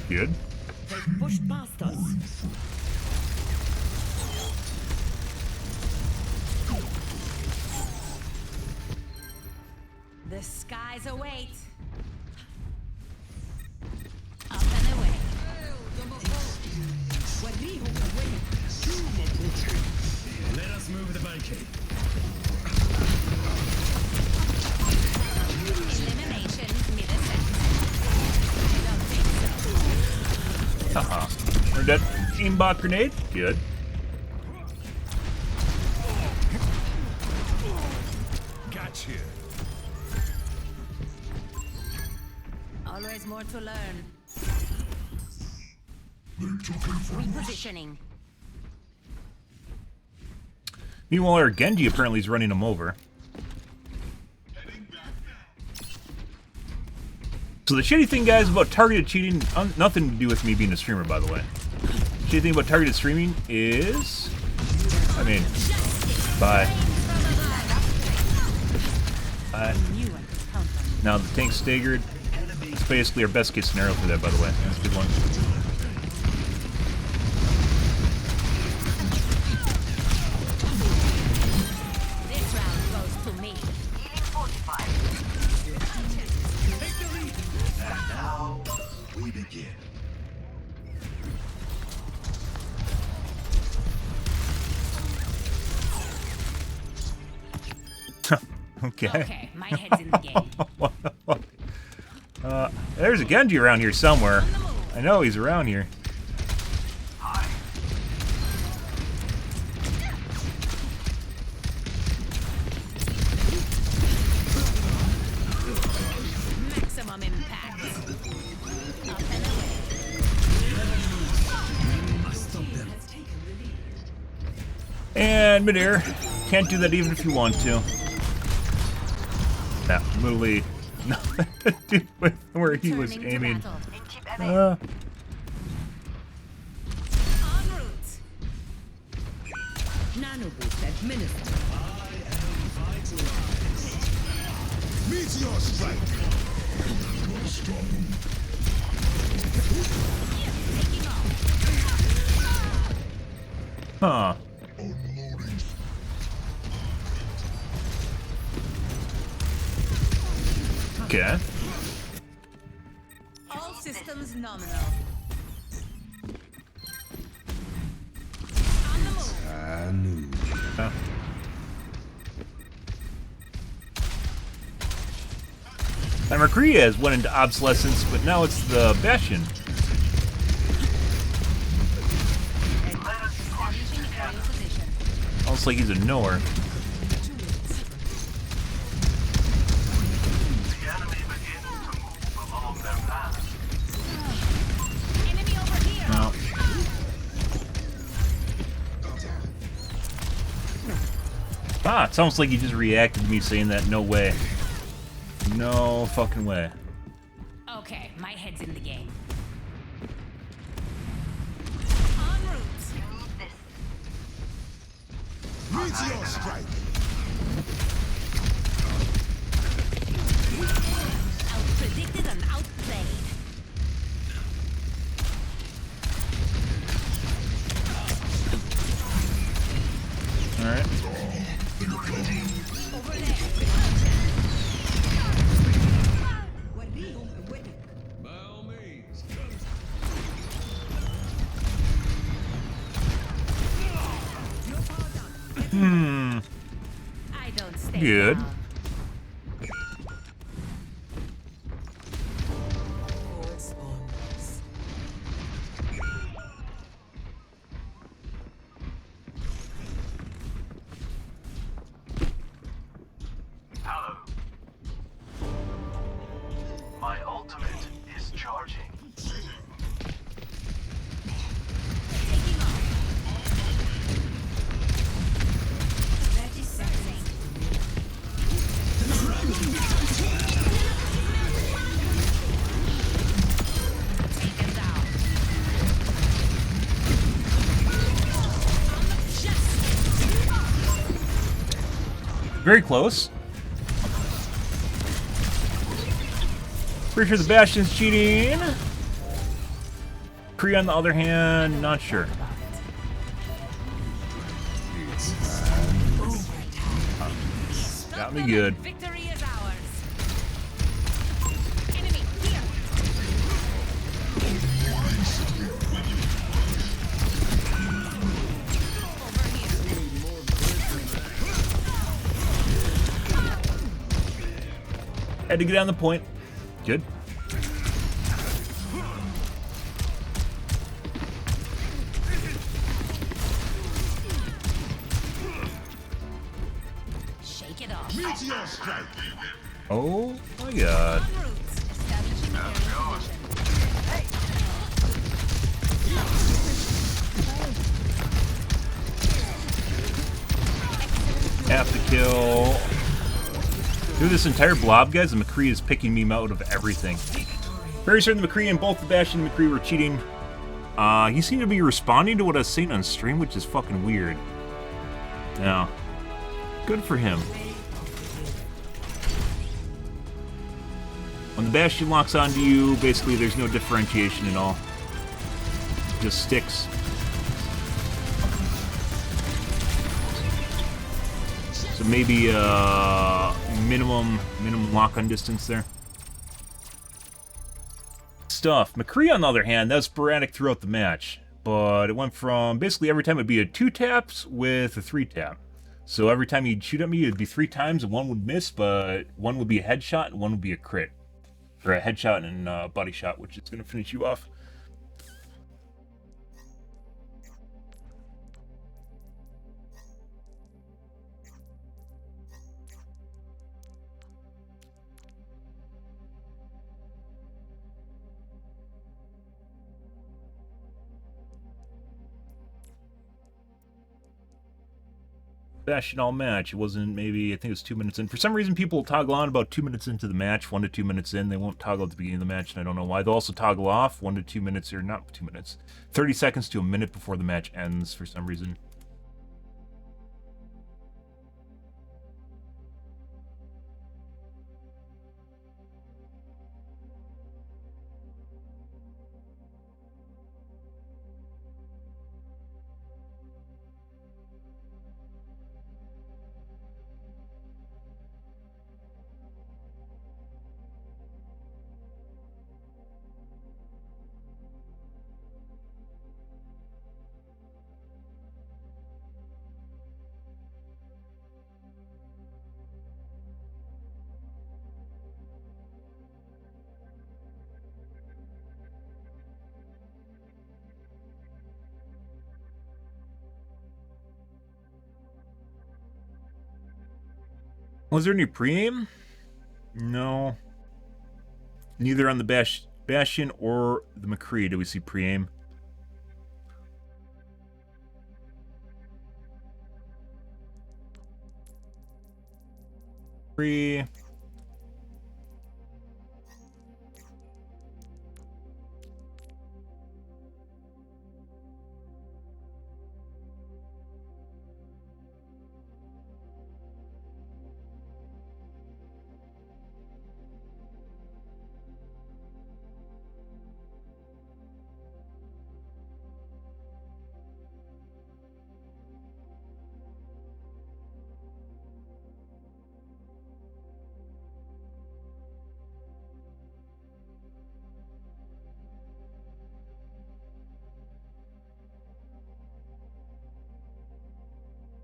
Good. They've pushed past us. The skies await. Up and away. Let us move the barricade. Elimination mid-ascent. I don't think so. Haha. Heard that aimbot grenade? Good. Gotcha. Always more to learn. Repositioning. Meanwhile, our Genji apparently is running him over. So the shitty thing, guys, about targeted cheating, nothing to do with me being a streamer, by the way. Shitty thing about targeted streaming is... I mean... Bye. Now the tank's staggered. It's basically our best case scenario for that, by the way. That's a good one. This round goes to me. And now we begin. Okay. Okay, my head's in the game. What the fuck? There's a Genji around here somewhere. I know he's around here. Maximum impact. Up and away. And midair. Can't do that even if you want to. That literally nothing to do with where he was aiming. En route. Nano boost administered. Meteor strike. Taking off. Huh. Okay. All systems nominal. On the move. I knew. And McCree has went into obsolescence, but now it's the Bastion. Almost like he's a knower. No. Ah, it's almost like he just reacted to me saying that. No way. No fucking way. Okay, my head's in the game. Meteor strike. Outpredicted and outplayed. All right. Over there. By all means. I don't stay Good. long. Hello. My ultimate is charging. Taking off. 30 seconds. Taken down. Very close. Pretty sure the Bastion's cheating. Kree, on the other hand, not sure. Got me good. Victory is ours. Enemy here. Over here. Had to get on the point. Good. Shake it off. Meteor strike. Oh my god. En route. Establishing area position. Half the kill. Through this entire blob, guys, the McCree is picking me out of everything. Very certain the McCree and both the Bastion and McCree were cheating. He seemed to be responding to what I was saying on stream, which is fucking weird. Yeah. Good for him. When the Bastion locks onto you, basically there's no differentiation at all. It just sticks. So maybe minimum lock-on distance there. Stuff. McCree, on the other hand, that was sporadic throughout the match, but it went from basically every time it'd be a 2-taps with a 3-tap. So every time he'd shoot at me, it'd be 3 times, and one would miss, but one would be a headshot and one would be a crit, or a headshot and a body shot, which is gonna finish you off. Bastion all match. It wasn't maybe, I think it was 2 minutes in. For some reason, people toggle on about 2 minutes into the match, 1 to 2 minutes in. They won't toggle at the beginning of the match, and I don't know why. They'll also toggle off 1 to 2 minutes, or not 2 minutes, 30 seconds to a minute before the match ends for some reason. Was there any pre-aim? No. Neither on the Bastion or the McCree do we see pre-aim. Pre.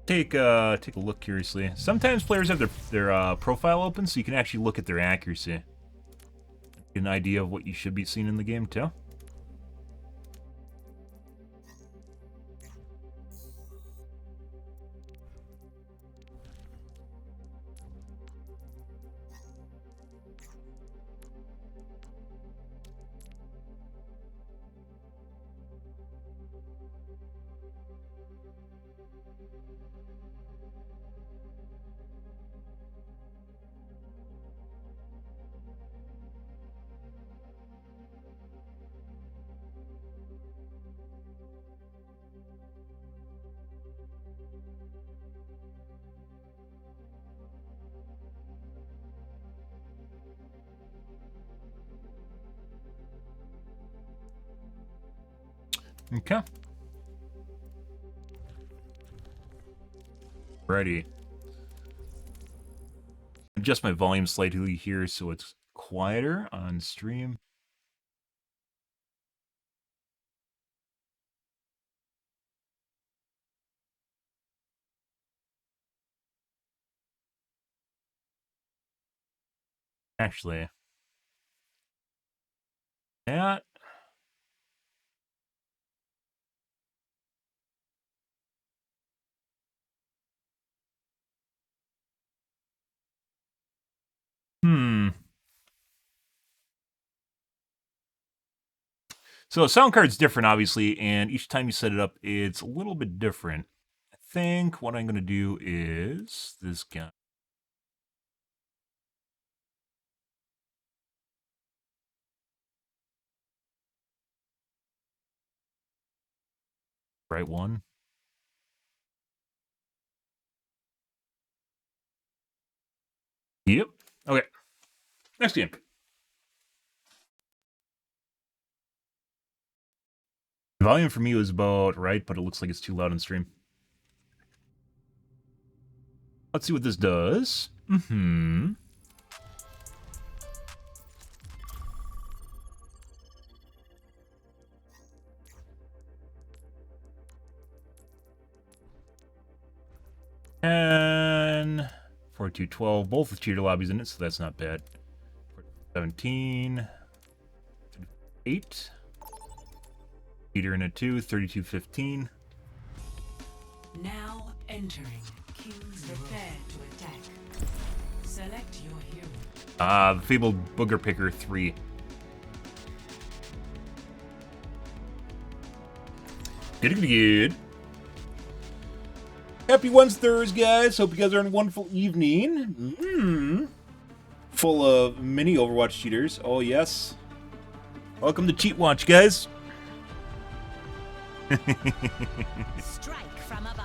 Take a look curiously. Sometimes players have their profile open, so you can actually look at their accuracy. Get an idea of what you should be seeing in the game too. Okay. Ready. Adjust my volume slightly here so it's quieter on stream. Actually, that. So a sound card's different, obviously, and each time you set it up, it's a little bit different. I think what I'm going to do is this guy. Right one. Yep. Okay. Next game. The volume for me was about right, but it looks like it's too loud on stream. Let's see what this does. And 4212, both with cheater lobbies in it, so that's not bad. 17, 8. Cheater in it too, 3215. Now entering. Kings prepare to attack. Select your hero. The Fabled Booger Picker 3. Good. Happy Wednesdays, guys. Hope you guys are having a wonderful evening. Full of mini Overwatch cheaters. Oh, yes. Welcome to Cheat Watch, guys. Strike from above.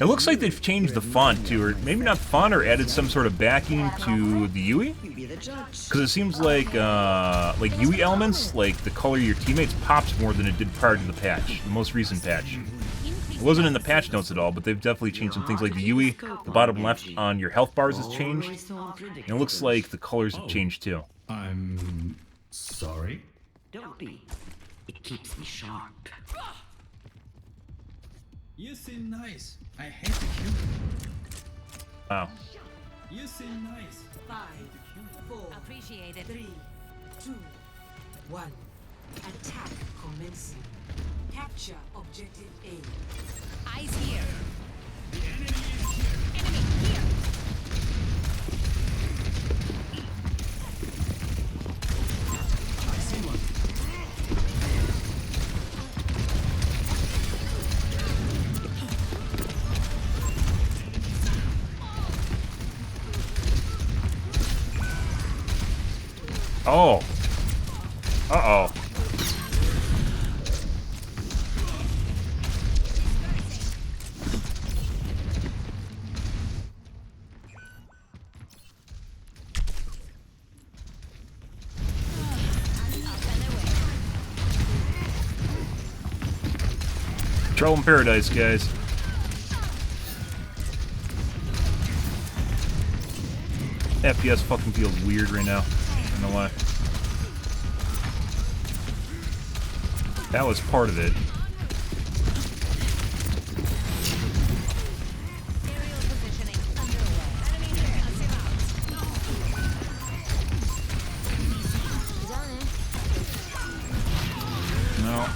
It looks like they've changed the font too, or maybe not font, or added some sort of backing to the UI. Because it seems like UI elements, like the color of your teammates, pops more than it did prior to the patch, the most recent patch. It wasn't in the patch notes at all, but they've definitely changed some things like the UI. The bottom left on your health bars has changed. And it looks like the colors have changed too. I'm sorry. Don't be. It keeps me sharp. You seem nice. I hate to kill you. Wow. You seem nice. 5, 4, Appreciate it. 3, 2, 1. Attack commencing. Capture objective A. Eyes here. Oh. Uh-oh. Trouble in paradise, guys. FPS fucking feels weird right now. I don't know why. That was part of it. No.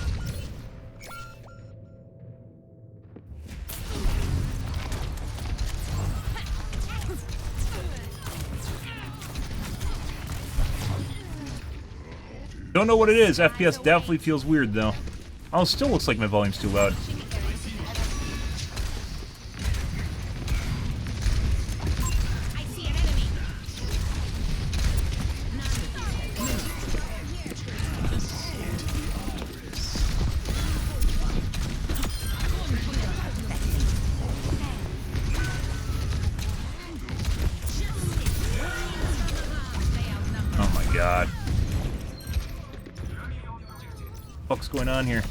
Don't know what it is. FPS definitely feels weird, though. Oh, it still looks like my volume's too loud. Oh my god. What's going on here?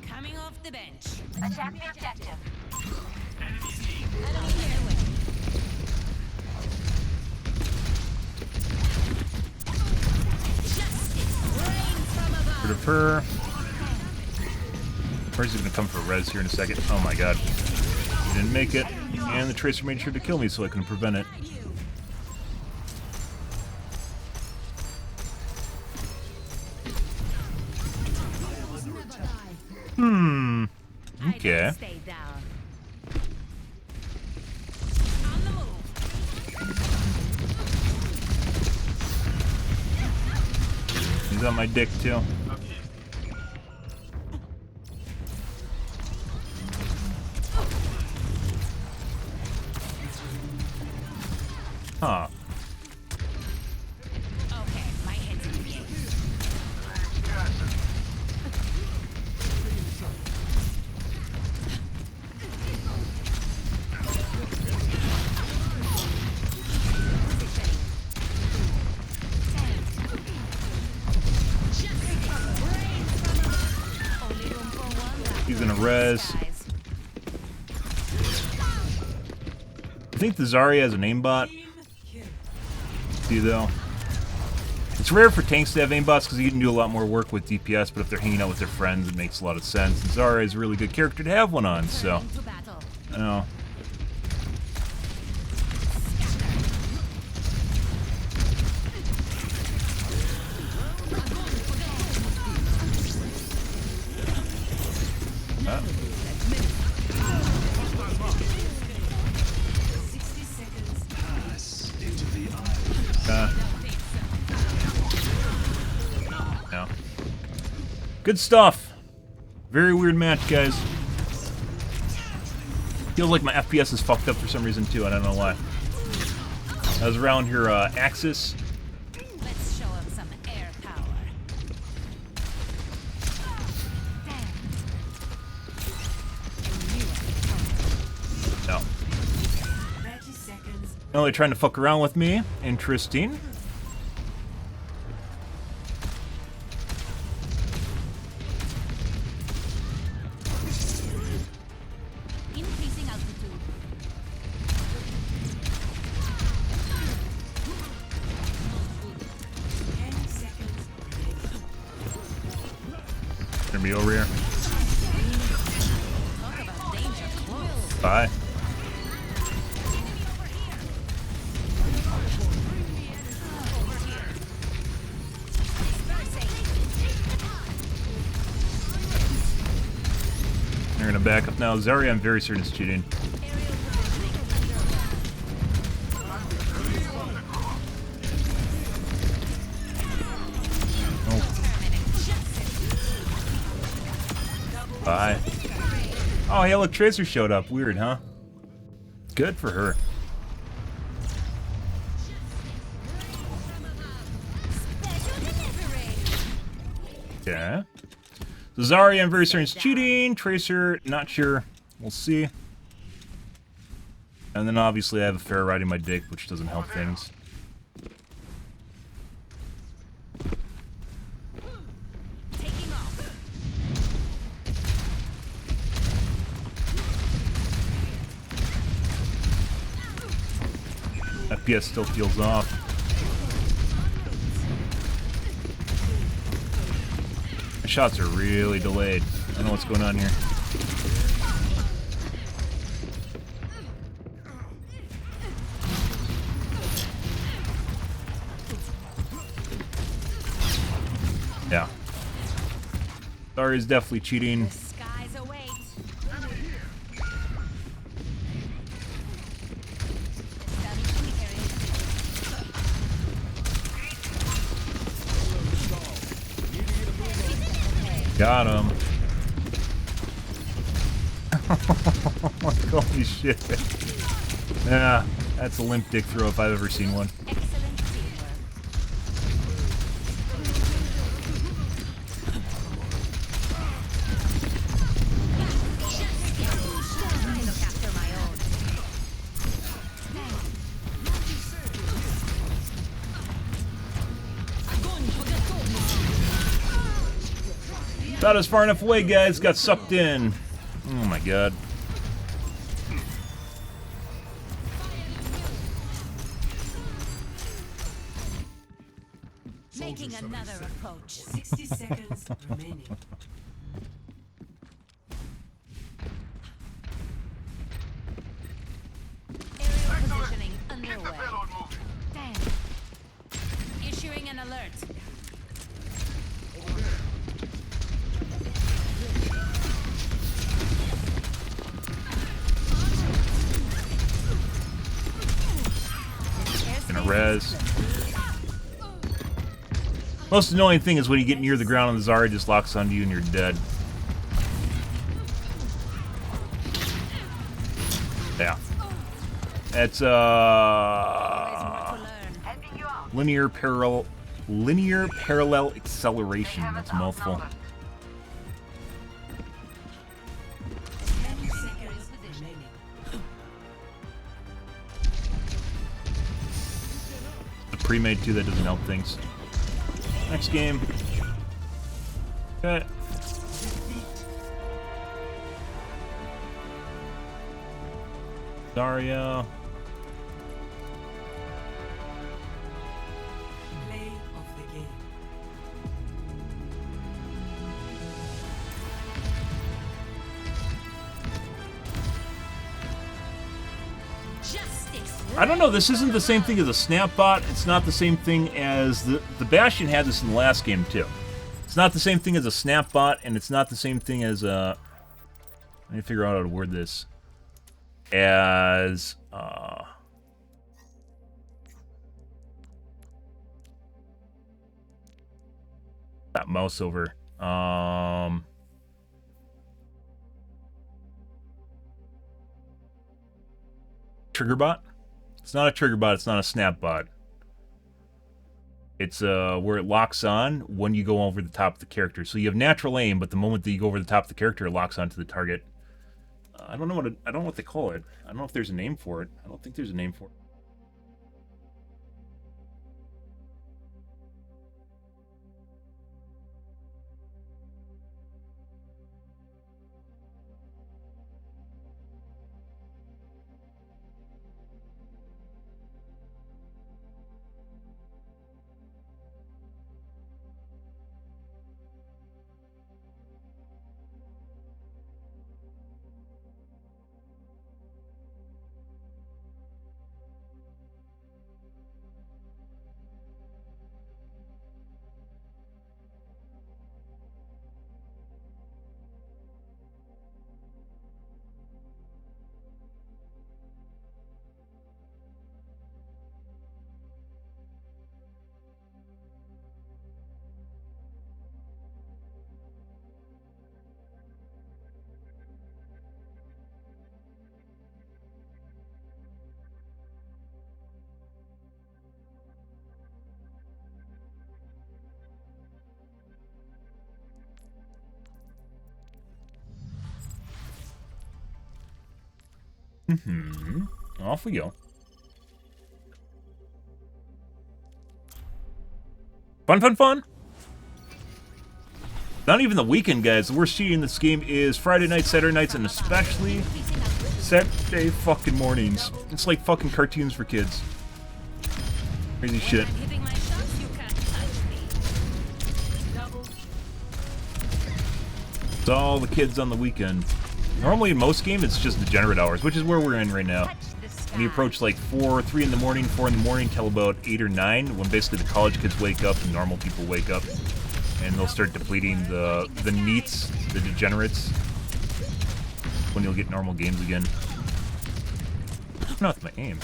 Coming off the bench. Attack the objective. Rid of her. Where's he gonna come for res here in a second? Oh my god. He didn't make it. And the Tracer made sure to kill me so I couldn't prevent it. Okay. He's on my dick too. Huh. Okay, my head's in the game. He's gonna res. I think the Zarya has an aimbot. See though, it's rare for tanks to have aimbots because you can do a lot more work with DPS, but if they're hanging out with their friends, it makes a lot of sense. And Zarya is a really good character to have one on, so I know. No. Good stuff. Very weird match, guys. Feels like my FPS is fucked up for some reason too. I don't know why. I was around here, Axis. Let's show him some air power. No. 30 seconds. No, they're trying to fuck around with me. Interesting. Increasing altitude. Gonna be over here. Talk about danger close. Bye. backup now. Zarya, I'm very certain is cheating. Bye. Oh, hey, look, Tracer showed up. Weird, huh? Good for her. Yeah. So Zarya, I'm very certain is cheating. Tracer, not sure. We'll see. And then obviously I have a fair riding my dick, which doesn't help things. FPS still feels off. My shots are really delayed. I don't know what's going on here. Yeah. Zarya's definitely cheating. Got him. Holy shit. Yeah, that's a limp dick throw if I've ever seen one. About as far enough away, guys. Got sucked in. Oh my god. Making another approach. 60 seconds remaining. Aerial positioning underway. Damn. Issuing an alert. Gonna res. Most annoying thing is when you get near the ground and the Zarya just locks onto you and you're dead. Yeah. It's linear parallel acceleration. That's a mouthful. 10 seconds remaining. The pre-made too, that doesn't help things. Next game. Okay. Zarya. Play of the game. I don't know, this isn't the same thing as a snap bot. It's not the same thing as the Bastion had this in the last game too. It's not the same thing as a snap bot, and it's not the same thing as a. Let me figure out how to word this. As that mouse over. Trigger bot? It's not a trigger bot, it's not a snap bot. It's where it locks on when you go over the top of the character. So you have natural aim, but the moment that you go over the top of the character, it locks onto the target. I don't know what they call it. I don't know if there's a name for it. I don't think there's a name for it. Off we go. Fun, fun, fun! Not even the weekend, guys. The worst cheating in this game is Friday nights, Saturday nights, and especially Saturday fucking mornings. It's like fucking cartoons for kids. Crazy shit. It's all the kids on the weekend. Normally in most games it's just degenerate hours, which is where we're in right now. When you approach like 3 in the morning, 4 in the morning till about 8 or 9, when basically the college kids wake up and normal people wake up. And they'll start depleting the neats, the degenerates. When you'll get normal games again. Not my aim.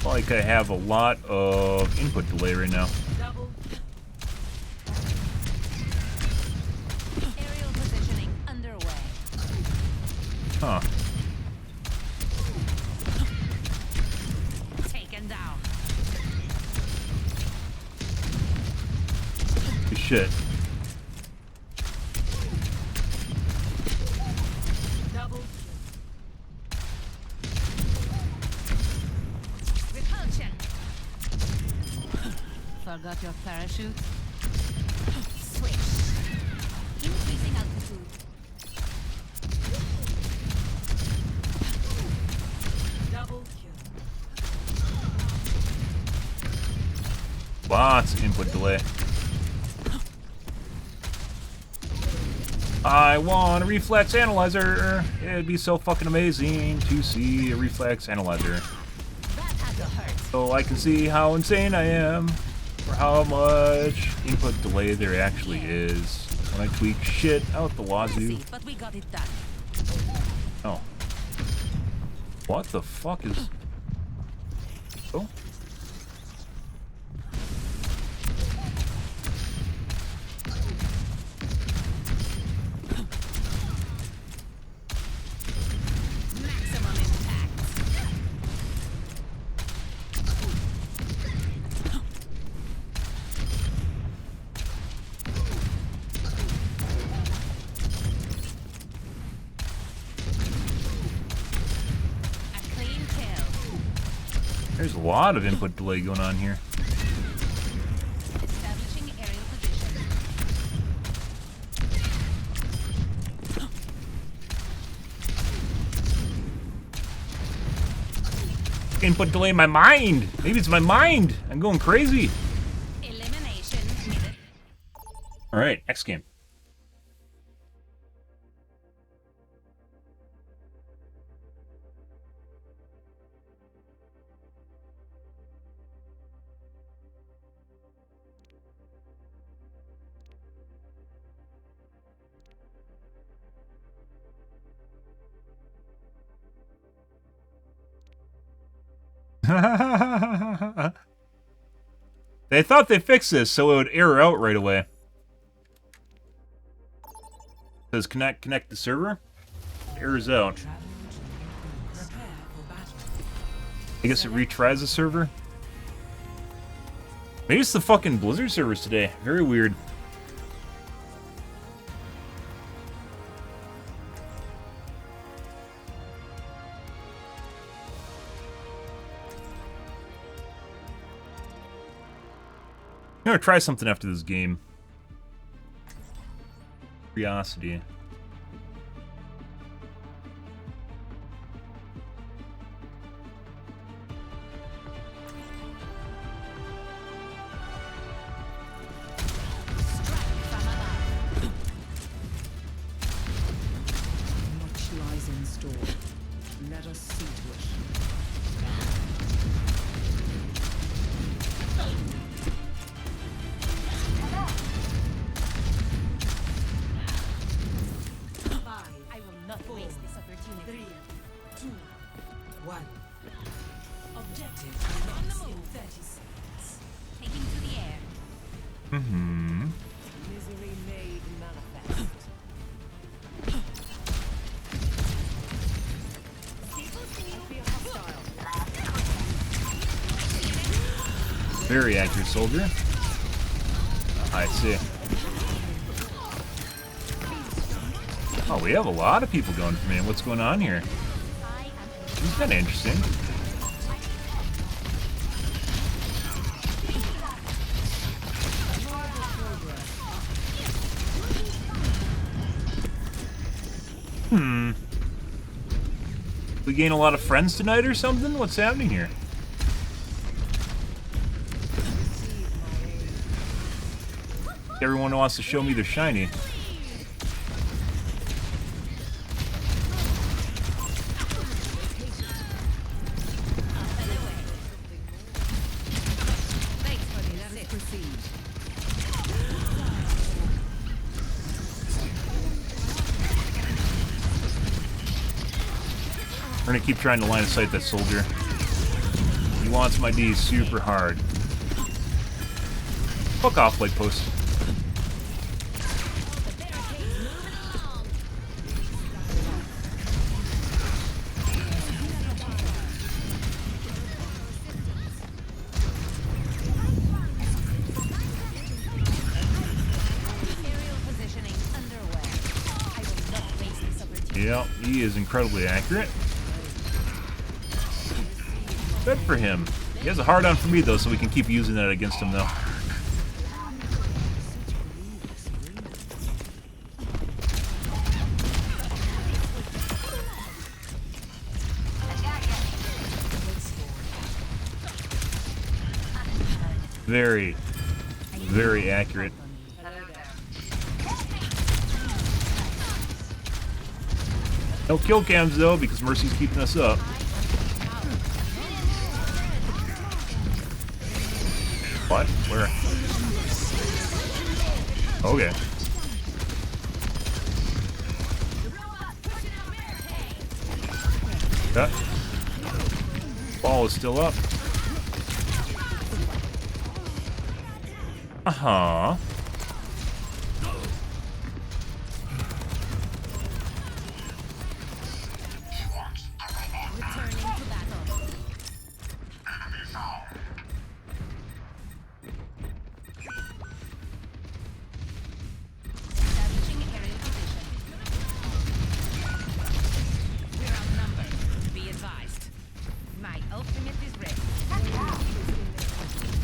Like I have a lot of input delay right now. Aerial positioning underway. Huh. Taken down. Good shit. Forgot your parachute? Switch. Increasing altitude. Double kill. Lots of input delay. I want a reflex analyzer. It'd be so fucking amazing to see a reflex analyzer. So I can see how insane I am. For how much input delay there actually is when I tweak shit out the wazoo. But we got it done. Oh. What the fuck is... Oh? Maximum impact. There's a lot of input delay going on here. Establishing aerial position. Input delay in my mind! Maybe it's my mind! I'm going crazy! Elimination needed. Alright, next game. They thought they fixed this so it would error out right away. It says connect the server. Errors out. I guess it retries the server. Maybe it's the fucking Blizzard servers today. Very weird. I'm gonna try something after this game. Curiosity. Much lies in store. Let us see to it. I will not waste this opportunity. 3, 2, 1. Objective On the lost in move. 30 seconds. Taking to the air. Misery made manifest. Very accurate soldier. I see. Oh, we have a lot of people going for me. What's going on here? It's kind of interesting. We gain a lot of friends tonight or something? What's happening here? Everyone wants to show me their shiny. We're gonna keep trying to line of sight that soldier. He wants my D super hard. Fuck off, light post. Yep, he is incredibly accurate. Good for him. He has a hard on for me though, so we can keep using that against him though. Very, very accurate. No kill cams though, because Mercy's keeping us up. What? Where? Okay. That ball is still up. Uh-huh.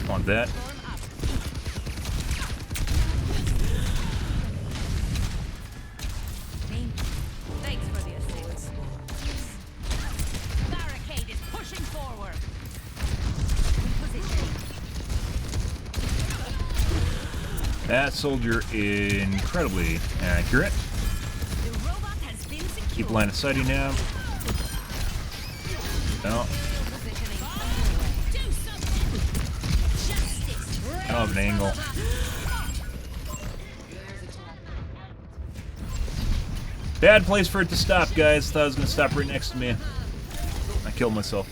Want that? Thanks for the assist. Barricade is pushing forward. That soldier incredibly accurate. Keep line of sighting him. No. I don't have an angle. Bad place for it to stop, guys. Thought it was gonna stop right next to me. I killed myself.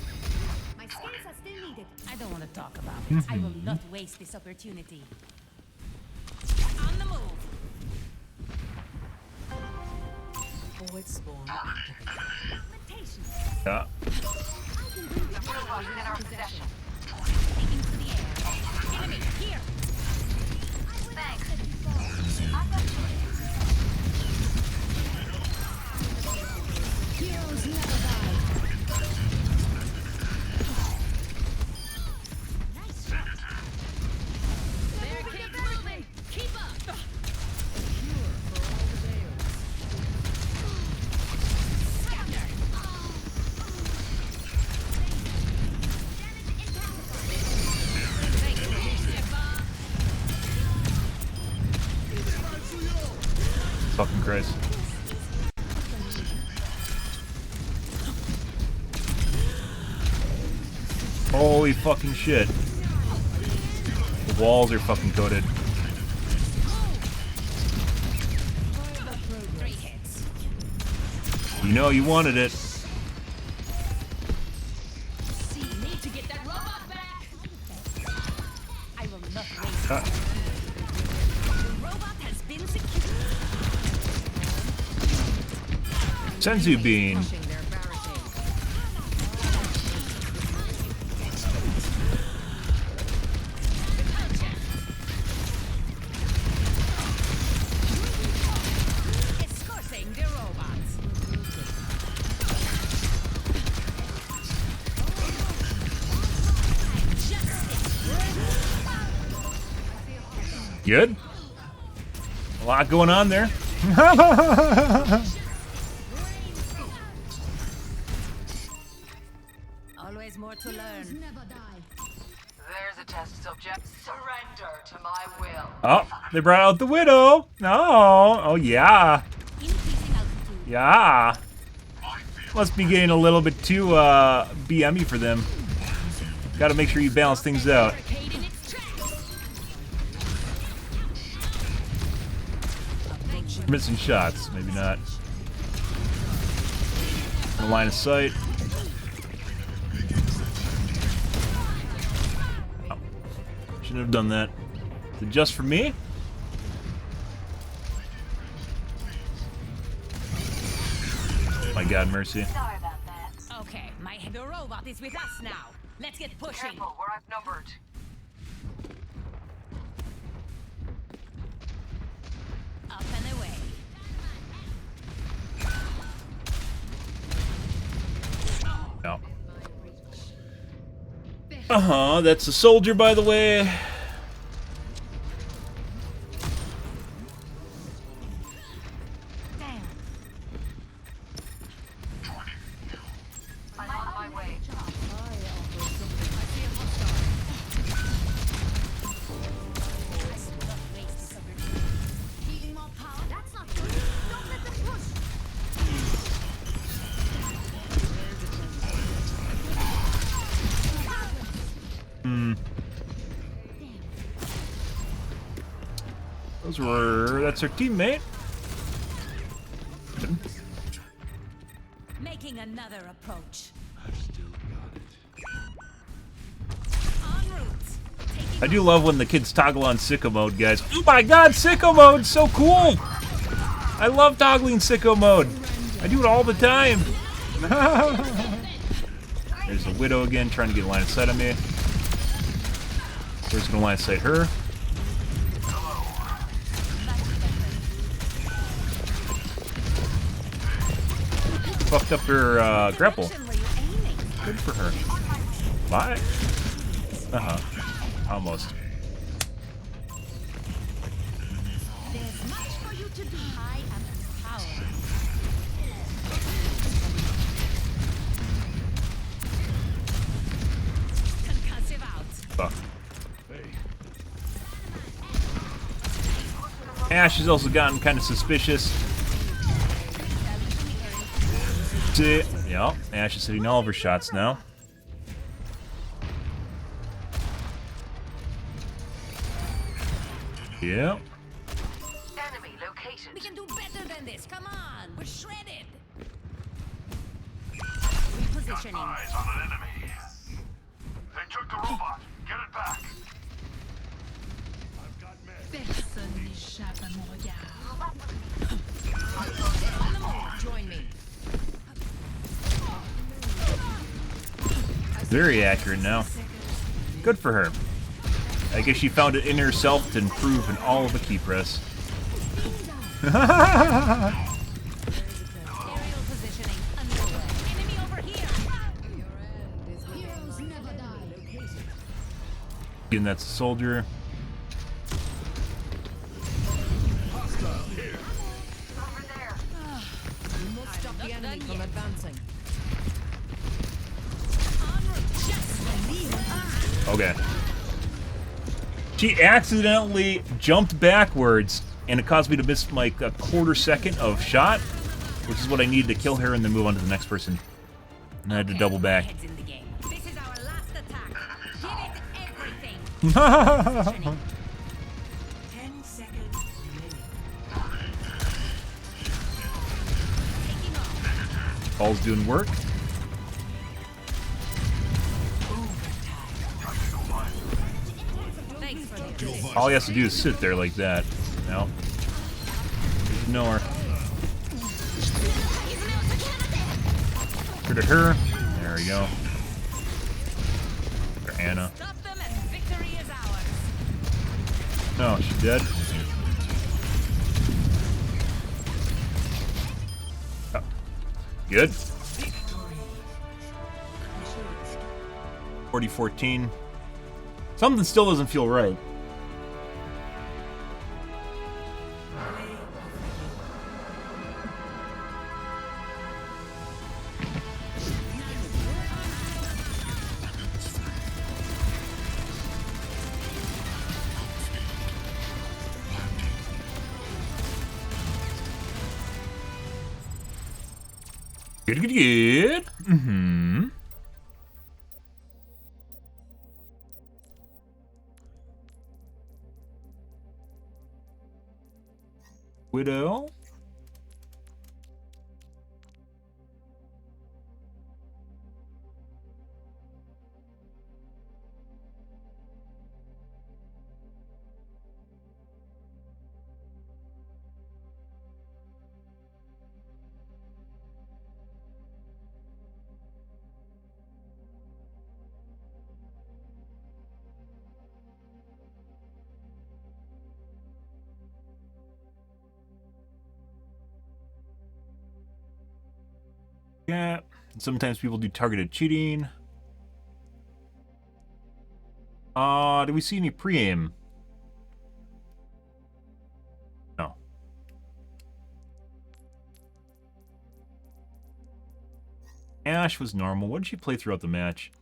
My skills are still needed. I don't want to talk about it. I will not waste this opportunity. On the move. Forward spawn. Yeah. In our possession. Taking to the air. Enemy here. Thanks. Heroes never die. Nice shot. Barricade moving. Keep up. Cure for all the veils. Scatter. Fucking Christ. Holy fucking shit. The walls are fucking coated. 3 hits. You know you wanted it. Need to get that robot back. I will not waste. The robot has been secured. Senzu Bean. Good. A lot going on there. Always more to learn. There's a test subject. Surrender to my will. Oh, they brought out the Widow. No. Oh, yeah. Yeah. Must be getting a little bit too BME for them. Gotta make sure you balance things out. Missing shots, maybe not. The line of sight. Oh. Shouldn't have done that. Is it just for me? My God, mercy. Sorry about that. Okay, the robot is with us now. Let's get pushing. Careful, we're outnumbered. Up and away. No. That's a soldier, by the way. I'm on my way. Healing more power. That's not good. Don't let them push. That's her teammate. Making another approach. I do love when the kids toggle on sicko mode, guys. Oh my God, sicko mode, so cool! I love toggling sicko mode. I do it all the time. There's the Widow again, trying to get a line of sight on me. We're just gonna line of sight her. Fucked up her grapple. Good for her. Bye. Almost. There's much for you to do. I am empowered. Concussive out. Fuck. Ash has also gotten kind of suspicious. See? Yeah, Ash is hitting all of her shots now. Yeah. Enemy located. We can do better than this. Come on. We're shredded. Repositioning. Eyes on an enemy. They took the robot. Get it back. Personne n'échappe à mon regard. On the move. Join me. Very accurate now. Good for her. I guess she found it in herself to improve in all of the key press. Aerial positioning underway. Enemy over here. Heroes never die. And that's a soldier. Over there. We must stop the enemy from advancing. Okay. She accidentally jumped backwards, and it caused me to miss like a quarter second of shot, which is what I needed to kill her and then move on to the next person. And I had to double back. This is our last attack. Give it everything. 10 seconds remaining. Taking off. Paul's doing work. Thanks for the All he has to do is sit there like that. No. Ignore. Rid of her. There we go. For Anna. Stop them and victory is ours. No, she's dead. Oh. Good. 40-14. Something still doesn't feel right. Good, good, good. Mm-hmm. Widow. Yeah. Sometimes people do targeted cheating. Do we see any pre-aim? No. Ash was normal. What did she play throughout the match?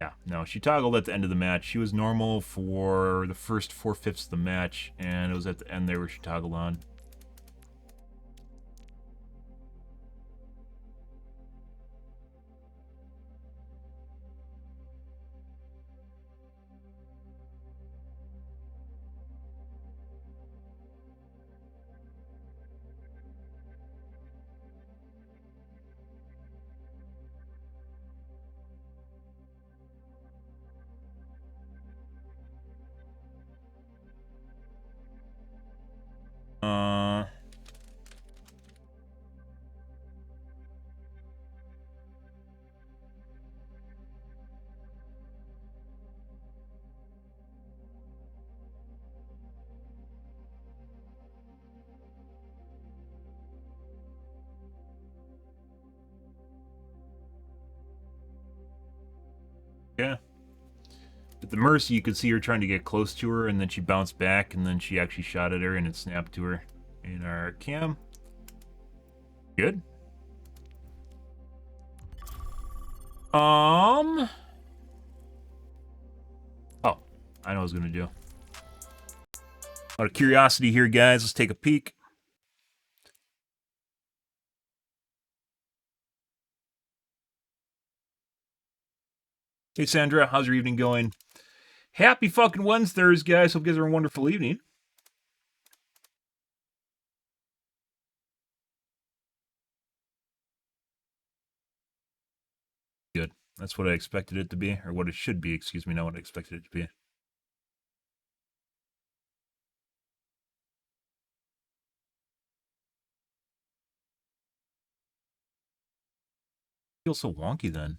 Yeah, no, she toggled at the end of the match. She was normal for the first 4/5 of the match, and it was at the end there where she toggled on. Yeah. With the Mercy, you could see her trying to get close to her, and then she bounced back, and then she actually shot at her, and it snapped to her in our cam. Good. Oh, I know what I was gonna do. Out of curiosity here, guys, let's take a peek. Hey, Sandra, how's your evening going? Happy fucking Wednesdays, guys. Hope you guys are a wonderful evening. Good. That's what I expected it to be, or what it should be, excuse me, not what I expected it to be. Feels so wonky then.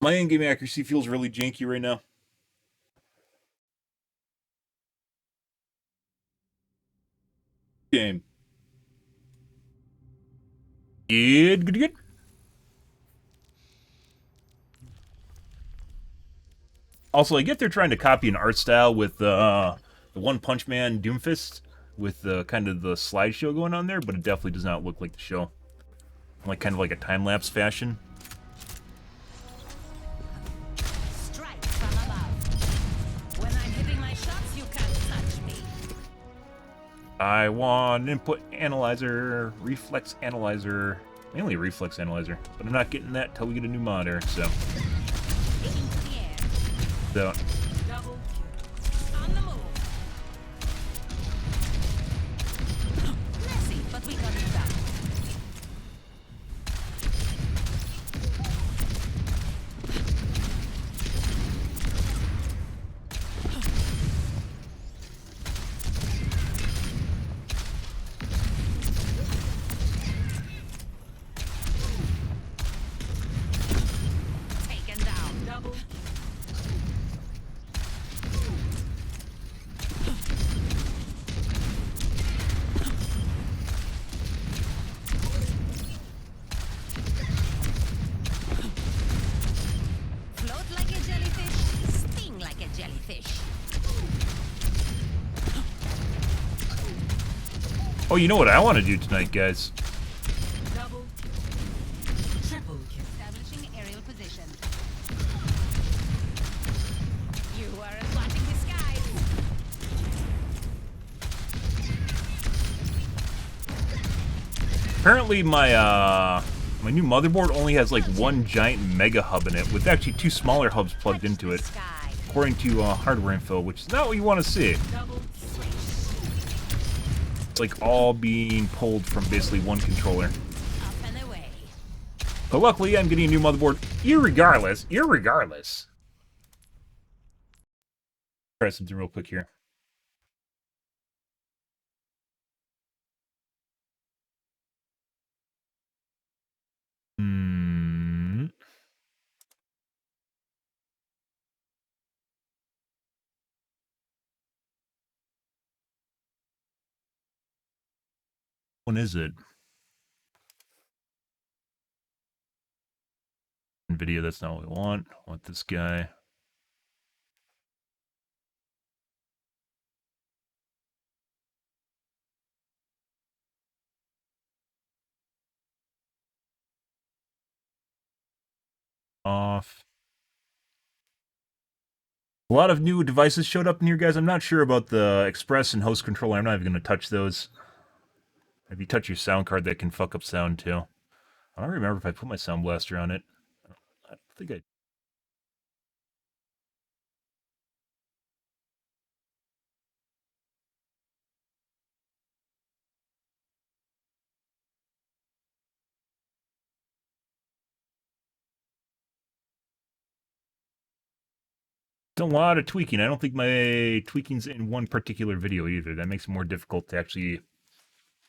My in-game accuracy feels really janky right now. Game. Good, good, good. Also, I get they're trying to copy an art style with the One Punch Man Doomfist with the kind of the slideshow going on there, but it definitely does not look like the show. Like kind of like a time-lapse fashion. Strike from above. When I'm hitting my shots, you can't touch me. I want input analyzer, reflex analyzer, mainly reflex analyzer, but I'm not getting that till we get a new monitor, so. So. Double kill. On the move. Messy, but we got it done. Taken down. Double. Float like a jellyfish, sting like a jellyfish. Oh, you know what I want to do tonight, guys? Double. Triple kill. Establishing aerial position. Apparently my my new motherboard only has like one giant mega hub in it, with actually 2 smaller hubs plugged into it, according to hardware info, which is not what you want to see. It's like all being pulled from basically one controller. But luckily, I'm getting a new motherboard irregardless. Irregardless. Try something real quick here. When is it? Video, that's not what we want. I want this guy. Off. A lot of new devices showed up in here, guys. I'm not sure about the Express and Host controller. I'm not even going to touch those. If you touch your sound card, that can fuck up sound, too. I don't remember if I put my sound blaster on it. I don't think I... A lot of tweaking. I don't think my tweaking's in one particular video either. That makes it more difficult to actually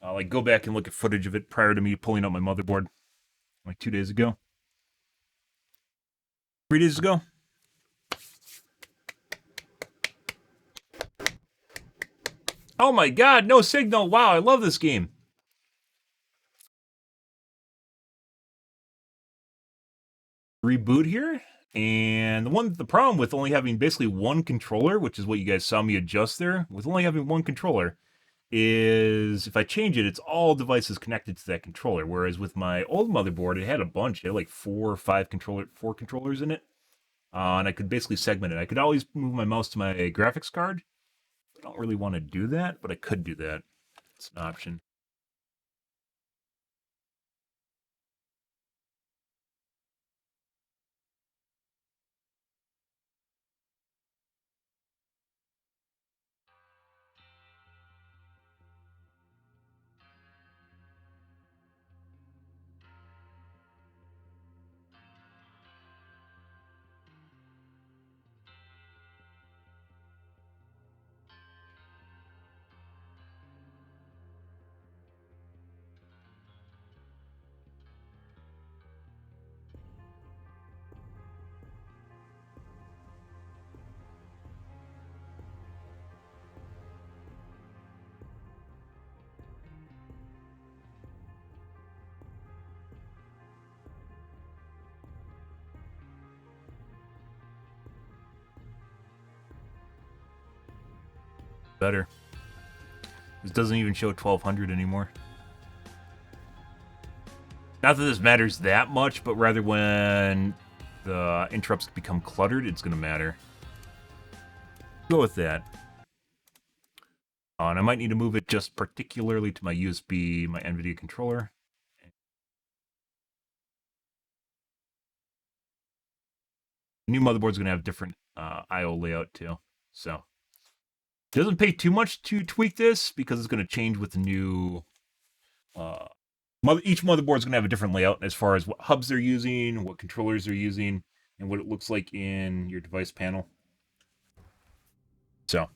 like go back and look at footage of it prior to me pulling up my motherboard like 2 days ago. 3 days ago. Oh my god, no signal. Wow, I love this game. Reboot here. And the problem with only having basically one controller, which is what you guys saw me adjust there, with only having one controller, is if I change it, it's all devices connected to that controller. Whereas with my old motherboard, it had a bunch. It had like 4 controllers in it. And I could basically segment it. I could always move my mouse to my graphics card. I don't really want to do that, but I could do that. It's an option. Better. This doesn't even show 1200 anymore. Not that this matters that much, but rather when the interrupts become cluttered, it's going to matter. Go with that. And I might need to move it just particularly to my USB, my NVIDIA controller. The new motherboard's going to have different I/O layout too, so. It doesn't pay too much to tweak this because it's going to change with the new... each motherboard is going to have a different layout as far as what hubs they're using, what controllers they're using, and what it looks like in your device panel. So,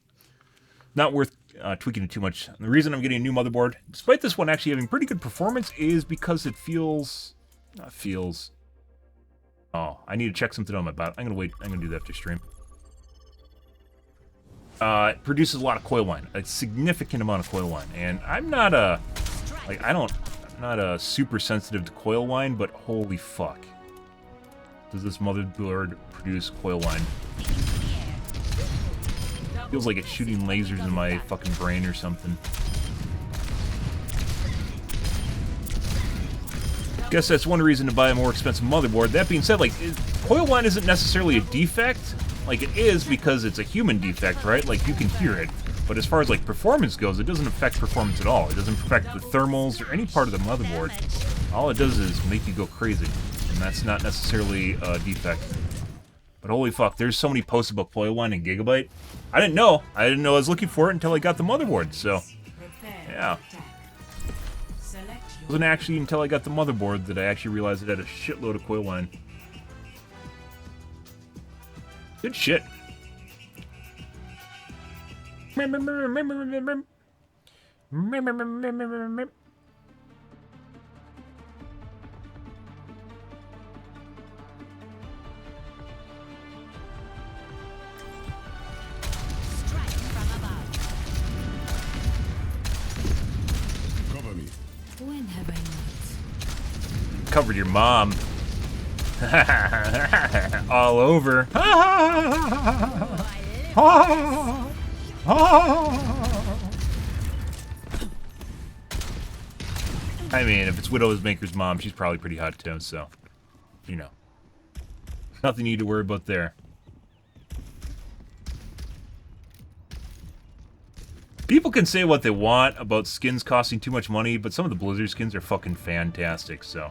not worth tweaking it too much. And the reason I'm getting a new motherboard, despite this one actually having pretty good performance, is because it feels... Oh, I need to check something on my bot. I'm going to wait. I'm going to do that after stream. It produces a lot of coil line, a significant amount of coil line, and I'm not a, I'm not a super sensitive to coil line, but holy fuck, does this motherboard produce coil line? Feels like it's shooting lasers in my fucking brain or something. Guess that's one reason to buy a more expensive motherboard. That being said, like, coil line isn't necessarily a defect. Like, it is because it's a human defect, right? Like, you can hear it. But as far as like performance goes, it doesn't affect performance at all. It doesn't affect the thermals or any part of the motherboard. All it does is make you go crazy, and that's not necessarily a defect. But holy fuck, there's so many posts about coil line and Gigabyte. I didn't know. I didn't know I was looking for it until I got the motherboard. So yeah, it wasn't actually until I got the motherboard that I actually realized it had a shitload of coil line. Good shit. When have I not? Covered your mom. All over. I mean, if it's Widowmaker's mom, she's probably pretty hot too, so, you know. Nothing you need to worry about there. People can say what they want about skins costing too much money, but some of the Blizzard skins are fucking fantastic, so,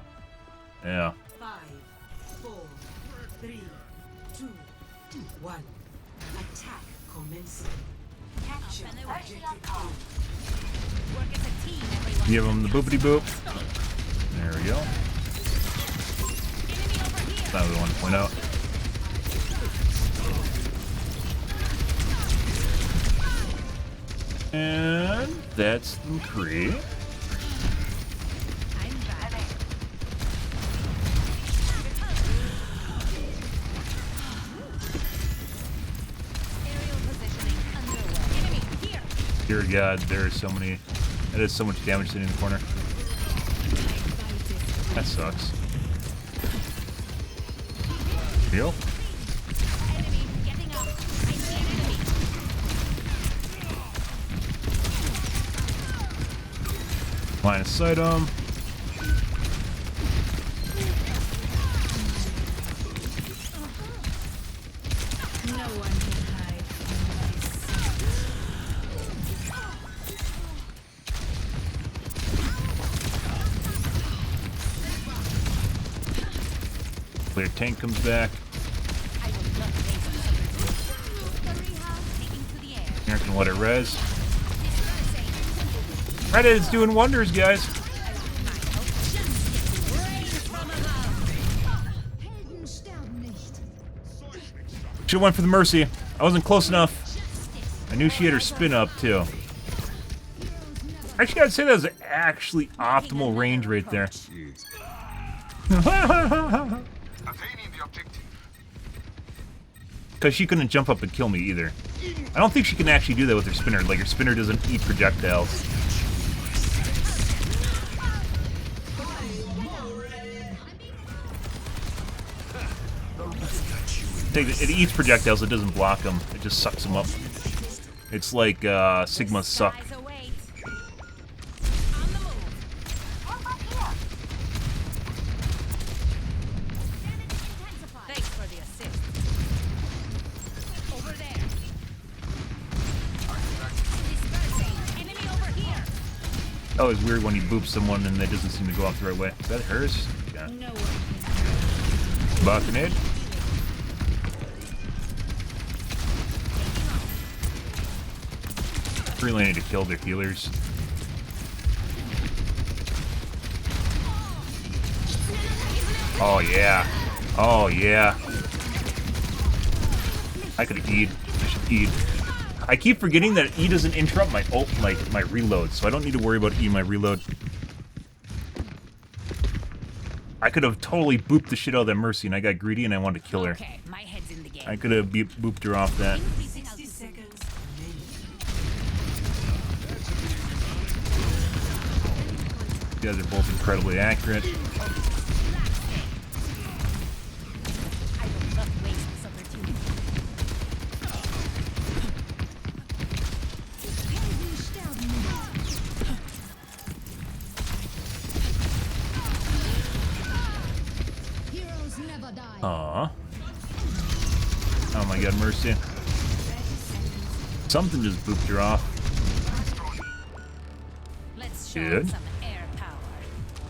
yeah. 5, 4, 3, 2, 1. Attack commencing. Capture objective. Work as a team, everyone. Give him the boopity boop. There we go. That's not what we want to point out. And that's the McCree. I'm back. Aerial positioning underway. Enemy here. Dear God, there are so many. That is so much damage sitting in the corner. That sucks. Deal. Enemy getting up. I see an enemy. Line of sight him. No one can hide from Clear tank comes back. I will not waste taking to the air. You're not gonna let it res. Reddit is doing wonders, guys. Should've went for the Mercy. I wasn't close enough. I knew she had her spin up, too. Actually, I'd say that was actually optimal range right there. Because she couldn't jump up and kill me either. I don't think she can actually do that with her spinner. Like, her spinner doesn't eat projectiles. It eats projectiles, it doesn't block them. It just sucks them up. It's like Sigma suck. Thanks for the assist. Over there. Dispersing. Enemy over here. That was weird when you boop someone and that doesn't seem to go off the right way. Is that hers? Yeah. No one. Buckinade. Really need to kill their healers. Oh yeah. Oh yeah. I could have E'd. I should E'd. I keep forgetting that E doesn't interrupt my ult, like my reload, so I don't need to worry about E my reload. I could have totally booped the shit out of that Mercy, and I got greedy and I wanted to kill her. Okay, my head's in the game. I could have booped her off that. 60 seconds. You guys are both incredibly accurate. I will not waste this opportunity. Heroes never die. Aww. Oh my god, Mercy. Something just booped her off. Let's show Good. some air power.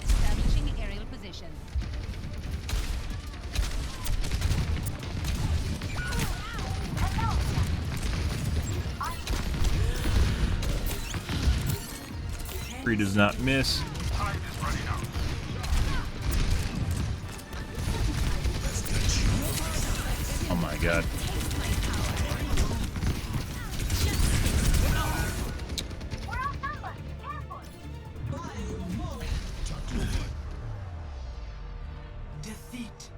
Establishing aerial position. Free does not miss. Oh my god. Defeat.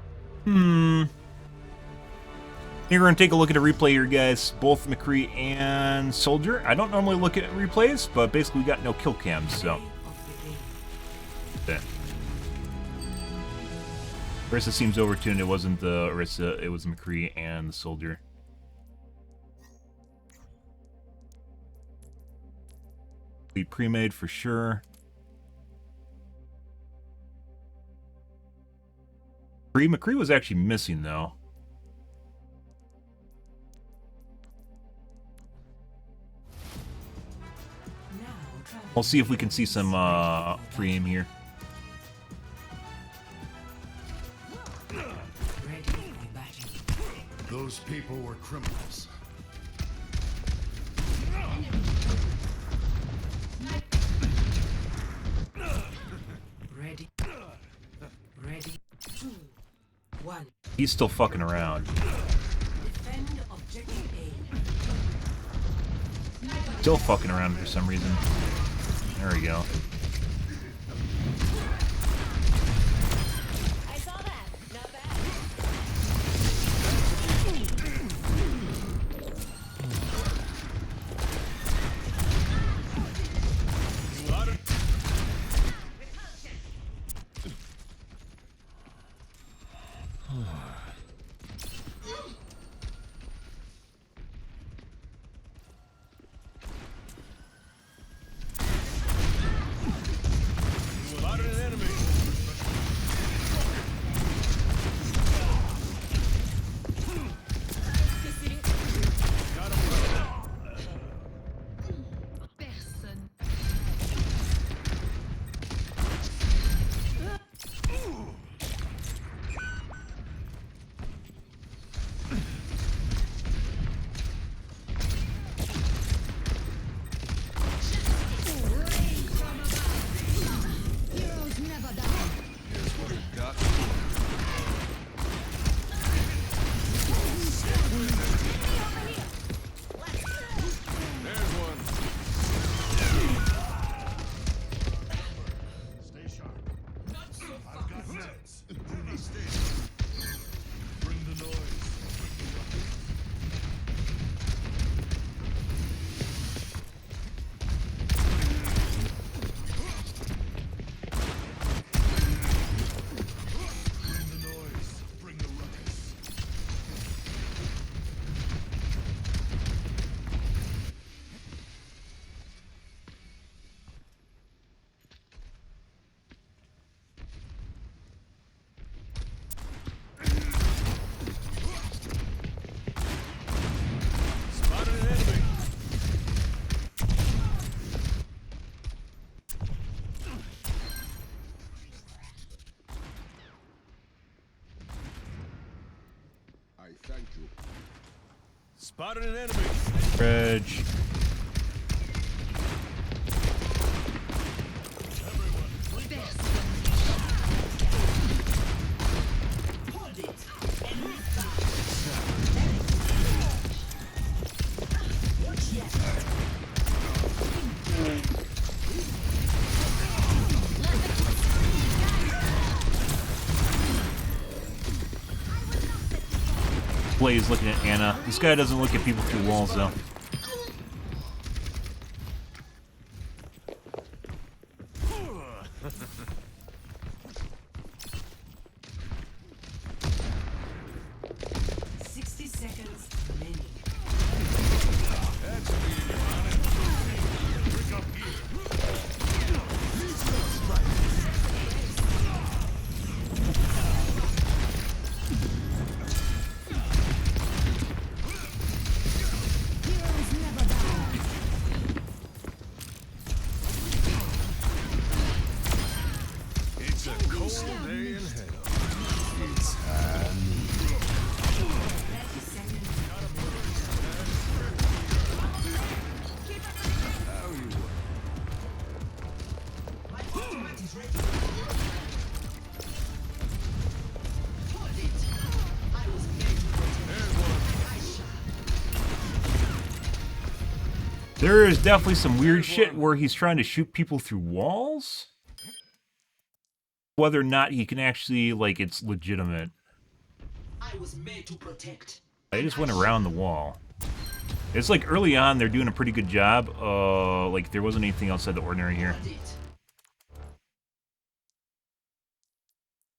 We're going to take a look at a replay here, guys. Both McCree and Soldier. I don't normally look at replays, but basically we got no kill cams, so. Okay. Orisa seems overtuned. It wasn't the Orisa, it was McCree and the Soldier. We pre-made for sure. McCree was actually missing, though. We'll see if we can see some pre-aim here. Those people were criminals. Ready. Ready. 2, 1. He's still fucking around. Defend objective A. Still fucking around for some reason. There we go. I saw that. Not bad. Thank you. Spotted an enemy. Reg. Blaze looking at Anna. This guy doesn't look at people through walls, though. There is definitely some weird shit where he's trying to shoot people through walls. Whether or not he can actually, like, it's legitimate. I was made to protect. I just went around the wall. It's like early on, they're doing a pretty good job. Like, there wasn't anything outside the ordinary here.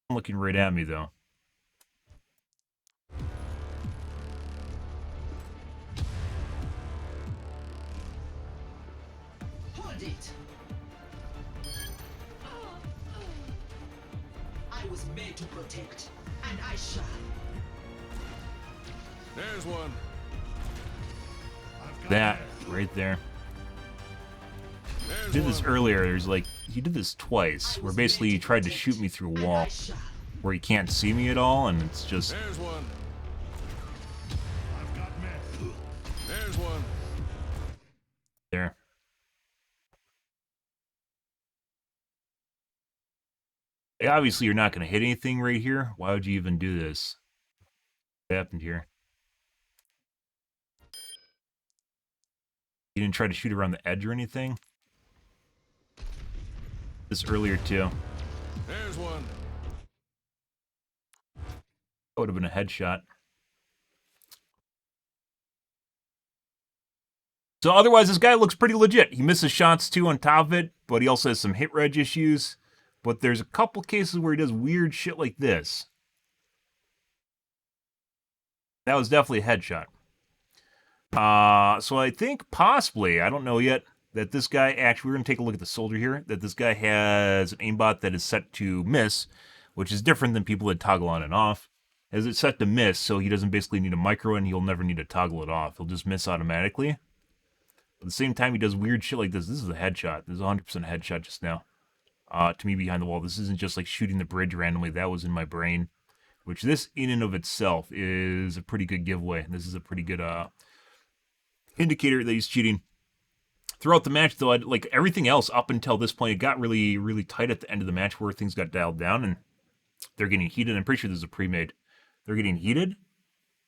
Looking right at me, though. Hold it. I was made to protect, and I shall. There's one. That right there. He did this earlier. There's like he did this twice, where basically he tried to shoot me through a wall, where he can't see me at all, and it's just. There's one. I've got men. There's one. There. Obviously, you're not going to hit anything right here. Why would you even do this? What happened here? You didn't try to shoot around the edge or anything? This earlier, too. There's one. That would have been a headshot. So otherwise, this guy looks pretty legit. He misses shots, too, on top of it, but he also has some hit reg issues. But there's a couple cases where he does weird shit like this. That was definitely a headshot. So I think possibly, I don't know yet, that this guy actually, we're going to take a look at the soldier here, that this guy has an aimbot that is set to miss, which is different than people that toggle on and off. As it's set to miss, so he doesn't basically need a micro and he'll never need to toggle it off. He'll just miss automatically. At the same time, he does weird shit like this. This is a headshot. This is a 100% headshot just now. To me behind the wall. This isn't just like shooting the bridge randomly. That was in my brain. Which this in and of itself is a pretty good giveaway. This is a pretty good indicator that he's cheating. Throughout the match, though, like everything else up until this point, it got really, really tight at the end of the match where things got dialed down and they're getting heated. I'm pretty sure this is a pre-made. They're getting heated.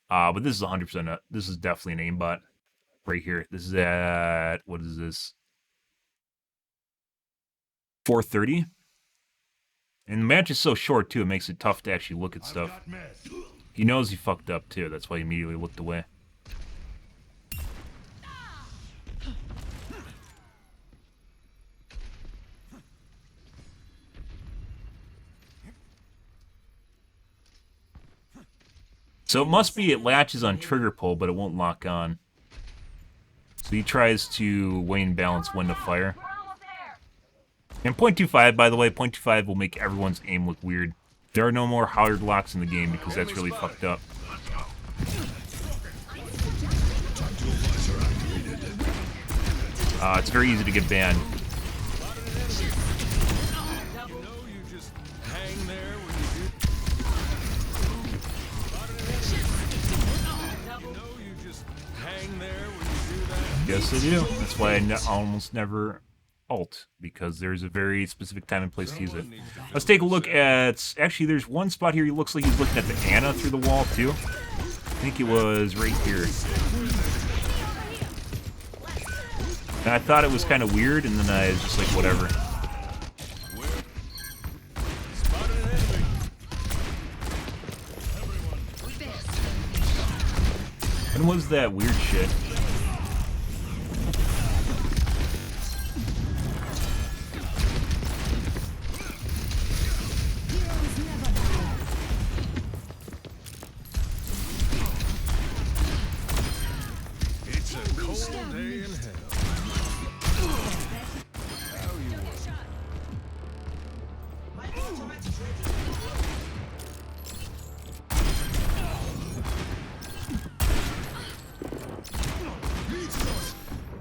But this is 100%. This is definitely an aimbot right here. This is at, what is this? 4:30. And the match is so short, too, it makes it tough to actually look at stuff. He knows he fucked up, too. That's why he immediately looked away. So it must be it latches on trigger pull, but it won't lock on. So he tries to weigh and balance when to fire. And .25, by the way, .25 will make everyone's aim look weird. There are no more hard locks in the game because that's really fucked up. It's very easy to get banned. Yes, I do. That's why I almost never ult, because there's a very specific time and place to use it. Let's take a look at... Actually, there's one spot here. He looks like he's looking at the Ana through the wall, too. I think it was right here. And I thought it was kind of weird, and then I was just like, whatever. When was that weird shit? It's a cold day in hell.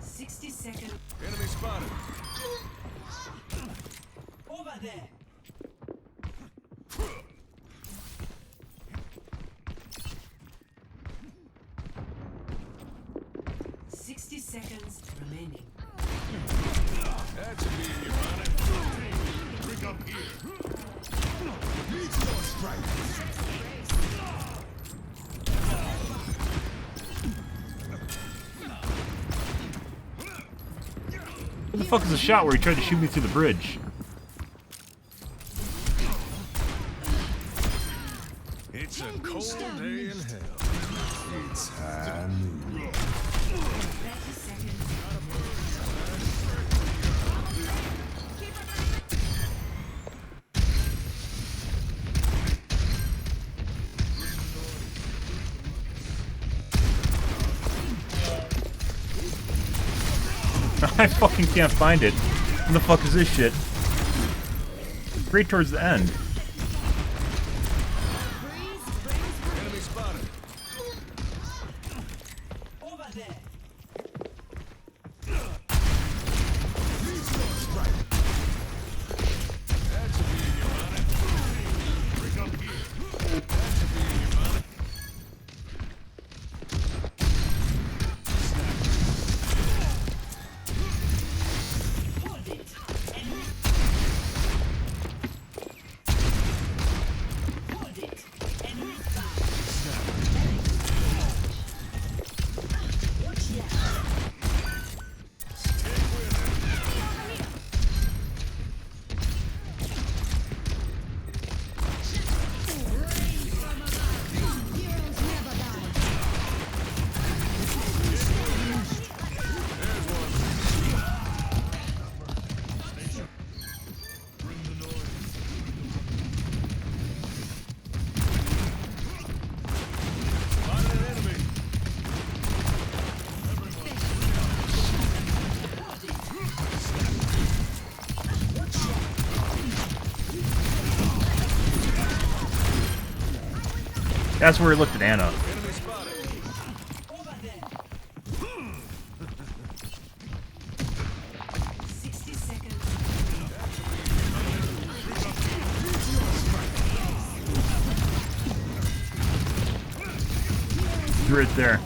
60 seconds. Enemy spotted. Over there. Seconds remaining. That should be in your money. Bring up here. Needs no strike. What the fuck is the shot where he tried to shoot me through the bridge? It's a cold day in hell. It's time. I fucking can't find it. What the fuck is this shit? Right towards the end. Enemy spotted. Over there. That should be in your money. Bring up here. That should be in your money. Hold it. Enemy. Hold it. Enemy spotted. Watch out. Spotted an enemy. That's where he looked at Anna. Enemy spotted. Over there. 60 seconds. He's right there.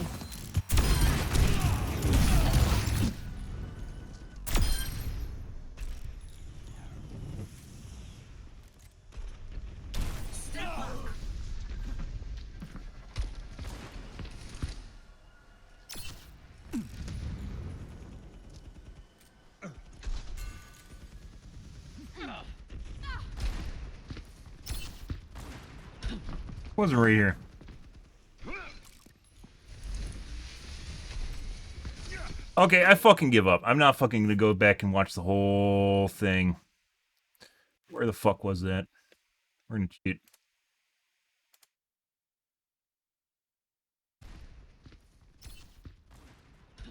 Step back. Wasn't right here. Okay, I fucking give up. I'm not fucking gonna go back and watch the whole thing. Where the fuck was that? We're gonna cheat.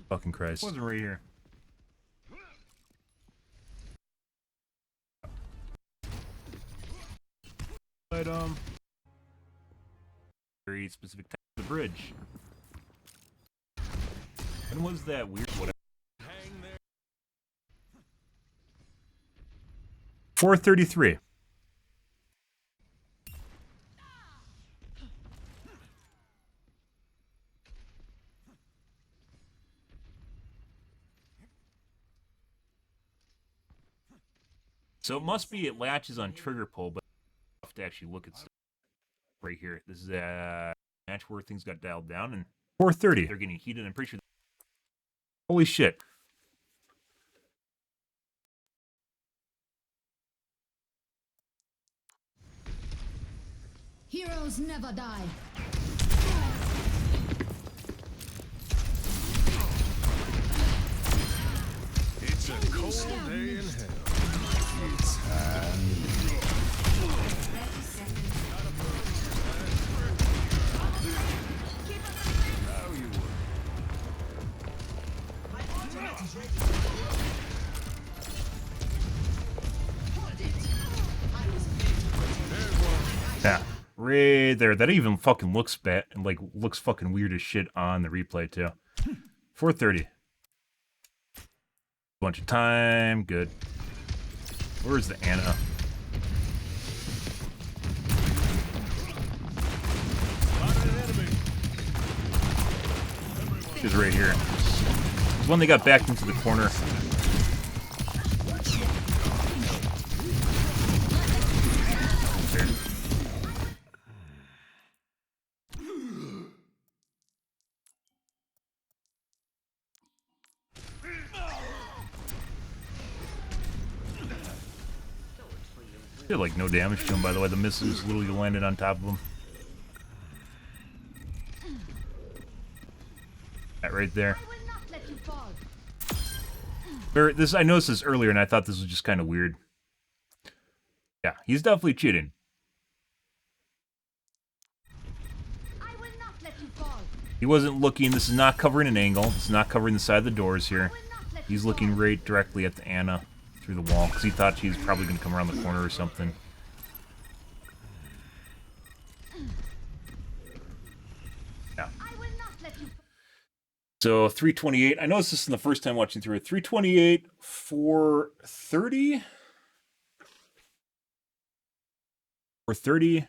Fucking Christ. Wasn't right here. Item. Very specific type of the bridge. When was that weird? Whatever. Hang there. 4:33. So it must be it latches on trigger pull, but I have to actually look at stuff right here. This is a match where things got dialed down, and 4:30. They're getting heated. I'm pretty sure. Holy shit! Heroes never die. It's a cold day in hell. It's time. How you work? My ultimate is ready. Hold it. I was made to protect. There's one. Yeah, right there. That even fucking looks bad and like looks fucking weird as shit on the replay too. 4:30. Bunch of time. Good. Where's the Anna? Spotted an enemy. She's right here. It's when they got backed into the corner. There. Did like no damage to him, by the way. The missiles literally landed on top of him. That right there. I noticed this earlier, and I thought this was just kind of weird. Yeah, he's definitely cheating. He wasn't looking. This is not covering an angle. This is not covering the side of the doors here. He's looking right directly at the Anna through the wall because he thought she was probably going to come around the corner or something. Yeah. So 328. I noticed this is the first time watching through it. 328, 430. 430.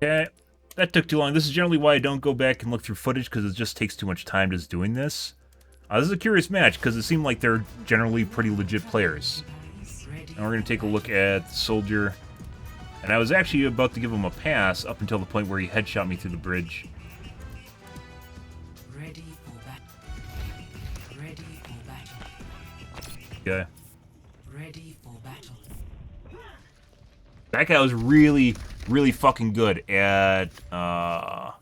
Okay, that took too long. This is generally why I don't go back and look through footage, because it just takes too much time just doing this. This is a curious match, because it seemed like they're generally pretty legit players. And we're going to take a look at Soldier. And I was actually about to give him a pass up until the point where he headshot me through the bridge. Ready for battle. Ready for battle. Okay. Ready for battle. That guy was really, really fucking good at wall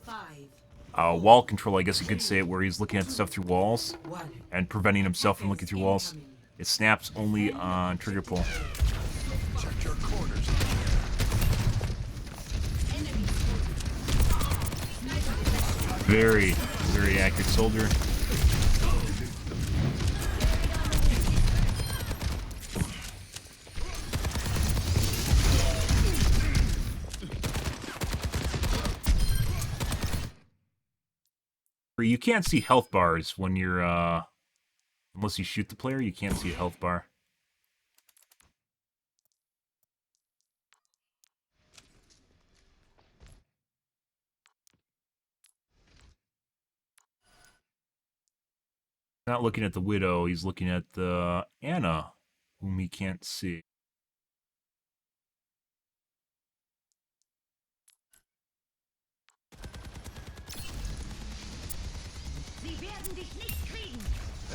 control, I guess you could say it, where he's looking at stuff through walls and preventing himself from looking through walls. It snaps only on trigger pull. Check your corners. Very, very accurate soldier. You can't see health bars when you're, unless you shoot the player, you can't see a health bar. Not looking at the Widow, he's looking at the Anna, whom he can't see.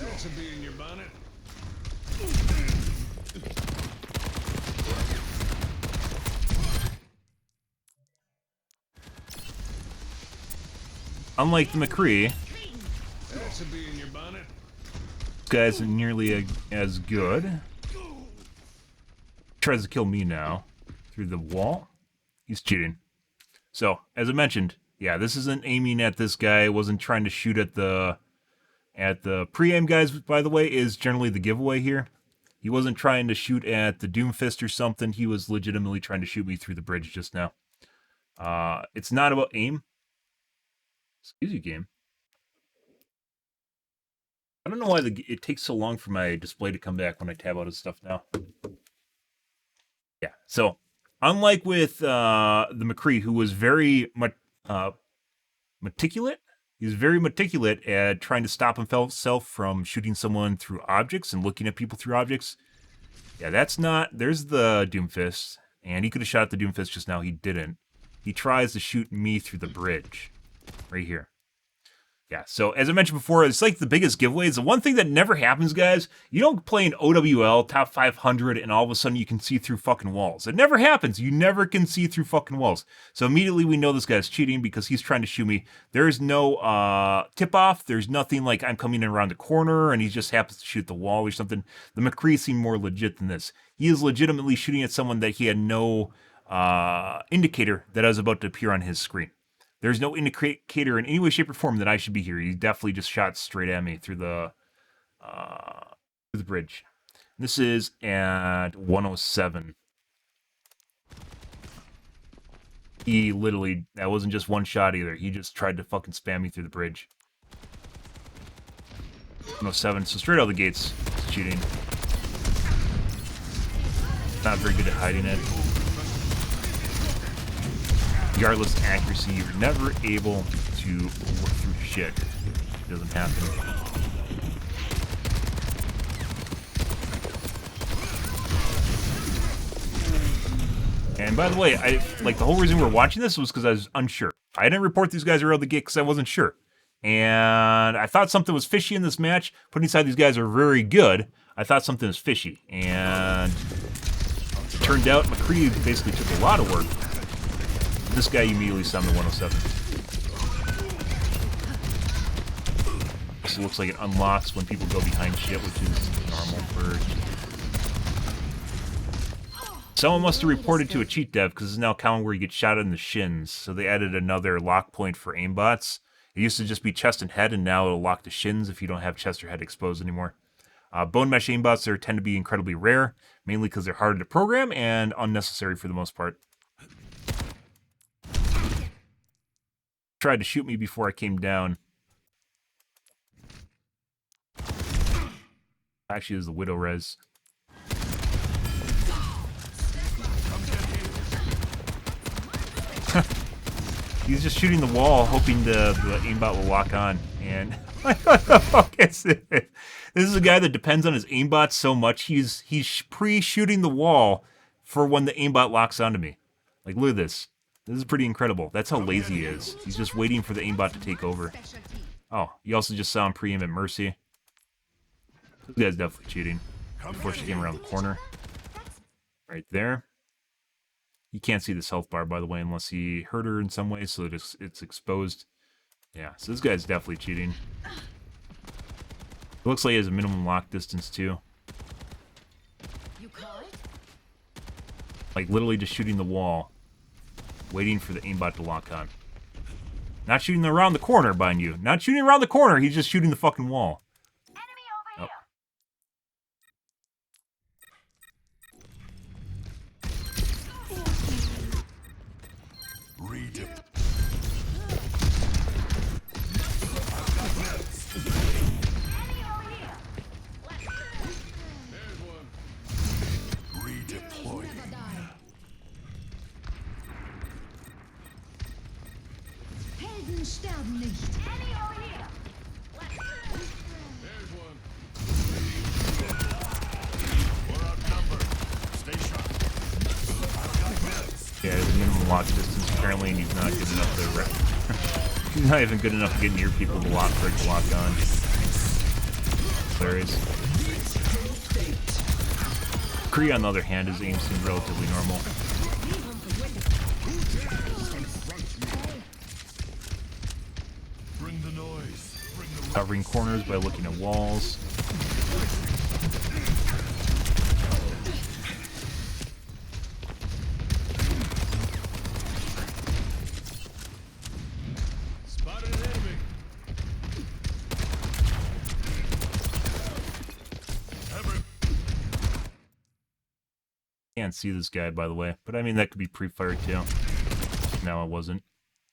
That should be in your bonnet. Unlike the McCree, That should be in your bonnet. this guy isn't nearly as good. Tries to kill me now through the wall. He's cheating. So, as I mentioned, yeah, this isn't aiming at this guy. Wasn't trying to shoot at the pre-aim guys, by the way, is generally the giveaway here. He wasn't trying to shoot at the Doomfist or something. He was legitimately trying to shoot me through the bridge just now. It's not about aim. Excuse you, game. I don't know why it takes so long for my display to come back when I tab out of stuff now. Yeah, so unlike with the McCree, who was very meticulous, he's very meticulous at trying to stop himself from shooting someone through objects and looking at people through objects. Yeah, that's not... There's the Doomfist, and he could have shot the Doomfist just now. He didn't. He tries to shoot me through the bridge. Right here. Yeah, so as I mentioned before, it's like the biggest giveaways. The one thing that never happens, guys, you don't play an OWL top 500 and all of a sudden you can see through fucking walls. It never happens. You never can see through fucking walls. So immediately we know this guy's cheating because he's trying to shoot me. There's no tip-off. There's nothing like I'm coming in around the corner and he just happens to shoot the wall or something. The McCree seemed more legit than this. He is legitimately shooting at someone that he had no indicator that I was about to appear on his screen. There's no indicator in any way, shape, or form that I should be here. He definitely just shot straight at me through the bridge. This is at 107. He literally, that wasn't just one shot either. He just tried to fucking spam me through the bridge. 107, so straight out of the gates, cheating. Not very good at hiding it. Regardless of accuracy, you're never able to work through shit. It doesn't happen. And by the way, the whole reason we were watching this was because I was unsure. I didn't report these guys right out the gate because I wasn't sure. And I thought something was fishy in this match. Putting aside these guys are very good, I thought something was fishy. And it turned out McCree basically took a lot of work. This guy immediately summoned 107. This looks like it unlocks when people go behind shit, which is normal for... Someone must have reported to a cheat dev because it's now common where you get shot in the shins. So they added another lock point for aimbots. It used to just be chest and head, and now it'll lock the shins if you don't have chest or head exposed anymore. Bone mesh aimbots tend to be incredibly rare, mainly because they're harder to program and unnecessary for the most part. Tried to shoot me before I came down. Actually, it was the Widow Res. He's just shooting the wall, hoping the aimbot will lock on. And what the fuck is this? This is a guy that depends on his aimbot so much. He's pre-shooting the wall for when the aimbot locks onto me. Like, look at this. This is pretty incredible. That's how lazy he is. He's just waiting for the aimbot to take over. Oh, you also just saw him pre-aim at Mercy. This guy's definitely cheating. Before she came around the corner. Right there. You can't see this health bar, by the way, unless he hurt her in some way, so it's exposed. Yeah, so this guy's definitely cheating. It looks like he has a minimum lock distance, too. Like, literally just shooting the wall, waiting for the aimbot to lock on. Not shooting around the corner, mind you. Not shooting around the corner, he's just shooting the fucking wall. Oh. Helden sterben nicht. Yeah, there's a minimum lock distance apparently, and he's not good enough to he's not even good enough to get near people to lock for it to lock on. Hilarious. Kree, on the other hand, his aim seems relatively normal. Covering corners by looking at walls. Can't see this guy, by the way, but I mean that could be pre-fired too. No, it wasn't.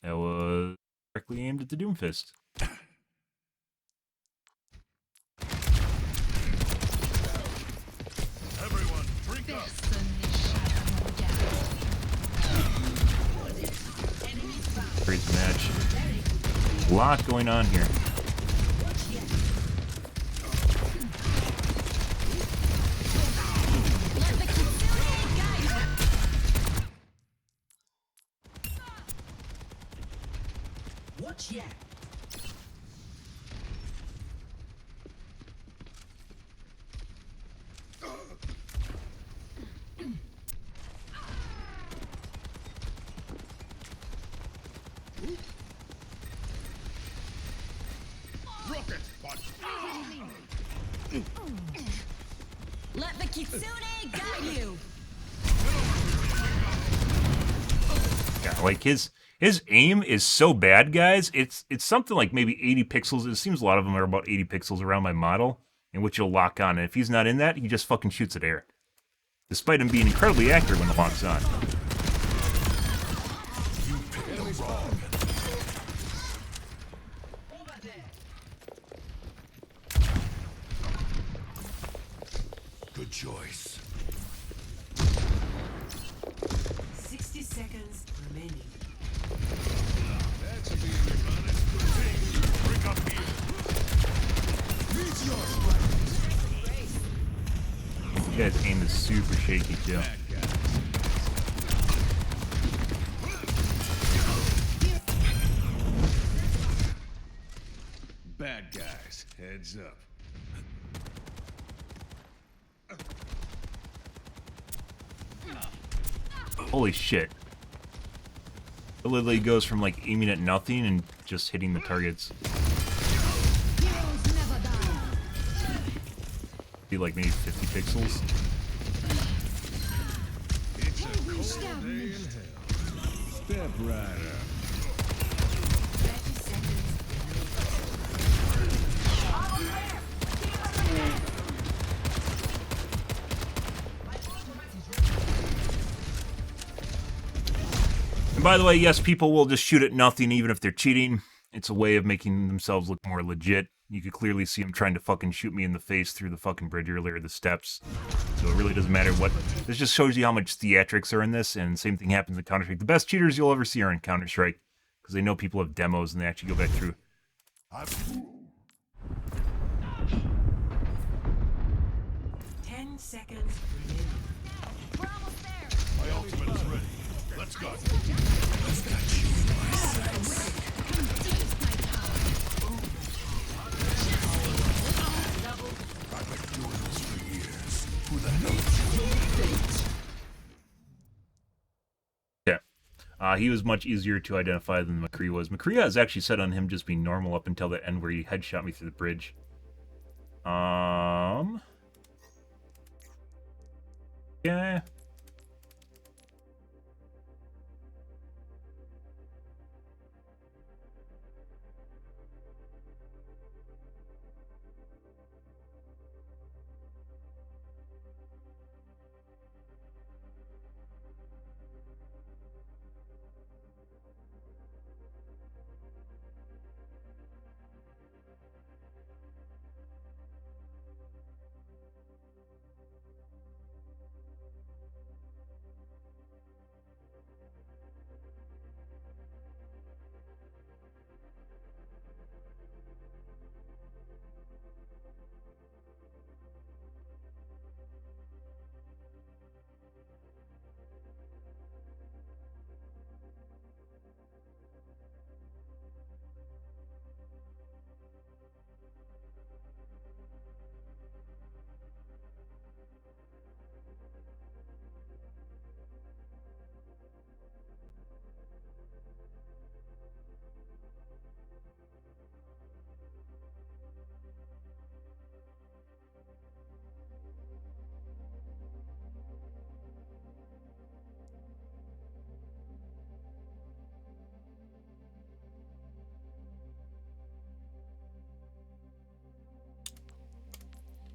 That was directly aimed at the Doomfist. Everyone, drink up. Crazy match. A lot going on here. Watch ya. Rocket punch. Let the Kitsune guide you. God, like his aim is so bad, guys. It's something like maybe 80 pixels. It seems a lot of them are about 80 pixels around my model, in which you'll lock on. And if he's not in that, he just fucking shoots at air. Despite him being incredibly accurate when it locks on. You picked the wrong. Good choice. 60 seconds remaining. That should be your honest. Bring up here. Needs your strength. Yeah, his aim is super shaky too. Bad guys, heads up. Holy shit. It literally goes from like aiming at nothing and just hitting the targets. Be like maybe 50 pixels. It's a cold day in hell. Step right up. 30 seconds. And by the way, yes, people will just shoot at nothing even if they're cheating. It's a way of making themselves look more legit. You could clearly see him trying to fucking shoot me in the face through the fucking bridge earlier, the steps. So it really doesn't matter what. This just shows you how much theatrics are in this, and same thing happens in Counter-Strike. The best cheaters you'll ever see are in Counter-Strike, because they know people have demos and they actually go back through. 10 seconds remaining. We're almost there. My ultimate is ready. Let's go. I've got you in my sights. I've been doing this for years. Who the hell is you? Yeah. He was much easier to identify than McCree was. McCree has actually said on him just being normal up until the end where he headshot me through the bridge. Yeah.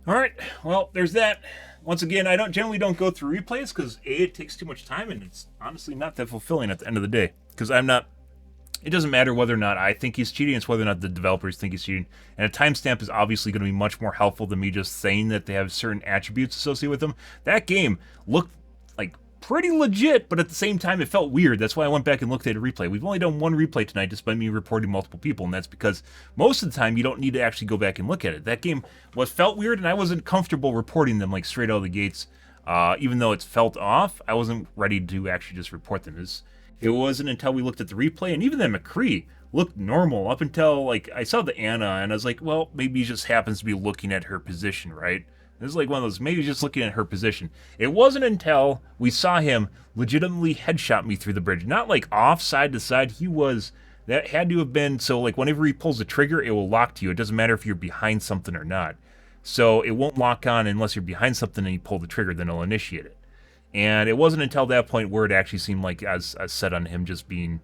All right, well, there's that. Once again, I generally don't go through replays because A, it takes too much time and it's honestly not that fulfilling at the end of the day. Because it doesn't matter whether or not I think he's cheating, it's whether or not the developers think he's cheating. And a timestamp is obviously going to be much more helpful than me just saying that they have certain attributes associated with them. That game looked like pretty legit, but at the same time it felt weird. That's why I went back and looked at a replay. We've only done one replay tonight despite me reporting multiple people, and that's because most of the time you don't need to actually go back and look at it. That game felt weird, and I wasn't comfortable reporting them like straight out of the gates. Even though it felt off, I wasn't ready to actually just report them. It wasn't until we looked at the replay, and even then McCree looked normal up until like I saw the Anna, and I was like, well, maybe he just happens to be looking at her position, right? This is like one of those, maybe just looking at her position. It wasn't until we saw him legitimately headshot me through the bridge. Not like off side to side. That had to have been, so like whenever he pulls the trigger, it will lock to you. It doesn't matter if you're behind something or not. So it won't lock on unless you're behind something and you pull the trigger, then it'll initiate it. And it wasn't until that point where it actually seemed like as set on him just being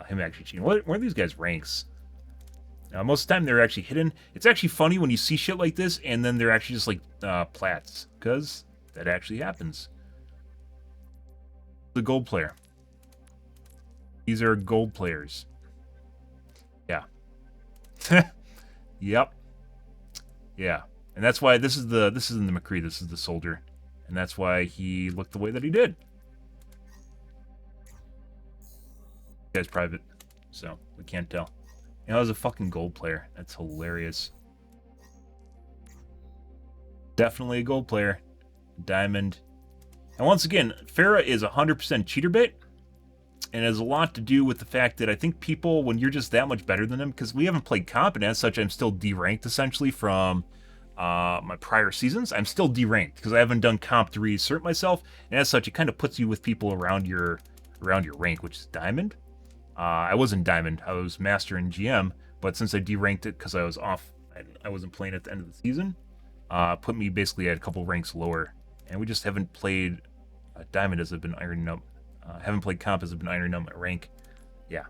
him actually cheating. What are these guys' ranks? Most of the time they're actually hidden. It's actually funny when you see shit like this and then they're actually just like plats, because that actually happens. The gold player. These are gold players. Yeah. Yep. Yeah. And that's why this isn't the McCree, this is the soldier. And that's why he looked the way that he did. Guy's private, so we can't tell. You know, I was a fucking gold player. That's hilarious. Definitely a gold player. Diamond. And once again, Pharah is 100% cheater bait. And it has a lot to do with the fact that I think people, when you're just that much better than them, because we haven't played comp, and as such, I'm still D-ranked, essentially, from my prior seasons. I'm still D-ranked, because I haven't done comp to reassert myself, and as such, it kind of puts you with people around your rank, which is Diamond. I wasn't Diamond, I was Master and GM, but since I D-ranked it because I was off, I wasn't playing at the end of the season, put me basically at a couple ranks lower, and we just haven't played Diamond as I've been ironing up. Haven't played comp as I've been ironing up my rank. Yeah.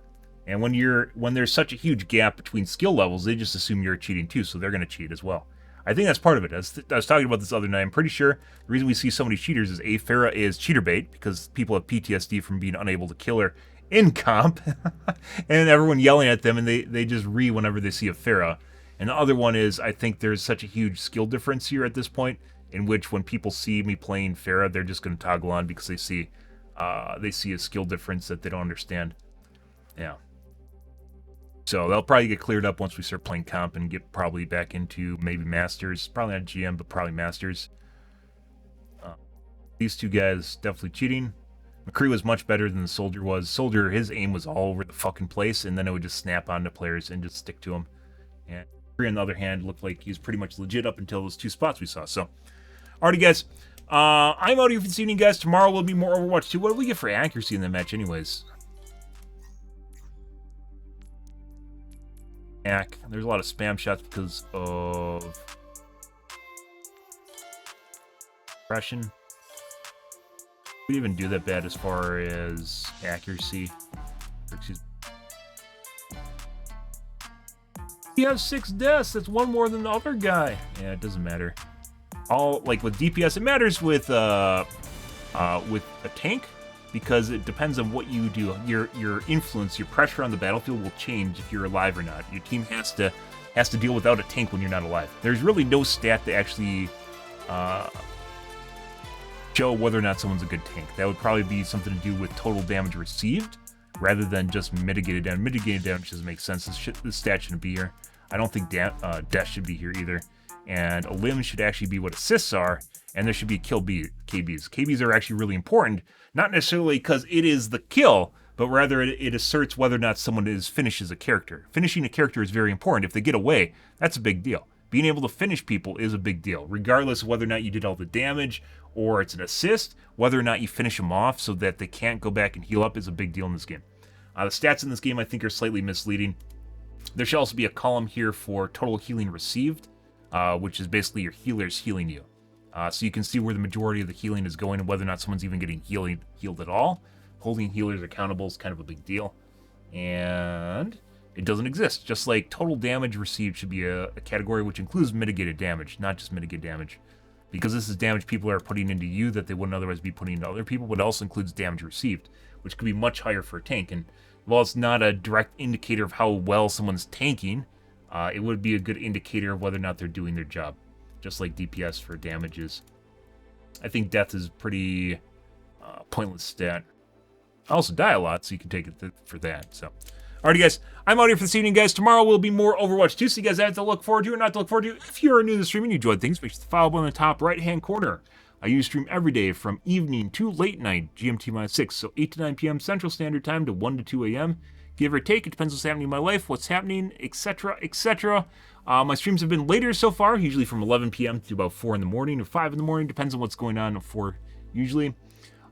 And when there's such a huge gap between skill levels, they just assume you're cheating too, so they're going to cheat as well. I think that's part of it. I was talking about this the other night. I'm pretty sure the reason we see so many cheaters is Pharah is cheater bait, because people have PTSD from being unable to kill her in comp, and everyone yelling at them, and they just whenever they see a Pharah. And the other one is, I think there's such a huge skill difference here at this point, in which when people see me playing Pharah, they're just going to toggle on because they see a skill difference that they don't understand. Yeah. So that'll probably get cleared up once we start playing comp and get probably back into maybe Masters. Probably not GM, but probably Masters. These two guys definitely cheating. McCree was much better than the Soldier was. Soldier, his aim was all over the fucking place, and then it would just snap onto players and just stick to them. And McCree, on the other hand, looked like he was pretty much legit up until those two spots we saw. So, alrighty, guys. I'm out here for this evening, guys. Tomorrow will be more Overwatch 2. What do we get for accuracy in the match, anyways? There's a lot of spam shots because of suppression. We didn't even do that bad as far as accuracy. Excuse me. He has 6 deaths. That's one more than the other guy. Yeah, it doesn't matter. Like with DPS, it matters with a tank, because it depends on what you do. Your influence, your pressure on the battlefield will change if you're alive or not. Your team has to deal without a tank when you're not alive. There's really no stat that actually show whether or not someone's a good tank. That would probably be something to do with total damage received, rather than just mitigated damage. Mitigated damage doesn't make sense. This stat shouldn't be here. I don't think death should be here either. And a limb should actually be what assists are, and there should be KBs. KBs are actually really important, not necessarily because it is the kill, but rather it asserts whether or not someone finishes a character. Finishing a character is very important. If they get away, that's a big deal. Being able to finish people is a big deal, regardless of whether or not you did all the damage, or it's an assist. Whether or not you finish them off so that they can't go back and heal up is a big deal in this game. The stats in this game, I think, are slightly misleading. There should also be a column here for total healing received, which is basically your healers healing you. So you can see where the majority of the healing is going and whether or not someone's even getting healed at all. Holding healers accountable is kind of a big deal. And it doesn't exist. Just like total damage received should be a category which includes mitigated damage, not just mitigated damage. Because this is damage people are putting into you that they wouldn't otherwise be putting into other people, but it also includes damage received, which could be much higher for a tank. And while it's not a direct indicator of how well someone's tanking, it would be a good indicator of whether or not they're doing their job, just like DPS for damages. I think death is pretty pointless stat. I also die a lot, so you can take it for that. So, alrighty, guys, I'm out here for this evening, guys. Tomorrow will be more Overwatch 2, so you guys have to look forward to or not to look forward to. If you're new to the stream and you enjoyed things, make sure to follow up on the top right-hand corner. I usually stream every day from evening to late night, GMT-6, so 8 to 9 p.m. Central Standard Time to 1 to 2 a.m. Give or take, it depends what's happening in my life, what's happening, etc., etc. My streams have been later so far, usually from 11 p.m. to about 4 in the morning or 5 in the morning, depends on what's going on. 4 usually.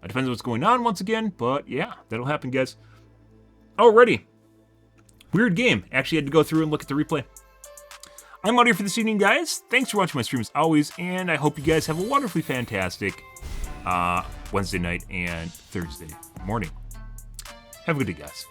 Depends on what's going on once again, but yeah, that'll happen, guys. Alrighty. Weird game. Actually had to go through and look at the replay. I'm out here for this evening, guys. Thanks for watching my stream as always, and I hope you guys have a wonderfully fantastic Wednesday night and Thursday morning. Have a good day, guys.